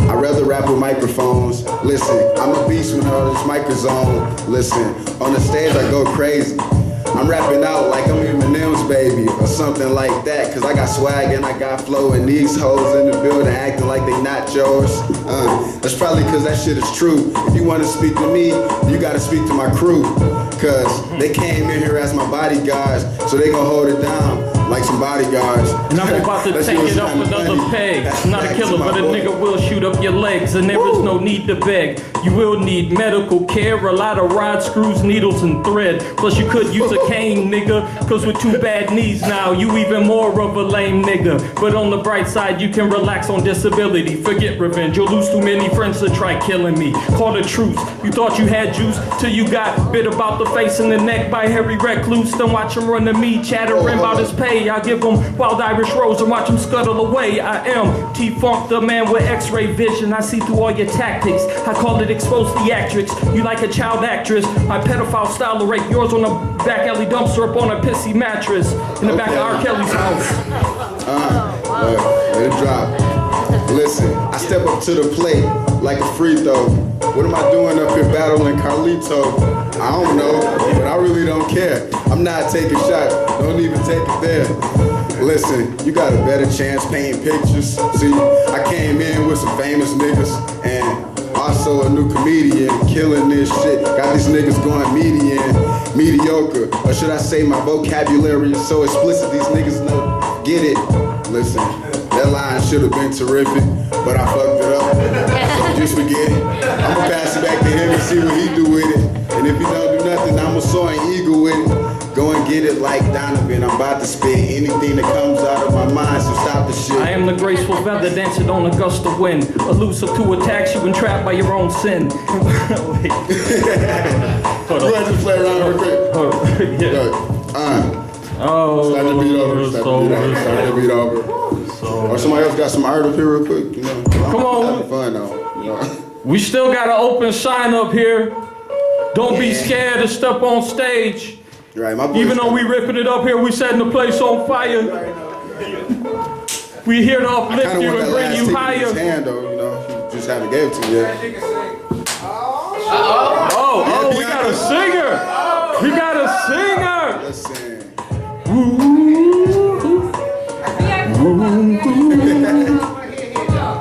I'd rather rap with microphones. Listen, I'm a beast when all this mic is on. Listen, on the stage I go crazy. I'm rapping out like I'm Eminem's baby or something like that, cause I got swag and I got flow, and these hoes in the building acting like they not yours. That's probably cause that shit is true. If you wanna speak to me, you gotta speak to my crew, cause they came in here as my bodyguards, so they gon' hold it down like some bodyguards. And I'm about to take it up another peg. I'm not a killer, but a nigga will shoot up your legs, and there is no need to beg. You will need medical care, a lot of rod screws, needles, and thread. Plus you could use a cane, nigga, cause with 2 bad knees now, you even more of a lame nigga. But on the bright side, you can relax on disability. Forget revenge, you'll lose too many friends to try killing me. Call the truce, you thought you had juice till you got bit about the face and the neck by Harry Recluse. Then watch him run to me, chattering about his pay. play. I give them wild Irish rose and watch them scuttle away. I am T-Funk, the man with x-ray vision. I see through all your tactics. I call it exposed theatrics. You like a child actress. My pedophile style of rape yours on a back alley dumpster up on a pissy mattress in the back of R. Kelly's house. Let it drop. Listen, I step up to the plate like a free throw. What am I doing up here battling Carlito? I don't know, but I really don't care. I'm not taking shots, don't even take it there. Listen, you got a better chance painting pictures. See, I came in with some famous niggas and also a new comedian killing this shit. Got these niggas going mediocre. Or should I say my vocabulary is so explicit these niggas know, get it. Listen, that line should have been terrific, but I fucked it up. So just forget it. I'ma pass it back to him and see what he do with it. And if he don't do nothing, I'ma soar an eagle with it. Go and get it like Donovan. I'm about to spit anything that comes out of my mind, so stop the shit. I am the graceful feather dancing on a gust of wind, elusive to attacks you and trapped by your own sin. Wait. Hold on. Just play around real quick. Start the beat over. Start the beat over. Or somebody else got some art up here real quick. You know, come on. Having fun though. You know. We still got an open sign up here. Don't be scared to step on stage. Right, even though we ripping it up here, we setting the place on fire. We here to uplift you and bring you higher. Hand, though, you know, just haven't gave it to you yet. Oh, we got a singer. We got a singer. Let's sing.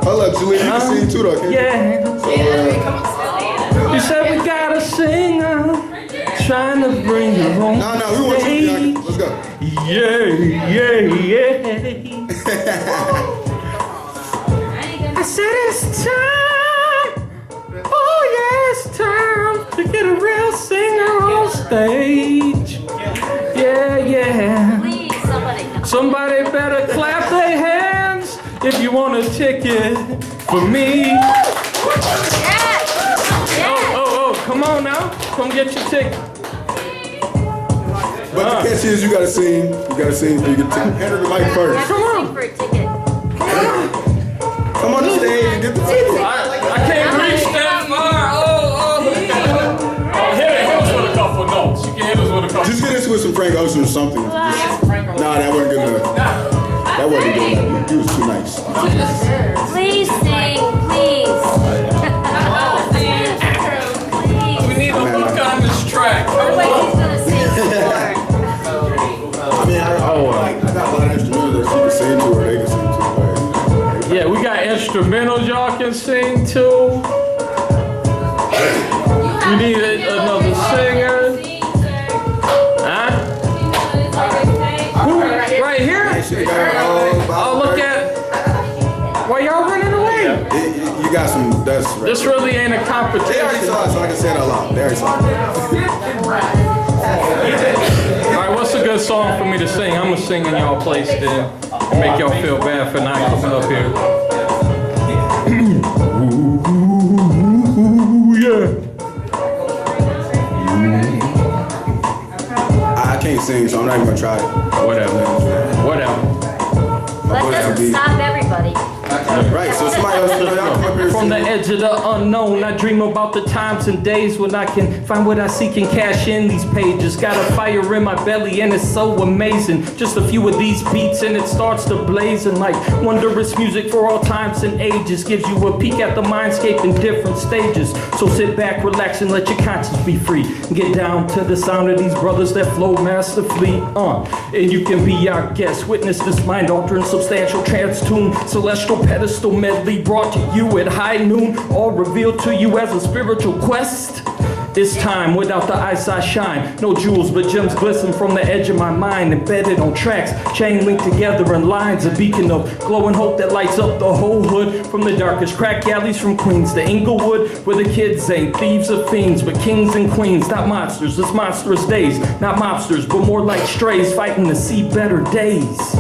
Hold up, Julie, you can sing too, though, yeah. You said we got a singer. Trying to bring you home. No, we want you. Let's go. Yeah. I said it's time. Oh yeah, it's time to get a real singer on stage. Yeah. Please, somebody better clap their hands if you want a ticket for me. Oh, come on now. Come get your ticket. But the catch is you gotta sing. You gotta sing for you get ticket. Enter the mic first. Come on. For a ticket. Come on the stage and get the ticket. I can't reach that far. Hit us with a couple of notes. You can hit us with a couple. Just hit us with some Frank Ocean or something. Nah, that wasn't good enough. That wasn't good enough. You was too nice. Please sing, please. We need a look on this track. Otherwise he's gonna sing more. I got a lot of instrumentals that you can sing to or they can sing to. Yeah, we got instrumentals y'all can sing to. We need another singer. Huh? Who? Right here? Oh, look at. Why y'all running away? You got some dust. Right? This really ain't a competition. They already saw it, so I can say it out loud. They already saw it. Alright, what's a good song for me to sing? I'm gonna sing in y'all place then and make y'all feel bad for not coming up here. Ooh, yeah. I can't sing, so I'm not even gonna try it. Whatever. That doesn't stop everybody. Right, so somebody else come up here. From the edge of the unknown, I dream about the times and days when I can find what I seek and cash in these pages. Got a fire in my belly and it's so amazing. Just a few of these beats and it starts to blaze. And like wondrous music for all times and ages gives you a peek at the mindscape in different stages. So sit back, relax, and let your conscience be free. And get down to the sound of these brothers that flow masterfully. And you can be our guest. Witness this mind-altering, substantial trance tune. Celestial pedestal medley brought to you at high noon. All revealed to you as a spiritual quest. This time, without the ice I shine. No jewels, but gems glisten from the edge of my mind. Embedded on tracks, chain linked together in lines. A beacon of glowing hope that lights up the whole hood. From the darkest crack alleys from Queens to Inglewood, where the kids ain't thieves or fiends, but kings and queens. Not monsters, it's monstrous days. Not mobsters, but more like strays fighting to see better days.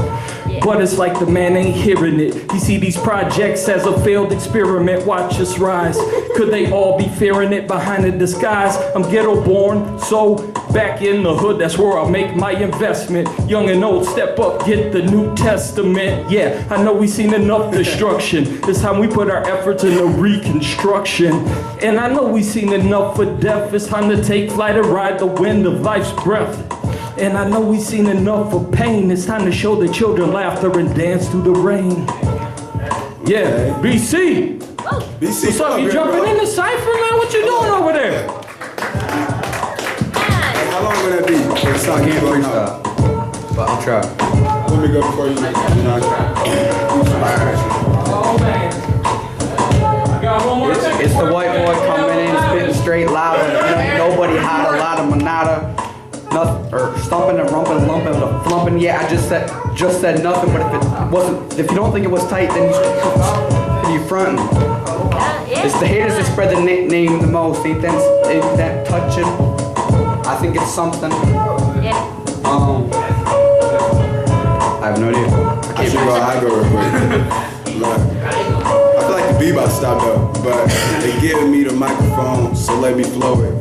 But it's like the man ain't hearing it. He see these projects as a failed experiment. Watch us rise. Could they all be fearing it behind a disguise? I'm ghetto born, so back in the hood, that's where I'll make my investment. Young and old, step up, get the New Testament. Yeah, I know we seen enough destruction. It's time we put our efforts into reconstruction. And I know we seen enough for death. It's time to take flight and ride the wind of life's breath. And I know we seen enough for pain. It's time to show the children laughter and dance through the rain. Yeah, BeCie. BeCie, What's up? You jumping in the cipher, man? What you doing over there? How long will that be? For the song can't freestyle. But I'll try. Let me go before you. It's the white boy coming in, spitting straight loud. Ain't nobody hot, a lot of manada. Nothing, or stumping and rumping, lumping, or flumping. Yeah, I just said nothing. But if you don't think it was tight, then you frontin'. It's the haters that spread the name the most. Ain't that touching? I think it's something. Yeah. I have no idea. I go real quick. Look, I feel like the beat about to stop though, but they giving me the microphone, so let me flow it.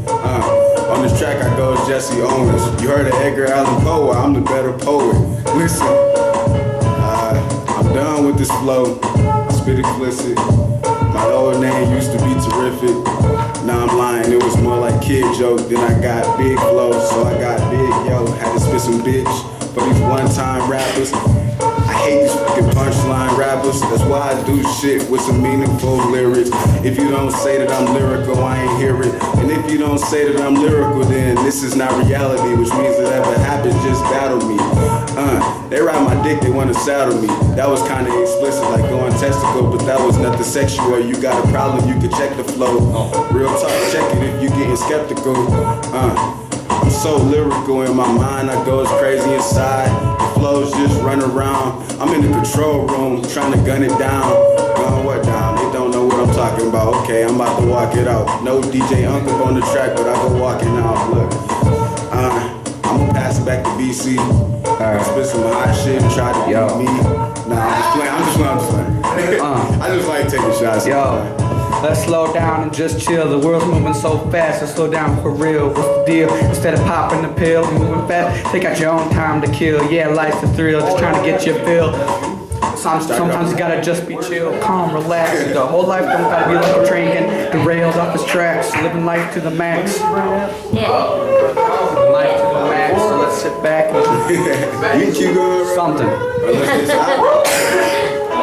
On this track I go as Jesse Owens. You heard of Edgar Allan Poe, I'm the better poet. Listen, I'm done with this flow. Spit explicit. My old name used to be terrific. Now I'm lying, it was more like kid joke. Then I got big flow, so I got big, yo. Had to spit some bitch for these one-time rappers. I hate these fucking punchline rappers. That's why I do shit with some meaningful lyrics. If you don't say that I'm lyrical, I ain't hear it. And if you don't say that I'm lyrical, then this is not reality, which means that whatever happens, just battle me. They ride my dick, they wanna saddle me. That was kinda explicit, like going testicle, but that was nothing sexual. You got a problem, you can check the flow. Real talk, check it if you getting skeptical. I'm so lyrical in my mind, I go as crazy inside. The flows just run around. I'm in the control room, trying to gun it down. Gun what down? They don't know what I'm talking about. Okay, I'm about to walk it out. No DJ Uncle on the track, but I go walking out. Look, I'm gonna pass it back to BeCie. Spit some hot shit and try to beat me. Nah, I'm just playing. I just like taking shots. Yo. Let's slow down and just chill. The world's moving so fast, let's slow down for real. What's the deal? Instead of popping the pill and moving fast, take out your own time to kill. Yeah, life's a thrill, just trying to get you feel. Sometimes you gotta just be chill, calm, relax. The whole life don't gotta be like a train getting derailed off its tracks. Living life to the max. Yeah. Life to the max, so let's sit back and you keep going something.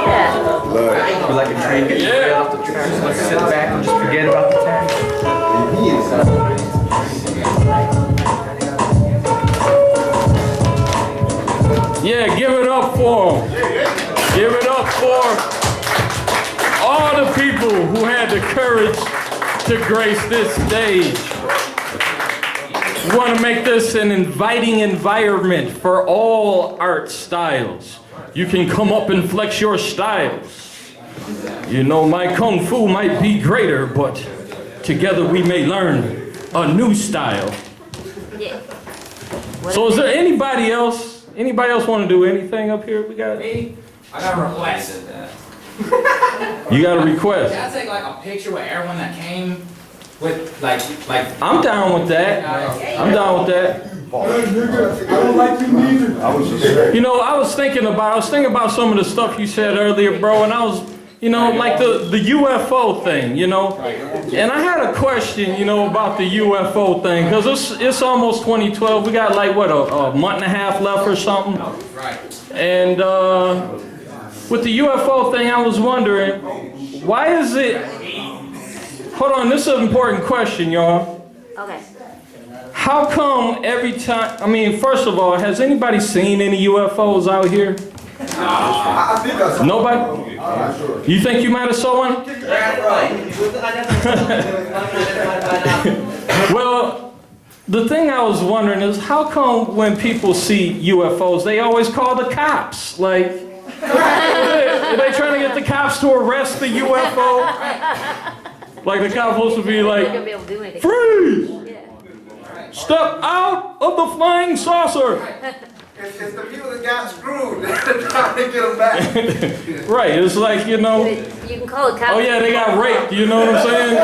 Yeah. Be like a train getting derailed off the tracks. So let's sit back and just forget about the tax. Yeah, give it up for them. Give it up for all the people who had the courage to grace this stage. We want to make this an inviting environment for all art styles. You can come up and flex your styles. You know, my kung fu might be greater, but together we may learn a new style. Yeah. So is there anybody else? Anybody else want to do anything up here? We got Me? I got a request. You got a request? Can I take like a picture with everyone that came with like I'm down with that. I'm down with that. I don't like you neither. You know, I was thinking about some of the stuff you said earlier, bro, and I was, you know, like the UFO thing, you know. And I had a question, you know, about the UFO thing, because it's almost 2012. We got like, what, a month and a half left or something? Right. And with the UFO thing, I was wondering, why is it... Hold on, this is an important question, y'all. Okay. How come every time... I mean, first of all, has anybody seen any UFOs out here? I think I saw. Nobody? You think you might have saw one? Well, the thing I was wondering is, how come when people see UFOs, they always call the cops? Like, are they trying to get the cops to arrest the UFO? Like the cop's supposed to be like, freeze! Step out of the flying saucer! It's the people that got screwed. They're trying to get them back. Right, it's like, you know. You can call it cops. Oh yeah, they got raped, you know what I'm saying?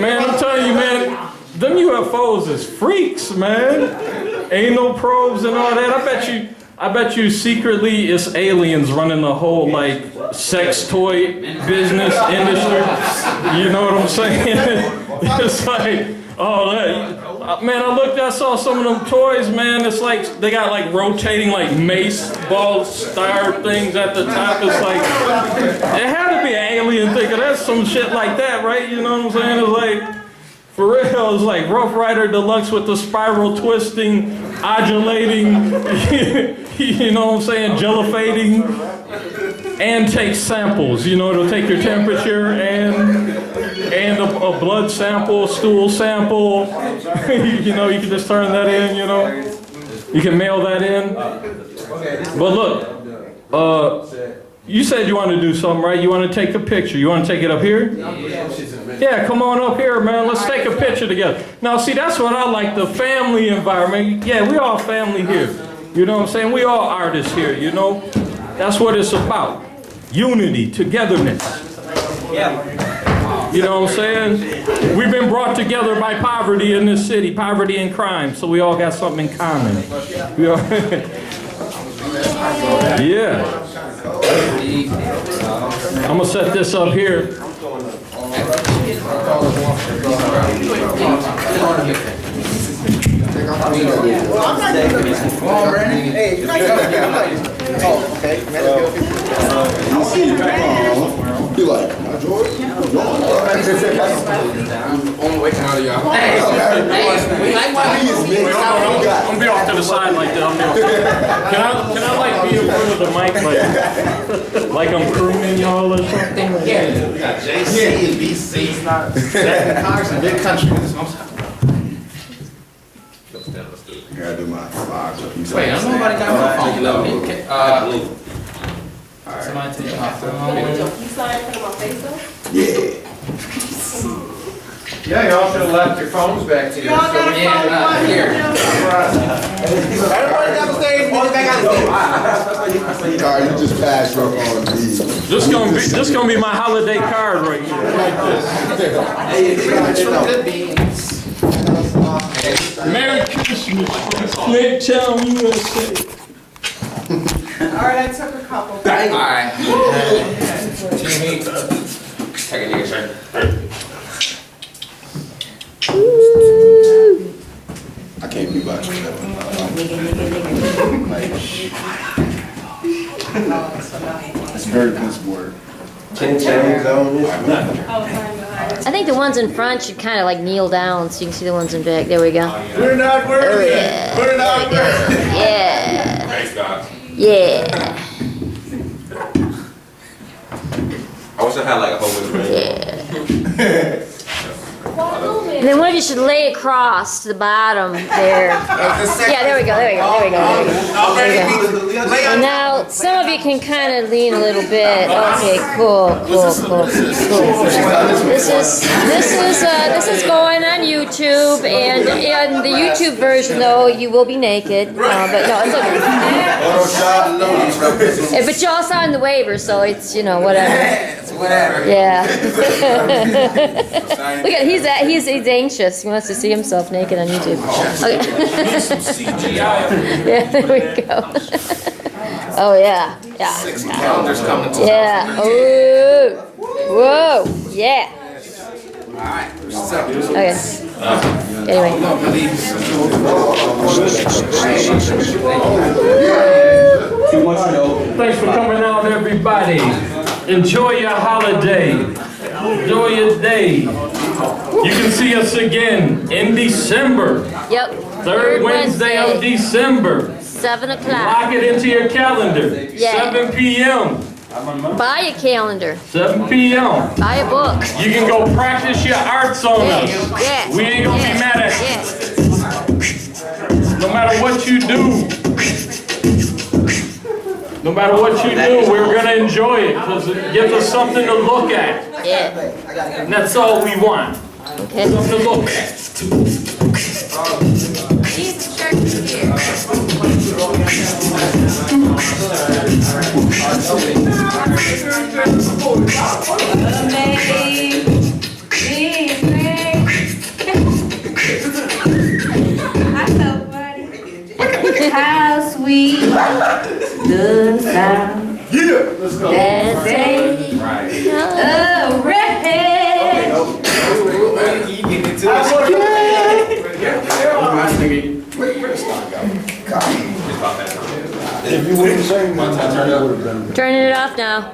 Man, I'm telling you, man, them UFOs is freaks, man. Ain't no probes and all that. I bet you secretly it's aliens running the whole like sex toy business industry. You know what I'm saying? It's like, oh, man, I saw some of them toys, man. It's like they got like rotating like mace ball star things at the top. It's like it had to be an alien thing. That's some shit like that, right? You know what I'm saying? It's like. For real, it's like Rough Rider Deluxe with the spiral twisting, undulating, you know what I'm saying, jellifating, and take samples. You know, it'll take your temperature and a blood sample, stool sample. You know, you can just turn that in, you know. You can mail that in. But look, you said you want to do something, right? You want to take a picture. You want to take it up here? Yeah, come on up here, man. Let's take a picture together. Now, see, that's what I like, the family environment. Yeah, we all family here. You know what I'm saying? We all artists here, you know? That's what it's about. Unity, togetherness. You know what I'm saying? We've been brought together by poverty in this city, poverty and crime, so we all got something in common. Yeah. I'm gonna set this up here. You like my George? Only way out of y'all. I'm gonna be off to the side like that. Can I like be in front of the mic like I'm crooning y'all or something? Yeah, we got JC and BeCie. Second Congress and big country. Here, I do my box. Wait, nobody got my phone though. Somebody take my phone. You signed for my Facebook? Yeah. Yeah, y'all should have left your phones back to you. Y'all got a phone Here. Everybody downstairs, boys back out the Kari, you just passed your phone. This gonna be my holiday card right here. Merry Christmas from Flint Town, USA. Alright, I took a couple. Alright. Jimmy. Take it here, sir. I can't be watching that one. It's very visible work. I think the ones in front should kind of like kneel down so you can see the ones in back. There we go. We're not working. Yeah. We're not working. Yeah. Thanks, God. Yeah. I wish I had like a whole Yeah. And then one of you should lay across to the bottom there. Yeah, there we go, there we go, there we go, there we go. And now some of you can kind of lean a little bit. Okay, cool. This is going on YouTube, and in the YouTube version though, you will be naked. But no, it's okay. But you all signed the waiver, so it's whatever. Yeah. Look at he's anxious. He wants to see himself naked on YouTube. Okay. Yeah, there we go. Oh yeah. 60 calendars coming to Yeah. Oh. Whoa. Yeah. Alright. Okay. Anyway. Thanks for coming out, everybody. Enjoy your holiday. Enjoy your day. You can see us again in December. Yep. Third Wednesday of December. 7 o'clock. Lock it into your calendar. Yeah. 7 p.m. Buy a calendar. 7 p.m. Buy a book. You can go practice your arts on us. Yes. We ain't gonna be mad at you. No matter what you do. No matter what you do, we're going to enjoy it because it gives us something to look at. Yeah. And that's all we want. Okay. Something to look at. how sweet the sound. Yeah, let's go. That say a red. Turning it off now.